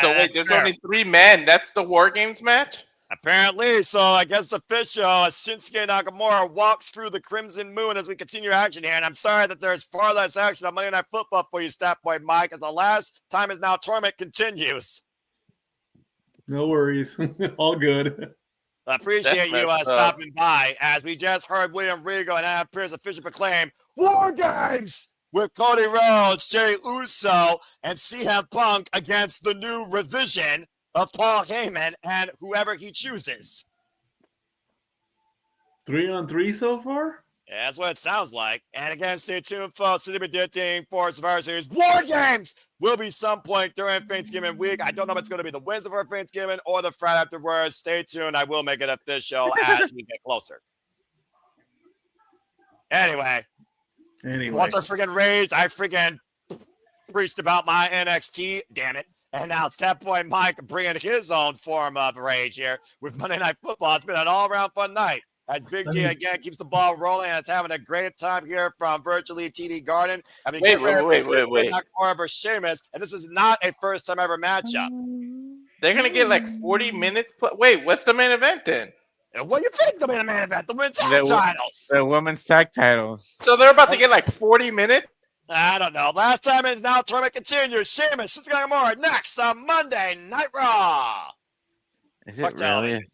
So wait, there's only 3 men. That's the War Games match? Apparently, so I guess official. Shinsuke Nakamura walks through the Crimson Moon as we continue action here. And I'm sorry that there's far less action on Monday Night Football for you, Stat Boy Mike, as the last time is now tournament continues. No worries. All good. I appreciate you stopping by. As we just heard William Regal and Adam Pearce officially proclaim War Games with Cody Rhodes, Jey Uso, and CM Punk against the new revision of Paul Heyman and whoever he chooses. 3-on-3 so far? Yeah, that's what it sounds like. And again, stay tuned, folks. To be predicting for Survivor Series War Games will be some point during Thanksgiving week. I don't know if it's going to be the Wednesday for Thanksgiving or the Friday afterwards. Stay tuned. I will make it official as we get closer. Anyway. Once I freaking rage, I freaking preached about my NXT. Damn it. And now Step Boy Mike bringing his own form of rage here with Monday Night Football. It's been an all-around fun night. As Big G again keeps the ball rolling and it's having a great time here from virtually TD Garden. I mean, wait. Nakamura versus Sheamus, and this is not a first-time ever matchup. They're gonna get like 40 minutes. Wait, what's the main event then? What do you think the main event? The women's tag titles. The women's tag titles. So they're about to get like 40 minutes. I don't know. Last time is now. Tournament continues. Sheamus, Shinsuke Nakamura next on Monday Night Raw. Is it really?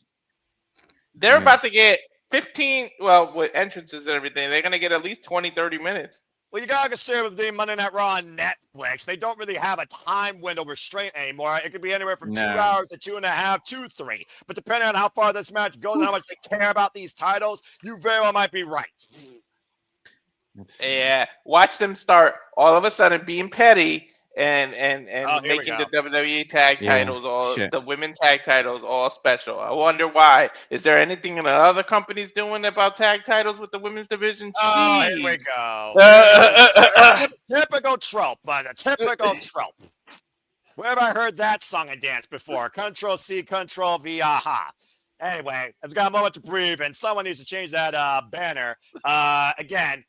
They're about to get 15, well, with entrances and everything, they're going to get at least 20, 30 minutes. Well, you got to consider with the Monday Night Raw on Netflix, they don't really have a time window restraint anymore. It could be anywhere from 2 hours to 2.5 to 3. But depending on how far this match goes and how much they care about these titles, you very well might be right. Yeah, watch them start all of a sudden being petty and making the WWE tag titles the women tag titles all special. I wonder why. Is there anything in the other companies doing about tag titles with the women's division? Oh, here we go. Typical trope, but a typical trope. Where have I heard that song and dance before? Control C, Control V, aha. Anyway, I've got a moment to breathe, and someone needs to change that banner. Again,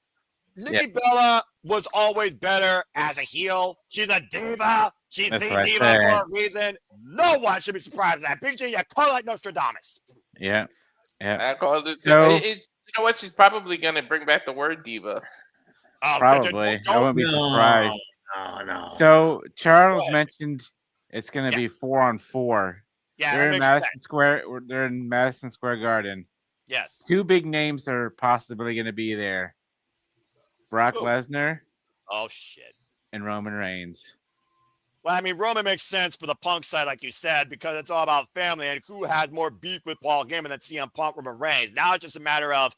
Nikki Bella was always better as a heel. She's a diva. She's the diva for a reason. No one should be surprised at that. Big G, you call it like Nostradamus. Yeah. I called it. So, you know what? She's probably going to bring back the word diva. Probably. I wouldn't be surprised. No. So Charles mentioned it's going to be 4-on-4. Yeah, they're in Madison Square. They're in Madison Square Garden. Yes. 2 big names are possibly going to be there. Brock Lesnar. Oh, shit. And Roman Reigns. Well, I mean, Roman makes sense for the Punk side, like you said, because it's all about family and who has more beef with Paul Heyman than CM Punk, Roman Reigns. Now it's just a matter of,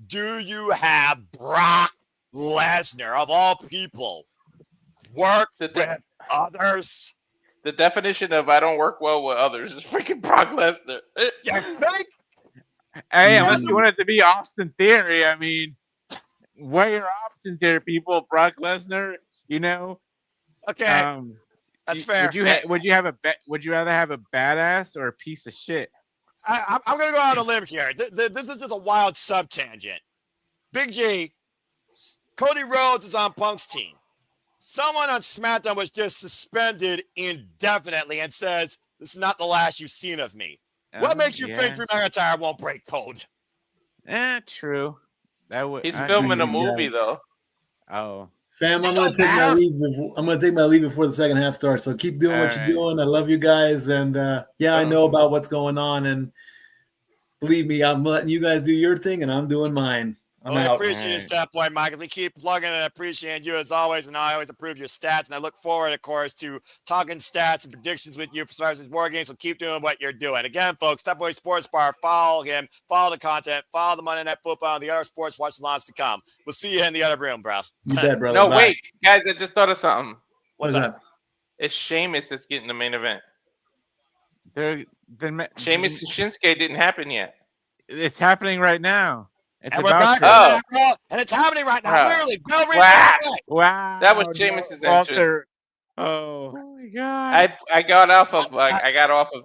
do you have Brock Lesnar, of all people, work with others? The definition of I don't work well with others is freaking Brock Lesnar. You think? Hey, unless you want it to be Austin Theory, I mean... what are your options here, people? Brock Lesnar, you know. Okay, that's you- fair. Would you rather have a badass or a piece of shit? I'm going to go out on a limb here. This is just a wild sub-tangent. Big G, Cody Rhodes is on Punk's team. Someone on SmackDown was just suspended indefinitely and says, this is not the last you've seen of me. What makes you think Drew McIntyre won't break code? True. That would. He's filming a movie though. Oh. Fam, I'm gonna take my leave. I'm gonna take my leave before the second half starts. So keep doing what you're doing. I love you guys, and I know about what's going on. And believe me, I'm letting you guys do your thing, and I'm doing mine. I'm out. I appreciate your step, boy, Mike. If we keep plugging and appreciating you as always, and I always approve your stats, and I look forward, of course, to talking stats and predictions with you for Star Wars War Games. So keep doing what you're doing. Again, folks, Step Boy Sports Bar. Follow him. Follow the content. Follow the Monday Night Football and the other sports. Watch the launch to come. We'll see you in the other room, bro. You bet, brother. No, Bye. wait, guys, I just thought of something. What's up? It's Sheamus that's getting the main event. Sheamus and Shinsuke didn't happen yet. It's happening right now. It's and we're back and it's happening right now. Literally, Bell Ring. Wow. That was Sheamus's entrance. Oh my god. I got off of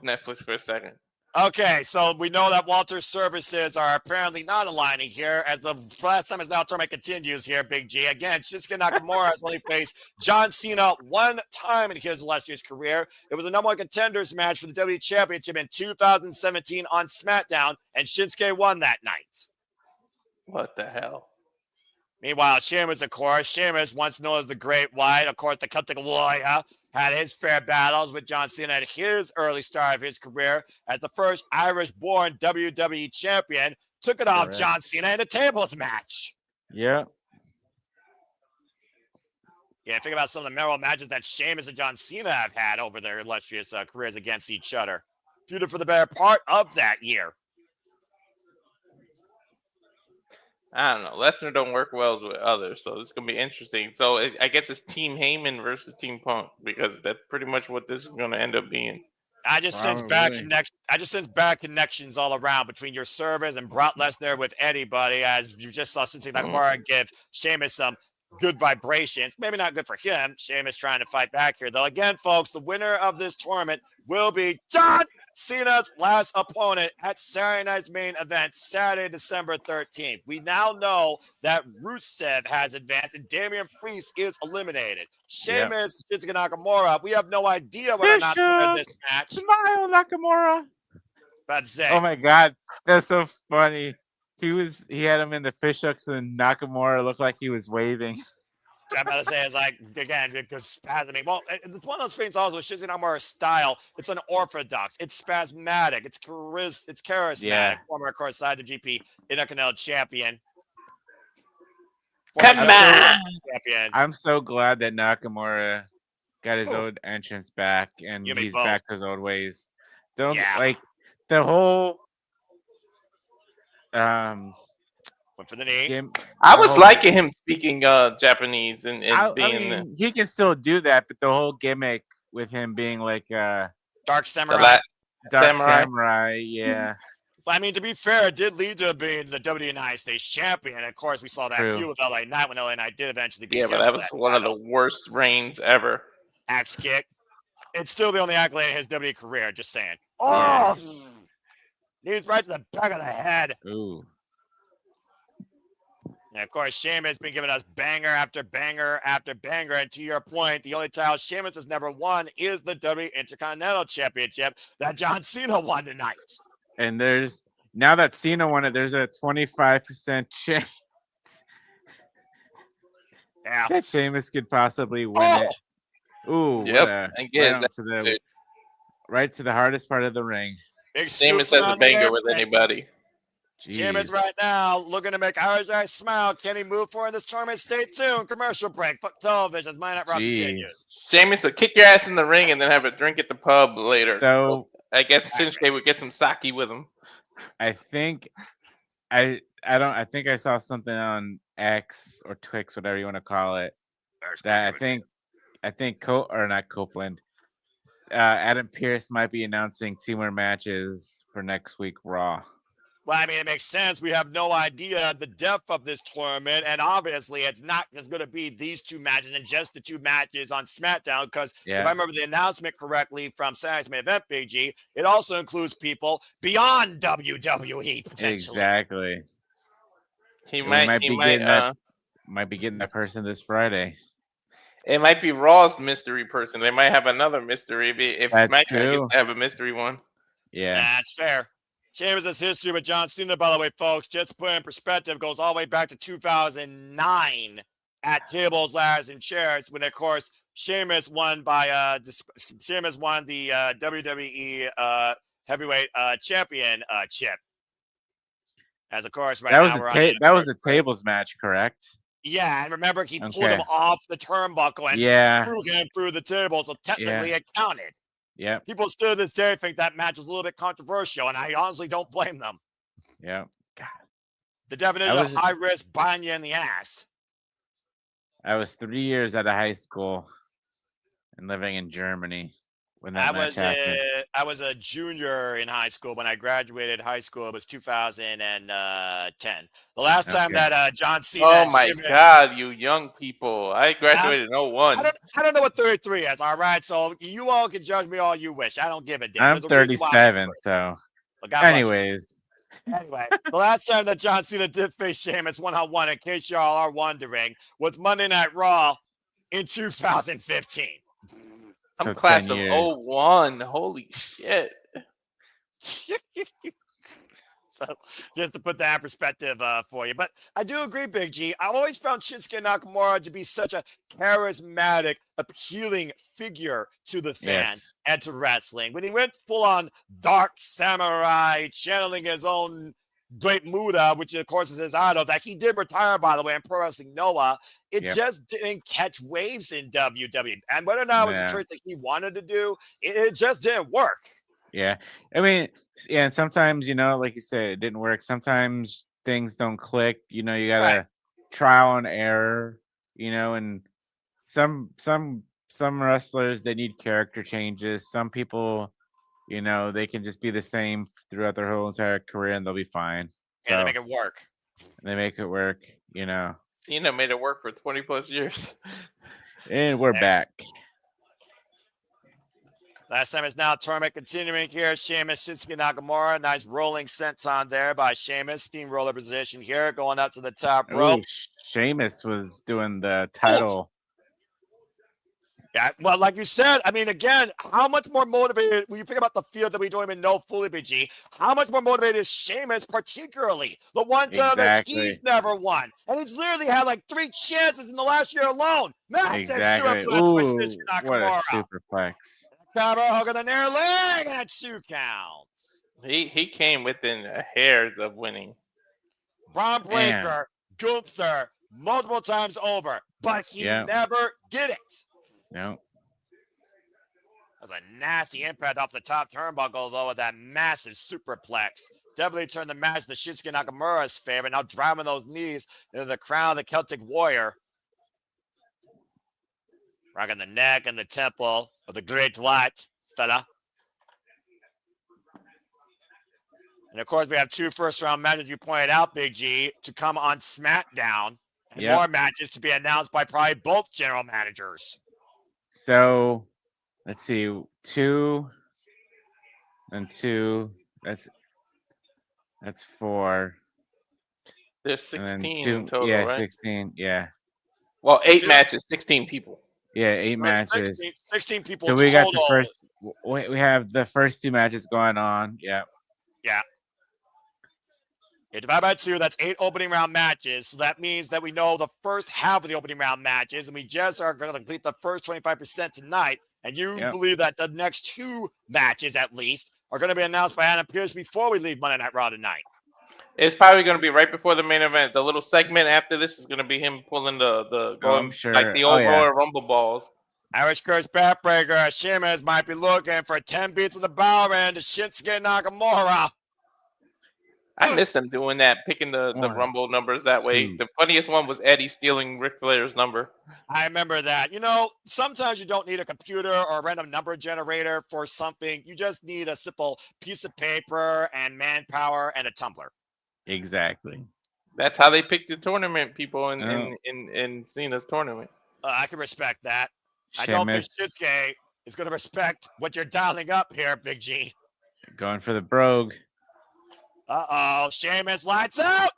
Netflix for a second. Okay, so we know that Walter's services are apparently not aligning here as the last time his now tournament continues here, Big G. Again, Shinsuke Nakamura has only faced John Cena one time in his illustrious career. It was a number one contenders match for the WWE Championship in 2017 on SmackDown, and Shinsuke won that night. What the hell? Meanwhile, Sheamus, of course, once known as the Great White, of course, the Celtic Warrior, had his fair battles with John Cena at his early start of his career as the first Irish-born WWE champion, took it off John Cena in a tables match. Yeah. Yeah, think about some of the memorable matches that Sheamus and John Cena have had over their illustrious careers against each other. Feuded for the better part of that year. I don't know. Lesnar don't work well with others, so it's gonna be interesting. So I guess it's Team Heyman versus Team Punk because that's pretty much what this is gonna end up being. I just sense bad connections all around between your servers and Brock Lesnar with anybody, as you just saw Shinsuke Nakamura give Sheamus some good vibrations. Maybe not good for him. Sheamus trying to fight back here, though. Again, folks, the winner of this tournament will be John Cena's last opponent at Saturday night's main event, Saturday, December 13th. We now know that Rusev has advanced and Damien Priest is eliminated. Sheamus, Shinsuke Nakamura, we have no idea whether or not to win this match. Smile, Nakamura. About to say. Oh my god, that's so funny. He had him in the fish hooks and Nakamura looked like he was waving. I'm about to say, it's like, again, because spasming. Well, it's one of those things also with Shinsuke Nakamura's style. It's unorthodox. It's spasmodic. It's charismatic. Yeah. Former, of course, side of GP Intercontinental Champion. Come on! Champion. I'm so glad that Nakamura got his old entrance back and he's back to his old ways. Like the whole went for the knee. I was liking him speaking Japanese and being. He can still do that, but the whole gimmick with him being like Dark Samurai. Dark Samurai, yeah. But I mean, to be fair, it did lead to being the WWE United States champion. Of course, we saw that feud with LA Knight when LA Knight did eventually be. Yeah, but that was one of the worst reigns ever. Axe kick. It's still the only accolade in his WWE career. Just saying. Yeah. Knees right to the back of the head. Ooh. And of course, Sheamus has been giving us banger after banger after banger. And to your point, the only title Sheamus has never won is the WWE Intercontinental Championship that John Cena won tonight. And now that Cena won it, there's a 25% chance that Sheamus could possibly win it. Ooh, yep. Right to the hardest part of the ring. Sheamus has a banger with anybody. Sheamus right now looking to make Irish guys smile. Can he move forward in this tournament? Stay tuned. Commercial break. Fuck television. Mine at Rock continues. Sheamus will kick your ass in the ring and then have a drink at the pub later. So I guess Shinsuke would get some sake with him. I think I think I saw something on X or Twix, whatever you want to call it. That I think not Copeland. Adam Pearce might be announcing 2 more matches for next week Raw. Well, I mean, it makes sense. We have no idea the depth of this tournament, and obviously, it's not just going to be these two matches and just the two matches on SmackDown. Because if I remember the announcement correctly from Saturday's main event, Big G, it also includes people beyond WWE potentially. Exactly. He We might be getting that person this Friday. It might be Raw's mystery person. They might have another mystery if That's SmackDown true. gets to have a mystery one. Yeah. That's fair. Sheamus' history with John Cena, by the way, folks, just to put in perspective, goes all the way back to 2009 at Tables, Ladders, and Chairs, when, of course, Sheamus won the WWE Heavyweight Championship. As, of course, that was a tables match, correct? Yeah, and remember, he pulled him off the turnbuckle and threw him through the table, so technically it counted. Yeah. People still to this day think that match was a little bit controversial, and I honestly don't blame them. Yeah. God. The definition of high risk biting you in the ass. I was 3 years out of high school and living in Germany when that match happened. I was a junior in high school. When I graduated high school, it was 2010. The last time that John Cena. Oh my God, you young people! I graduated in 01. I don't know what 33 is. All right, so you all can judge me all you wish. I don't give a damn. I'm 37, so. Anyways. Anyway, the last time that John Cena did face Sheamus one-on-one, in case y'all are wondering, was Monday Night Raw in 2015. I'm class of 01. Holy shit. So just to put that in perspective for you. But I do agree, Big G. I always found Shinsuke Nakamura to be such a charismatic, appealing figure to the fans and to wrestling. When he went full-on dark samurai, channeling his own Great Muda, which of course is his idol, that he did retire, by the way, in Pro Wrestling Noah, it just didn't catch waves in WWE. And whether or not it was a choice that he wanted to do, it just didn't work. Yeah. I mean, and sometimes, like you said, it didn't work. Sometimes things don't click. You got to trial and error, and some wrestlers, they need character changes. Some people, they can just be the same throughout their whole entire career and they'll be fine. And they make it work. Cena made it work for 20 plus years. And we're back. Last time is now tournament continuing here. Sheamus, Shinsuke Nakamura. Nice rolling senton there by Sheamus. Steamroller position here, going up to the top rope. Sheamus was doing the title. Yeah, well, like you said, I mean, again, how much more motivated, when you think about the field that we don't even know fully, BG, how much more motivated is Sheamus, particularly the one time that he's never won? And he's literally had like 3 chances in the last year alone. Ooh, what a superplex. Cover, hook of the near leg, and 2 counts. He came within hairs of winning. Braun Breaker, Gunther, multiple times over, but he never did it. No. That was a nasty impact off the top turnbuckle, though, with that massive superplex. Definitely turned the match to Shinsuke Nakamura's favor, now driving those knees into the crown of the Celtic Warrior. Rocking the neck and the temple of the Great White fella. And, of course, we have 2 first-round matches, you pointed out, Big G, to come on SmackDown. And more matches to be announced by probably both general managers. So, let's see. 2 and 2. That's 4. There's 16 in total, yeah, right? 16. Yeah. Well, 8 matches, 16 people. Yeah, 8 matches. 16 people. So we got the first. We have the first 2 matches going on. Yeah. Yeah. Divided by 2, that's 8 opening round matches. So that means that we know the first half of the opening round matches, and we just are going to complete the first 25% tonight. And you believe that the next 2 matches, at least, are going to be announced by Adam Pearce before we leave Monday Night Raw tonight. It's probably going to be right before the main event. The little segment after this is going to be him pulling I'm sure. like the old Royal Rumble balls. Irish Curse Backbreaker. Sheamus might be looking for 10 beats of the bow end to Shinsuke Nakamura. I miss them doing that, picking the Rumble numbers that way. The funniest one was Eddie stealing Ric Flair's number. I remember that. You know, sometimes you don't need a computer or a random number generator for something. You just need a simple piece of paper and manpower and a tumbler. Exactly. That's how they picked the tournament people in Oh. in Cena's tournament. I can respect that. I don't think Sheamus Shinsuke is going to respect what you're dialing up here, Big G. going for the brogue. Uh-oh, Sheamus lights out.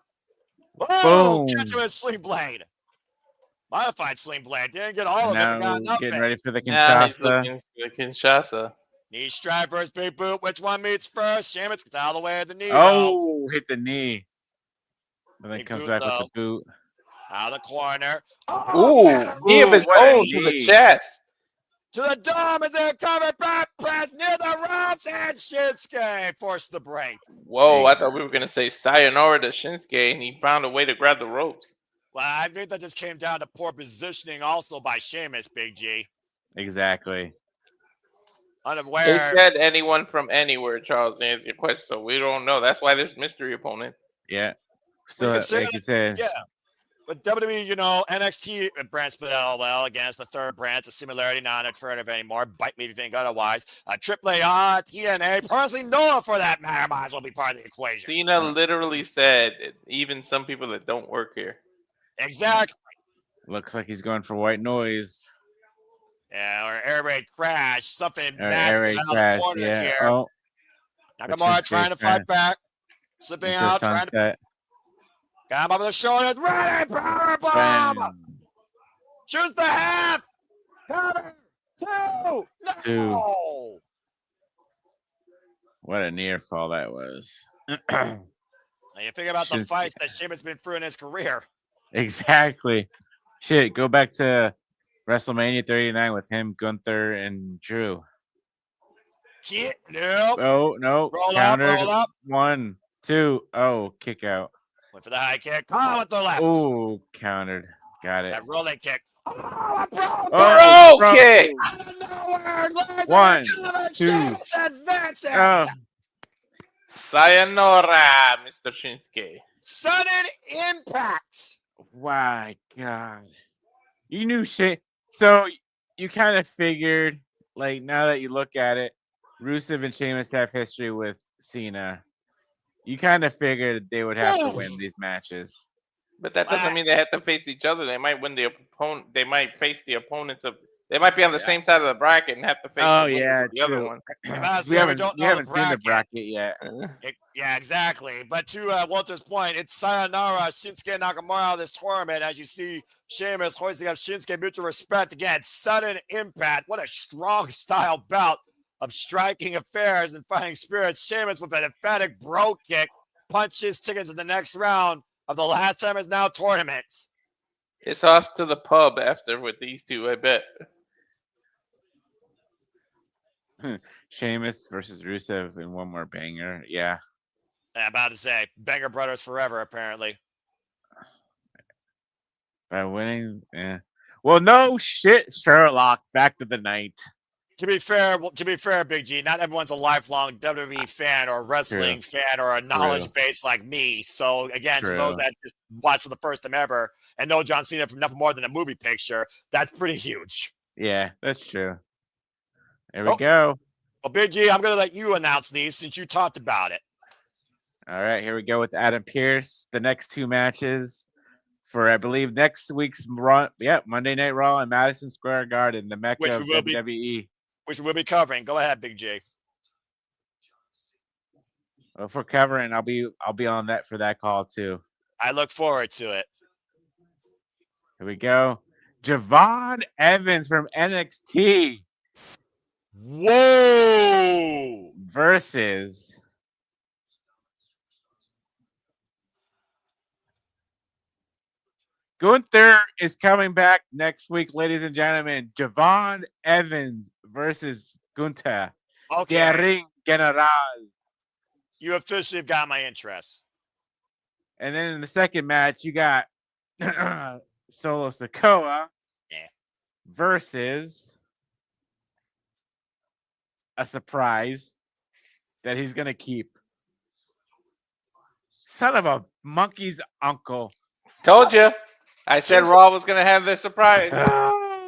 Oh, Boom. catch him with Sling Blade. Modified Sling Blade. Didn't get all of it, but Now got enough getting of it. ready for the Now he's Kinshasa. looking for the Kinshasa. Knee strike versus big boot. Which one meets first? Sheamus gets out of the way of the knee. Oh, hit the knee. And then Big comes boot, back with though. the boot. Out of the corner. Ooh, he of his what a own to the knee. chest. To the dome as they're coming back. Press near the ropes. And Shinsuke forced the break. Whoa, I thought we were gonna say sayonara to Shinsuke, and he found a way to grab the ropes. Well, I think that just came down to poor positioning also by Sheamus, Big G. Exactly. They Unaware. said anyone from anywhere, Charles, to answer your question, so we don't know. That's why there's mystery opponent. Yeah. So Well, you could say like you said, yeah. But WWE, you know, NXT brand split LOL again. It's the third brand. It's a similarity, not an alternative anymore. Bite me if you think otherwise. AAA, TNA, personally, Noah for that matter, might as well be part of the equation. Cena literally said, even some people that don't work here. Exactly. looks like he's going for white noise. Yeah, or air raid crash. Something Or massive air raid out of the crash, corner yeah. here. Oh, Nakamura trying to fight back. Slipping into out, trying to sunset. got him up the shoulders. Running power bomb. Bam. Choose the half. Cover. Two. No. Two. What a near fall that was. Now you think about the Shinsuke. fights that Sheamus been through in his career. Exactly. Shit, go back to WrestleMania 39 with him, Gunther, and Drew. Yeah, nope. Oh, no. Roll Countered. up, roll up. 1, 2. Oh, kick out. Went for the high kick. Oh, with the left. Oh, countered. Got it. That rolling kick. Oh, bro. Oh, Bro, kick! Out of nowhere. Lands 1, on 2. Sheamus advances. Oh, Sayonara, Mr. Shinsuke. Sudden impact. my God. You knew shit. So you kind of figured, like, now that you look at it, Rusev and Sheamus have history with Cena. You kind of figured they would have to win these matches. But that doesn't mean they have to face each other. They might win the opponent. They might face the opponents of. They might be on the same side of the bracket and have to face Oh, the winners yeah, of the other true. one. We haven't don't know seen the bracket. bracket yet. Yeah, exactly. But to Walter's point, it's sayonara, Shinsuke Nakamura out of this tournament. As you see, Sheamus hoisting up Shinsuke, mutual respect again. Sudden impact. What a strong style bout of striking affairs and fighting spirits. Sheamus with an emphatic bro kick punches ticket to the next round of the last time is now tournament. It's off to the pub after with these two, I bet. Sheamus versus Rusev in one more banger. Yeah. I'm about to say, Banger Brothers forever, apparently. By winning, yeah. Well, no shit, Sherlock. Back to the night. To be fair, Big G, not everyone's a lifelong WWE fan or wrestling fan or a knowledge base like me. So again, to those that just watch for the first time ever and know John Cena from nothing more than a movie picture, that's pretty huge. Yeah, that's true. There we go. Well, Big G, I'm going to let you announce these since you talked about it. All right, here we go with Adam Pearce. The next two matches for, I believe, next week's Monday Night Raw in Madison Square Garden, the Mecca of WWE. Which we'll be covering. Go ahead, Big G. Well, if we're covering, I'll be on that for that call too. I look forward to it. Here we go. Javon Evans from NXT. Whoa! Versus Gunther is coming back next week, ladies and gentlemen. Javon Evans versus Gunther. Okay. Der Ring General. You officially have got my interest. And then in the second match, you got Solo Sikoa versus a surprise that he's going to keep. Son of a monkey's uncle. Told you. I said Raw was gonna have their surprise.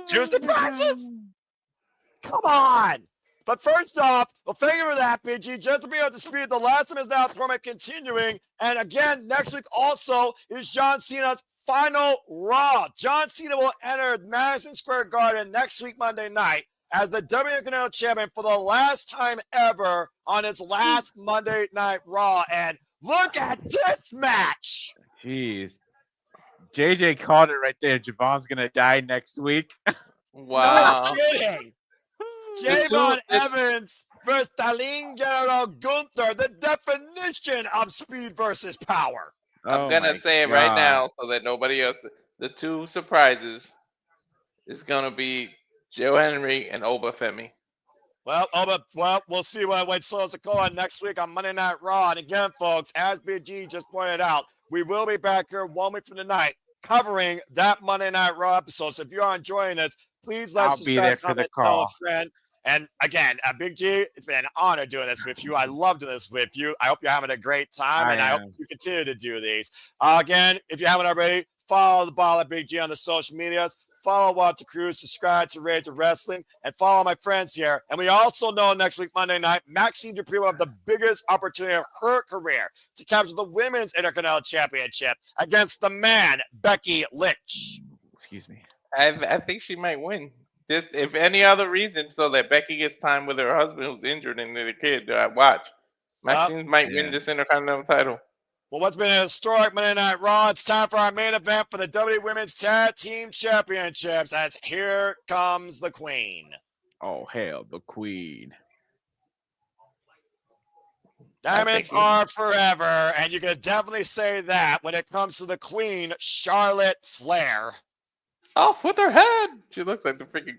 2 surprises? Come on. But first off, well, thank you for that, BG. Just to be up to speed, the last one is now tournament continuing. And again, next week also is John Cena's final Raw. John Cena will enter Madison Square Garden next week, Monday night, as the WWE Champion for the last time ever on his last Monday Night Raw. And look at this match. Jeez. JJ called it right there. Javon's going to die next week. Wow. No kidding. Javon Evans versus Stalin Guerrero Gunther, the definition of speed versus power. I'm gonna say it right now so that nobody else. The 2 surprises is gonna be Joe Henry and Obafemi. Well, we'll see when shows are going next week on Monday Night Raw. And again, folks, as Big G just pointed out, we will be back here 1 week from tonight covering that Monday Night Raw episode. So if you are enjoying this, please let us I'll be there for the call. Tell a friend. And again, Big G, it's been an honor doing this with you. I love doing this with you. I hope you're having a great time, I hope you continue to do these. Again, if you haven't already, follow the ball at Big G on the social medias. Follow Walter Cruz, subscribe to Rage of Wrestling, and follow my friends here. And we also know next week, Monday night, Maxine Dupree will have the biggest opportunity of her career to capture the Women's Intercontinental Championship against the man, Becky Lynch. Excuse me. I think she might win. Just if any other reason, so that Becky gets time with her husband who's injured and the kid. Watch. Maxine might win this Intercontinental title. Well, what's been a historic Monday Night Raw? It's time for our main event for the WWE Women's Tag Team Championships, as here comes the Queen. Oh, hail the Queen. Diamonds are forever, and you can definitely say that when it comes to the Queen, Charlotte Flair. Off with her head. She looks like the freaking.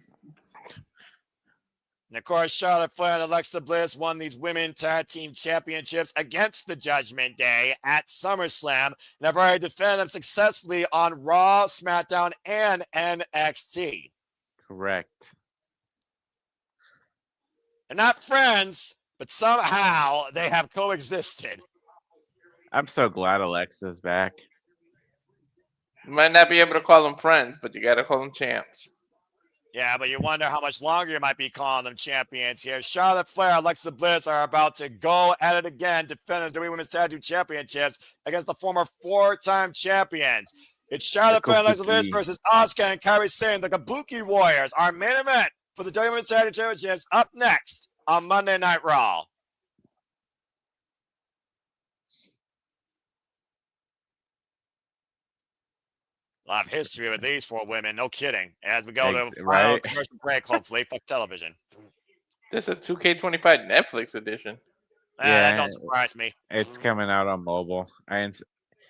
And of course, Charlotte Flair and Alexa Bliss won these Women Tag Team Championships against the Judgment Day at SummerSlam, and have already defended them successfully on Raw, SmackDown, and NXT. Correct. They're not friends, but somehow they have coexisted. I'm so glad Alexa's back. You might not be able to call them friends, but you got to call them champs. Yeah, but you wonder how much longer you might be calling them champions here. Charlotte Flair and Alexa Bliss are about to go at it again, defending the WWE Women's Tag Team Championships against the former 4-time champions. It's Charlotte Flair and Alexa Bliss versus Auska and Kairi Sane, the Kabuki Warriors. Our main event for the WWE Women's Tag Team Championships up next on Monday Night Raw. A lot of history with these 4 women, no kidding. As we go to a final commercial break, hopefully, fuck television. This is a 2K25 Netflix edition. That don't surprise me. It's coming out on mobile. I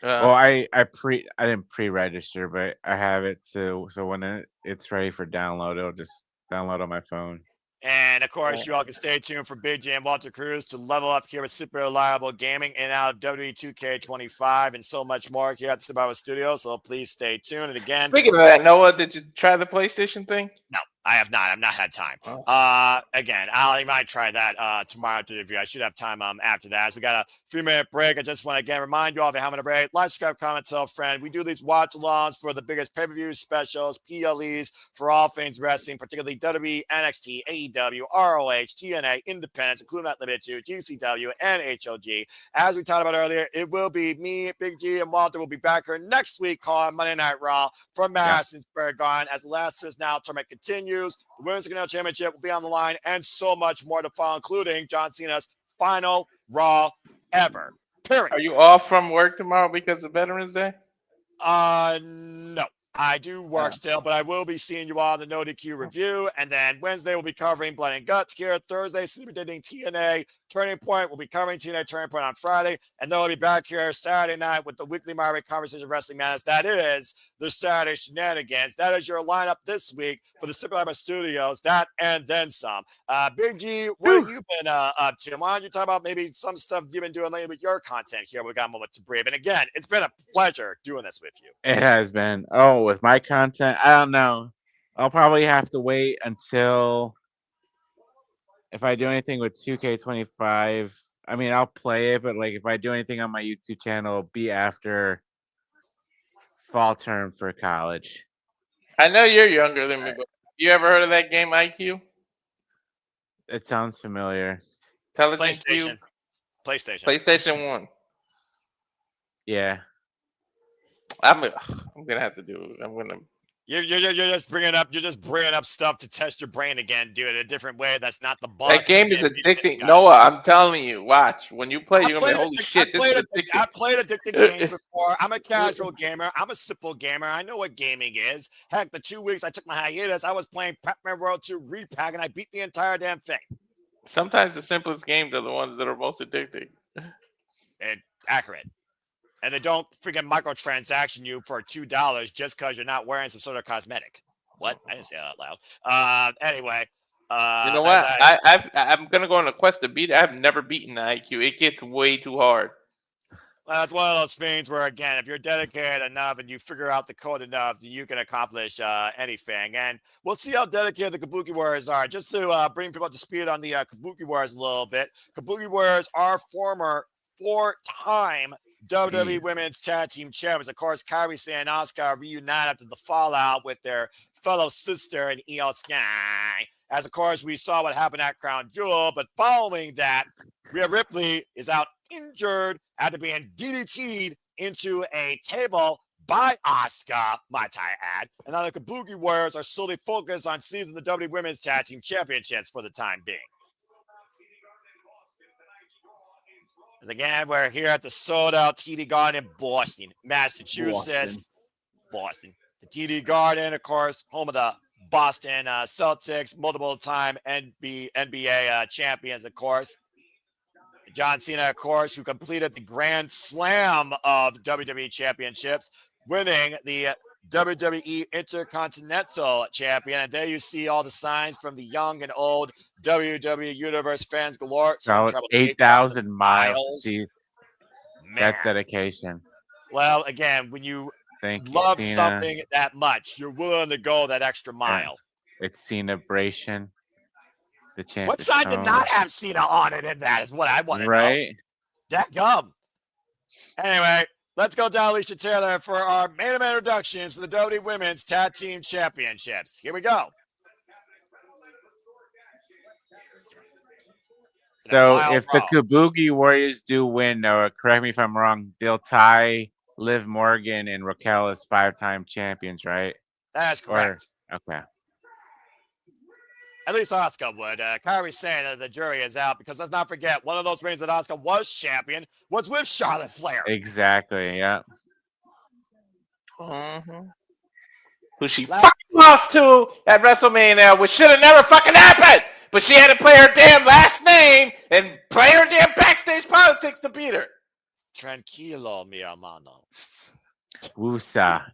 didn't pre-register, but I have it so when it's ready for download, it'll just download on my phone. And, of course, you all can stay tuned for Big J and Walter Cruz to level up here with Super Reliable Gaming in and out of WWE 2K25 and so much more here at the Survivor Studio. So please stay tuned. And again, speaking of that, Noah, did you try the PlayStation thing? No, I have not. I've not had time. Again, I might try that tomorrow to review. I should have time after that. As we got a 3-minute break, I just want to again remind you all if you're having a break, like, subscribe, comment, tell a friend. We do these watch-alongs for the biggest pay-per-view specials, PLEs for all things wrestling, particularly WWE, NXT, AEW, ROH, TNA, Independence, including not limited to GCW and HLG. As we talked about earlier, it will be me, Big G, and Walter will be back here next week calling Monday Night Raw from Madison Square Garden as the last Series Now tournament continues. The Women's Intercontinental Championship will be on the line and so much more to follow, including John Cena's final Raw ever. Period. Are you off from work tomorrow because of Veterans Day? No. I do work still, but I will be seeing you all in the NoDQ review. And then Wednesday, we'll be covering Blood and Guts here. Thursday, predicting TNA Turning Point. We'll be covering TNA Turning Point on Friday. And then we'll be back here Saturday night with the weekly My Way Conversation Wrestling Madness. That is the Saturday Shenanigans. That is your lineup this week for the Super Live Studios. That and then some. Big G, what have you been up to? Why don't you talk about maybe some stuff you've been doing lately with your content here? We got a moment to breathe. And again, it's been a pleasure doing this with you. It has been. Oh, with my content, I don't know. I'll probably have to wait until if I do anything with 2K25. I mean, I'll play it, but like if I do anything on my YouTube channel, it'll be after fall term for college. I know you're younger than me, but you ever heard of that game IQ? It sounds familiar. Intelligent Cube? PlayStation. PlayStation 1. Yeah. I'm gonna have to do it. I'm gonna. You're just bringing up stuff to test your brain again. Do it a different way. That's not the boss. That game is addicting. Noah, I'm telling you. Watch when you play. You're gonna be holy shit. This is addicting. I've played addictive games before. I'm a casual gamer. I'm a simple gamer. I know what gaming is. Heck, the 2 weeks I took my hiatus, I was playing Pac-Man World 2 Repack, and I beat the entire damn thing. Sometimes the simplest games are the ones that are most addicting. Accurate. And they don't freaking microtransaction you for $2 just because you're not wearing some sort of cosmetic. What? I didn't say that out loud. Anyway. You know what? I'm going to go on a quest to beat it. I've never beaten the IQ. It gets way too hard. Well, it's one of those things where, again, if you're dedicated enough and you figure out the code enough, you can accomplish anything. And we'll see how dedicated the Kabuki Warriors are. Just to bring people up to speed on the Kabuki Warriors a little bit, Kabuki Warriors are former 4-time WWE Women's Tag Team Champions. Of course, Kairi, Sane, and Auska reunite after the fallout with their fellow sister in Auska. As, of course, we saw what happened at Crown Jewel. But following that, Rhea Ripley is out injured after being DDT'd into a table by Auska, might I add. And now the Kabuki Warriors are solely focused on seizing the WWE Women's Tag Team Championships for the time being. And again, we're here at the sold-out TD Garden in Boston, Massachusetts. Boston. The TD Garden, of course, home of the Boston Celtics, multiple-time NBA champions, of course. John Cena, of course, who completed the Grand Slam of WWE Championships, winning the WWE Intercontinental Champion. And there you see all the signs from the young and old WWE Universe fans galore. So 8,000 miles. See, that's dedication. Well, again, when you love something that much, you're willing to go that extra mile. Yeah. It's Cena-bration. The champion. What side did not have Cena on it in that is what I want to know. Right? That gum. Anyway, let's go down Alicia Taylor for our main event introductions for the WWE Women's Tag Team Championships. Here we go. So if the Kabuki Warriors do win, Noah, correct me if I'm wrong, they'll tie Liv Morgan and Raquel as 5-time champions, right? That's correct. Okay. At least Auska would. Kairi saying that the jury is out because let's not forget, one of those reigns that Auska was champion was with Charlotte Flair. Exactly, yeah. Who she lost to at WrestleMania, which should have never fucking happened. But she had to play her damn last name and play her damn backstage politics to beat her. Tranquilo, mi hermano. Wusa.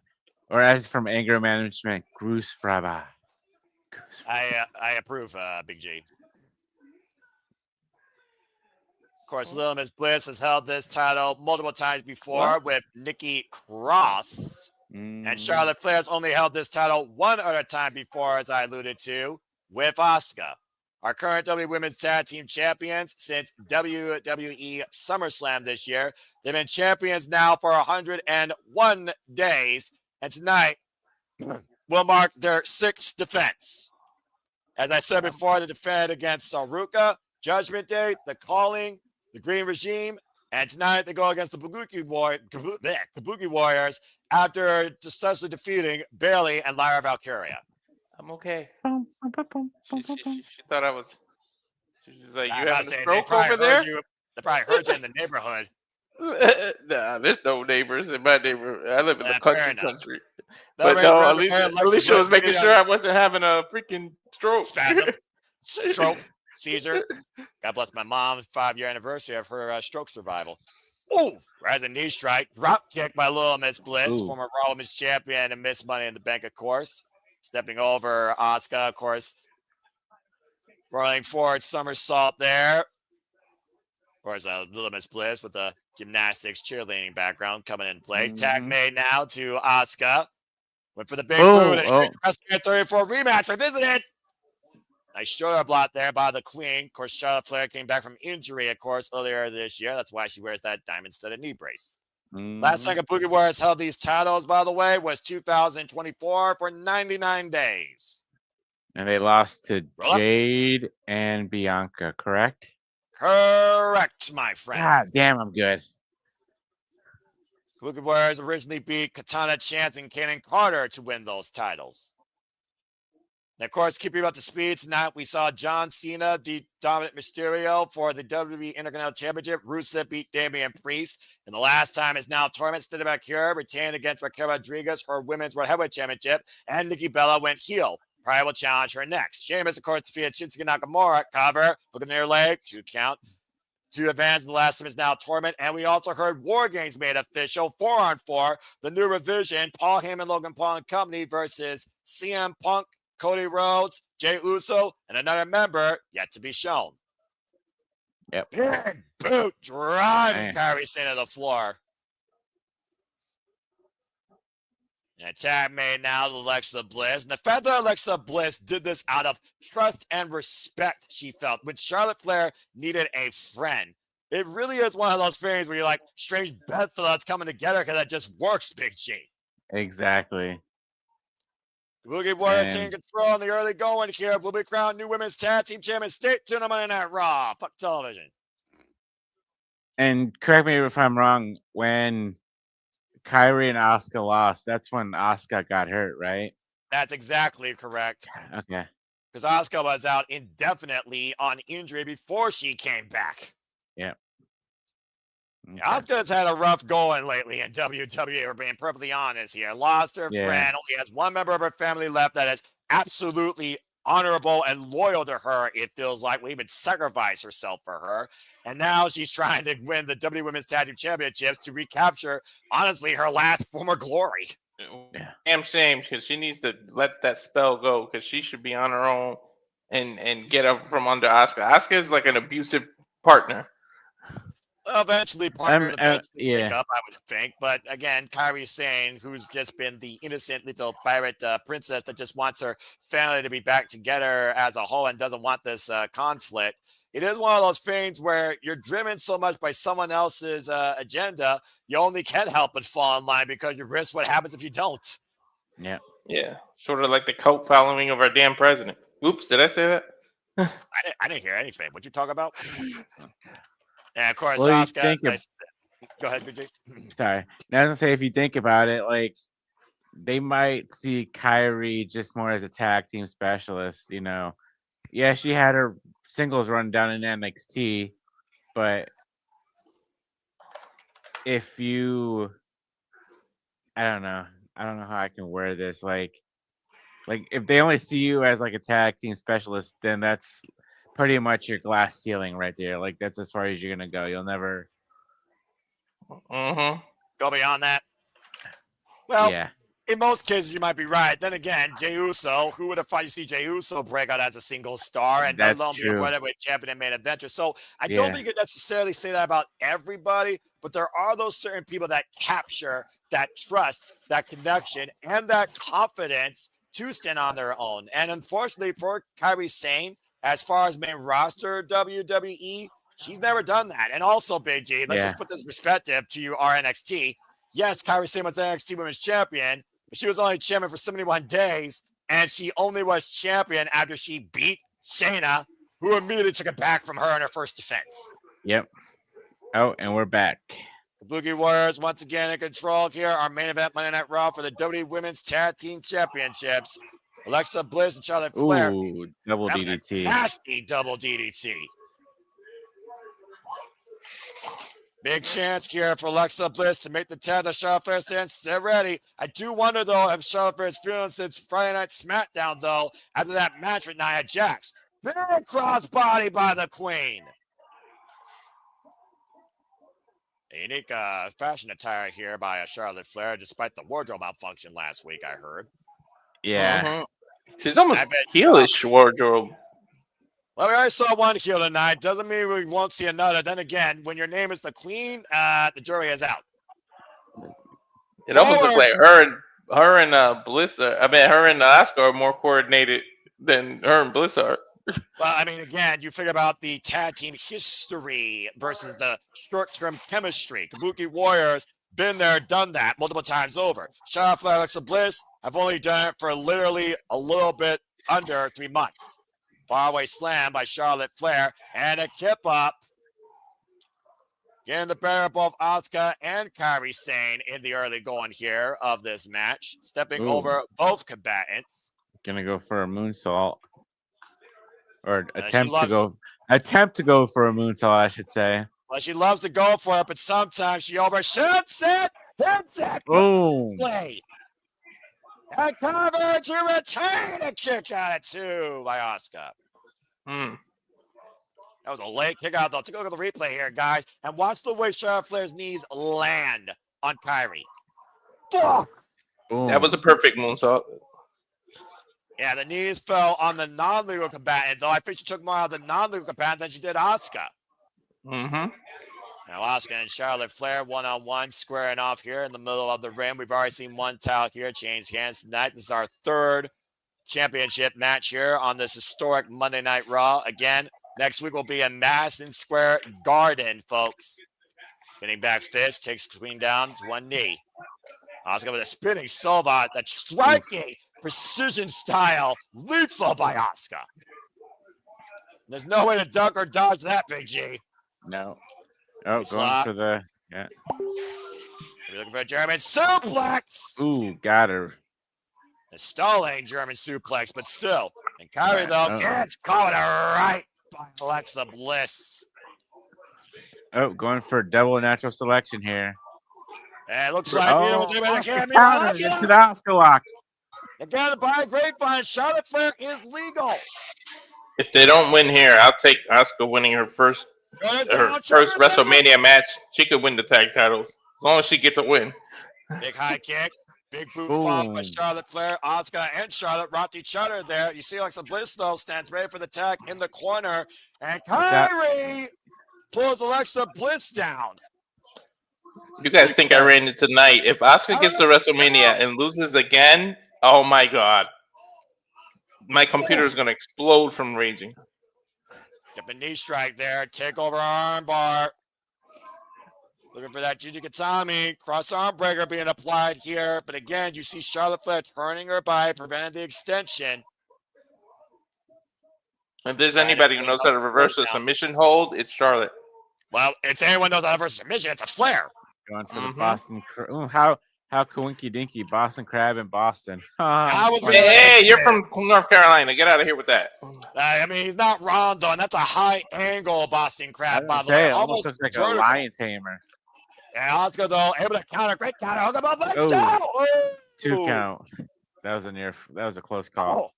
Or as from Anger Management, Cruz Fraba. I approve, Big G. Of course, Little Miss Bliss has held this title multiple times before with Nikki Cross. And Charlotte Flair's only held this title one other time before, as I alluded to, with Auska. Our current WWE Women's Tag Team Champions since WWE SummerSlam this year. They've been champions now for 101 days. And tonight will mark their 6th defense. As I said before, they defend against Saruka, Judgment Day, The Calling, The Green Regime, and tonight they go against the Kabuki Warriors after successfully defeating Bayley and Lyra Valkyria. I'm okay. She thought I was. She's like, you having a stroke over there? They probably heard you in the neighborhood. Nah, there's no neighbors in my neighborhood. I live in the country. But no, Alicia was making sure I wasn't having a freaking stroke. Spasm. Stroke. Caesar. God bless my mom's 5-year anniversary of her stroke survival. Ooh, rising knee strike. Drop kick by Little Miss Bliss, former Raw Women's Champion and Miss Money in the Bank, of course. Stepping over Auska, of course. Rolling forward somersault there. Of course, Little Miss Bliss with the gymnastics cheerleading background coming in play. Tag made now to Auska. Went for the big boot and WrestleMania 34 rematch. Revisit it. Nice shoulder block there by the Queen. Of course, Charlotte Flair came back from injury, of course, earlier this year. That's why she wears that diamond-studded knee brace. Last time Kabuki Warriors held these titles, by the way, was 2024 for 99 days. And they lost to Roll up. Jade and Bianca, correct? Correct, my friend. God damn, I'm good. Kabuki Warriors originally beat Katana Chance and Kanan Carter to win those titles. And of course, keeping you up to speed tonight, we saw John Cena beat Dominic Mysterio for the WWE Intercontinental Championship. Rusev beat Damien Priest. And the last time is now tournament. Instead of Vaquer retained against Raquel Rodriguez for Women's World Heavyweight Championship. And Nikki Bella went heel. Pryor will challenge her next. Sheamus, of course, defeated Shinsuke Nakamura. Cover, looking at her leg, 2 count. 2 advance, the last time is now tournament. And we also heard War Games made official 4-on-4. The new revision, Paul Heyman, Logan Paul and Company versus CM Punk, Cody Rhodes, Jey Uso, and another member yet to be shown. Yep. Big boot driving Kairi Sane to the floor. An attack made now to Alexa Bliss. And the fact that Alexa Bliss did this out of trust and respect, she felt, when Charlotte Flair needed a friend. It really is one of those things where you're like, strange bedfellows coming together because it just works, Big G. Exactly. Kabuki Warriors taking control in the early going here. Will be crowned new women's tag team champion. Stay tuned on Monday Night Raw. Fuck television. And correct me if I'm wrong, when Kairi and Auska lost, that's when Auska got hurt, right? That's exactly correct. Okay. Because Auska was out indefinitely on injury before she came back. Yeah. Okay. Auska's had a rough going lately in WWE, we're being perfectly honest here. Lost her friend, only has one member of her family left that is absolutely honorable and loyal to her. It feels like will even sacrifice herself for her. And now she's trying to win the WWE Women's Tag Team Championships to recapture, honestly, her last former glory. Yeah. Damn shame, because she needs to let that spell go, because she should be on her own and get up from under Auska. Auska is like an abusive partner. Eventually, partners yeah. pick up, I would think. But again, Kairi Sane, who's just been the innocent little pirate princess that just wants her family to be back together as a whole and doesn't want this conflict. It is one of those things where you're driven so much by someone else's agenda, you only can help but fall in line because you risk what happens if you don't. Yeah. Yeah. Sort of like the cult following of our damn president. Oops, did I say that? I didn't hear anything. What you talk about? And of course, Well, Auska. Go ahead, BJ. Sorry. Now, I was gonna say, if you think about it, like they might see Kairi just more as a tag team specialist. You know, yeah, she had her singles run down in NXT, but if you, I don't know how I can wear this. Like if they only see you as like a tag team specialist, then that's pretty much your glass ceiling right there. Like that's as far as you're gonna go. You'll never go beyond that. Well, yeah. In most cases, you might be right. Then again, Jey Uso, who would have thought you see Jey Uso break out as a single star and let alone be a whatever champion and main eventer. So I don't think you could necessarily say that about everybody, but there are those certain people that capture that trust, that connection, and that confidence to stand on their own. And unfortunately for Kairi Sane, as far as main roster WWE, she's never done that. And also, Big G, let's just put this perspective to you, RNXT. Yes, Kairi Sane was NXT Women's Champion, but she was only champion for 71 days, and she only was champion after she beat Shayna, who immediately took it back from her in her first defense. Yep. Oh, and we're back. The Boogie Warriors once again in control here. Our main event Monday Night Raw for the WWE Women's Tag Team Championships. Alexa Bliss and Charlotte Flair. Ooh, double DDT. Nasty double DDT. Big chance here for Alexa Bliss to make the tag to Charlotte Flair stance. They're ready. I do wonder, though, if Charlotte Flair's feeling since Friday Night SmackDown, though, after that match with Nia Jax. Big crossbody by the Queen. A unique fashion attire here by Charlotte Flair, despite the wardrobe malfunction last week, I heard. Yeah. She's almost heelish wardrobe. Well, we already saw one heel tonight. Doesn't mean we won't see another. Then again, when your name is the Queen, the jury is out. It almost looks like her and Bliss her and Auska are more coordinated than her and Bliss are. Well, I mean, again, you figure about the tag team history versus the short-term chemistry. Kabuki Warriors been there, done that multiple times over. Charlotte Flair, Alexa Bliss, I've only done it for literally a little bit under 3 months. Faraway slam by Charlotte Flair and a kip up. Getting the better of both Auska and Kairi Sane in the early going here of this match. Stepping over both combatants. Gonna go for a moonsault. Or And attempt to go for a moonsault, I should say. Well, she loves to go for it, but sometimes she overshoots it. Hits it. Boom. Play. And cover to retain a kick out of 2 by Auska. That was a late kick out, though. Take a look at the replay here, guys. And watch the way Charlotte Flair's knees land on Kairi. That was a perfect moonsault. Yeah, the knees fell on the non-legal combatant, though I think she took more out of the non-legal combatant than she did Auska. Now, Auska and Charlotte Flair one-on-one squaring off here in the middle of the ring. We've already seen one towel here change hands tonight. This is our 3rd championship match here on this historic Monday Night Raw. Again, next week will be in Madison Square Garden, folks. Spinning back fist, takes Queen down to one knee. Auska with a spinning Sova, that striking precision style, lethal by Auska. There's no way to duck or dodge that, Big G. No. Oh, Slap. going for the We're looking for a German suplex. Ooh, got her. A stalling German suplex, but still. And Kairi, though, gets caught right by Alexa Bliss. Oh, going for double natural selection here. And it looks like Auska countered into the Auska lock. Again, by grapevine, Charlotte Flair is legal. If they don't win here, I'll take Auska winning her first WrestleMania match. She could win the tag titles as long as she gets a win. Big high kick. Big boot flop by Charlotte Flair. Auska and Charlotte rocked each other there. You see Alexa Bliss, though, stands ready for the tag in the corner. And Kairi pulls Alexa Bliss down. You guys think I ran it tonight? If Auska gets to WrestleMania and loses again, oh my God. My computer is going to explode from raging. Get a knee strike there. Take over arm bar. Looking for that Gigi Katami. Cross arm breaker being applied here. But again, you see Charlotte Flair turning her by, preventing the extension. If there's anybody who knows how to reverse a submission hold, it's Charlotte. Well, it's anyone knows how to reverse a submission. It's a Flair. Going for the Boston. Ooh, how coinky dinky. Boston Crab in Boston. Hey, you're from North Carolina. Get out of here with that. I mean, he's not wrong, though. And that's a high angle Boston Crab, by the way. It almost looks like a lion tamer. And Auska, though, able to counter. Great counter. Hook him up. Let's go. 2 count. That was a close call.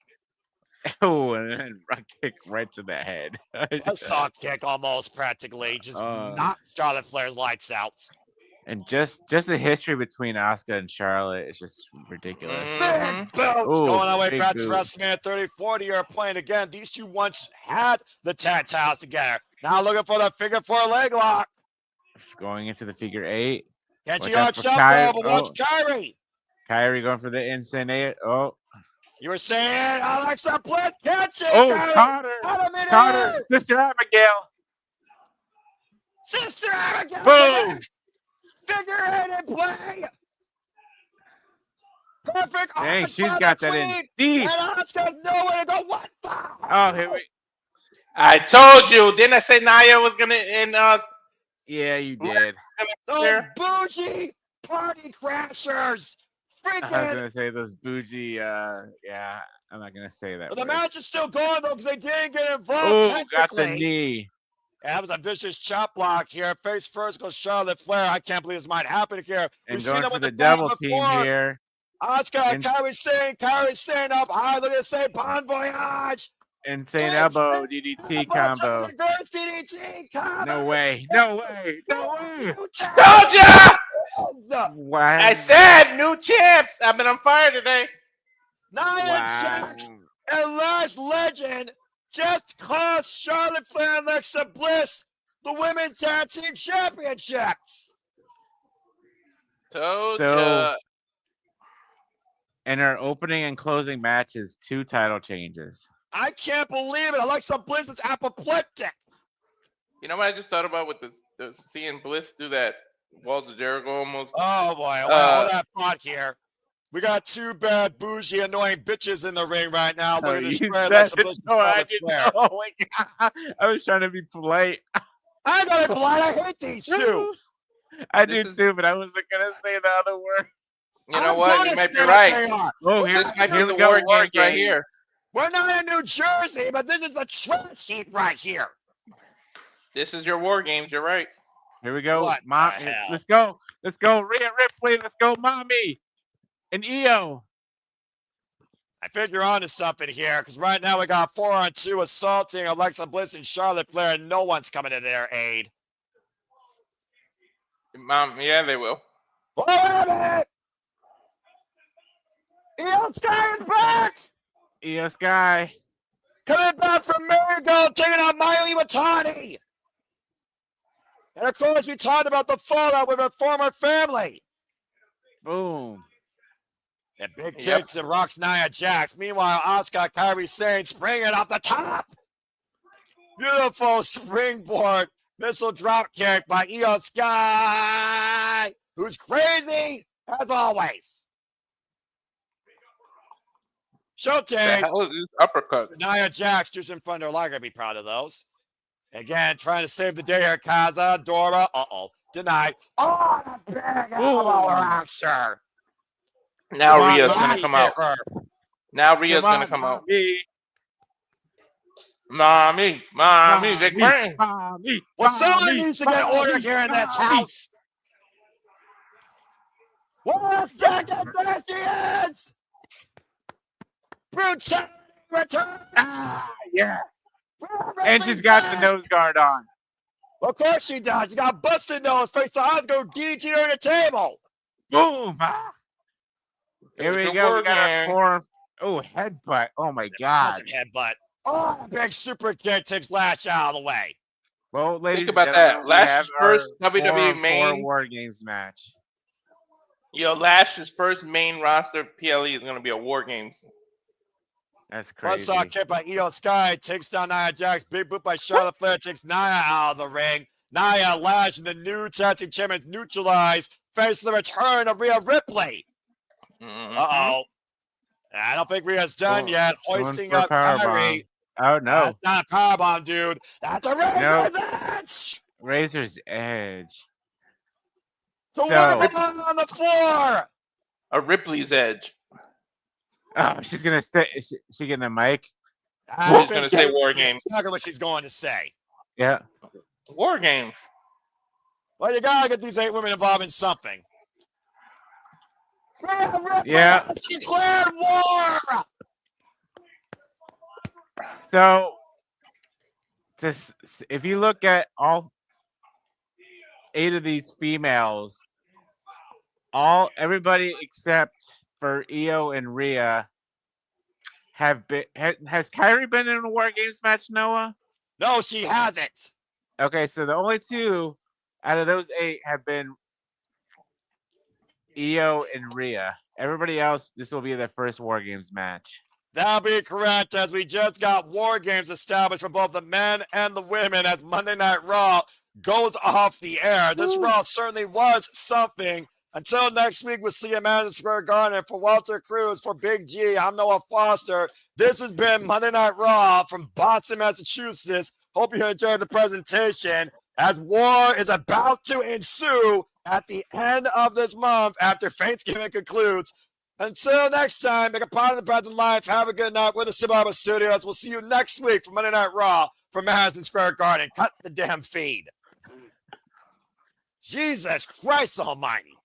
Oh, and then run kick right to the head. A soft kick almost practically. Just knocked Charlotte Flair's lights out. And just the history between Auska and Charlotte is just ridiculous. Big boots going our way back to WrestleMania 34 to your point. Again, these two once had the tag titles together. Now looking for the figure 4 leg lock. Going into the figure 8. Can't you watch out, but watch Kairi. Kairi going for the insane 8. Oh. You were saying Alexa Bliss catch it. Oh, Carter. Sister Abigail. Sister Abigail. Boom. Figure 8 in play. Perfect. Dang, she's got that in deep. And Asuka's nowhere to go. What the? Oh, here we. I told you. Didn't I say Nia was going to end us? Yeah, you did. Those bougie party crashers. Freaking. I was going to say those bougie, yeah, I'm not going to say that. But the match is still going, though, because they didn't get involved. Oh, got the knee. Yeah, that was a vicious chop block here. Face first goes Charlotte Flair. I can't believe this might happen here. And going for the double team here. Auska, Kairi Sane up high. Look at Sane, Bon Voyage. Insane elbow DDT combo. DDT combo. No way. Told ya! Wow. I said new champs. I've been on fire today. Nia Jax and Last Legend just cost Charlotte Flair and Alexa Bliss the Women's Tag Team Championships. Told ya. In our opening and closing matches, 2 title changes. I can't believe it. Alexa Bliss is apoplectic. You know what I just thought about with the seeing Bliss do that Walls of Jericho almost. Oh boy, hold that thought here. We got two bad, bougie, annoying bitches in the ring right now. Oh, Looking to you spread said like some it. Bliss No, I didn't Flair. know. Oh my God. I was trying to be polite. I gotta be polite. I hate these two. I This do is- too, but I wasn't gonna say the other word. You know what? You might be right. Oh, This might be here the we go. war games right here. We're not in New Jersey, but this is the trash heap right here. This is your war games. You're right. Here we go. What Mom, the hell? let's go. Let's go. Rhea Ripley. Let's go, mommy. And Io. I think you're onto something here, because right now we got 4-on-2 assaulting Alexa Bliss and Charlotte Flair, and no one's coming to their aid. Mom, yeah, they will. Wait a minute! Io Sky is back! Io Sky. Coming back from Marigold, taking out Mayumi Watani! And of course, we talked about the fallout with her former family. Boom. And big kicks and rocks Nia Jax. Meanwhile, Auska, Kairi, Sane springing off the top. Beautiful springboard missile drop kick by Io Sky, who's crazy as always. The Showtime. hell is this uppercut? Nia Jax, just in front of her. Like, I'd be proud of those. Again, trying to save the day here. Kaza, Dora. Denied. Oh, the big elbow action. Now Come on, Rhea's gonna come out. Now Rhea's gonna come out. Mommy, they crying. Well, someone needs to get order here in this house. 1 second, there she is. Brutality returns. Yes. And she's got the nose guard on. Of course she does. She got busted nose. Face the eyes go DT her in the table. Boom. Here we go. We got our four. Oh, headbutt. Oh my God. Headbutt. Oh, big super kick takes Lash out of the way. Well, ladies, Think about and that. gentlemen, we Lash's have first our WWE 4-on-4 main- War Games match. Lash's first main roster PLE is gonna be a war games. That's crazy. Buzzsaw kick by Io Sky takes down Nia Jax. Big boot by Charlotte Flair takes Nia out of the ring. Nia, Lash, and the new tag team champions neutralized. Face the return of Rhea Ripley. Uh-oh. I don't think Rhea's done yet. Hoisting up Kairi. Oh, no. That's not a powerbomb, dude. That's a Razor's Edge. Razor's Edge. So what on the floor? A Ripley's Edge. Oh, she's going to sit. Is she getting a mic? She's gonna say war games. That's not what she's going to say. Yeah. War games. Well, you gotta get these 8 women involved in something. Yeah. Declared war. So, if you look at all 8 of these females, everybody except for Io and Rhea have been. Has Kairi been in a War Games match, Noah? No, she hasn't. Okay, so the only 2 out of those 8 have been Io and Rhea. Everybody else, this will be their first War Games match. That'll be correct, as we just got War Games established for both the men and the women as Monday Night Raw goes off the air. This Raw certainly was something. Until next week, we'll see you at Madison Square Garden. For Walter Cruz, for Big G, I'm Noah Foster. This has been Monday Night Raw from Boston, Massachusetts. Hope you enjoyed the presentation, as war is about to ensue at the end of this month after Thanksgiving concludes. Until next time, make a positive present life. Have a good night with the Survivor Studios. We'll see you next week for Monday Night Raw from Madison Square Garden. Cut the damn feed. Jesus Christ almighty.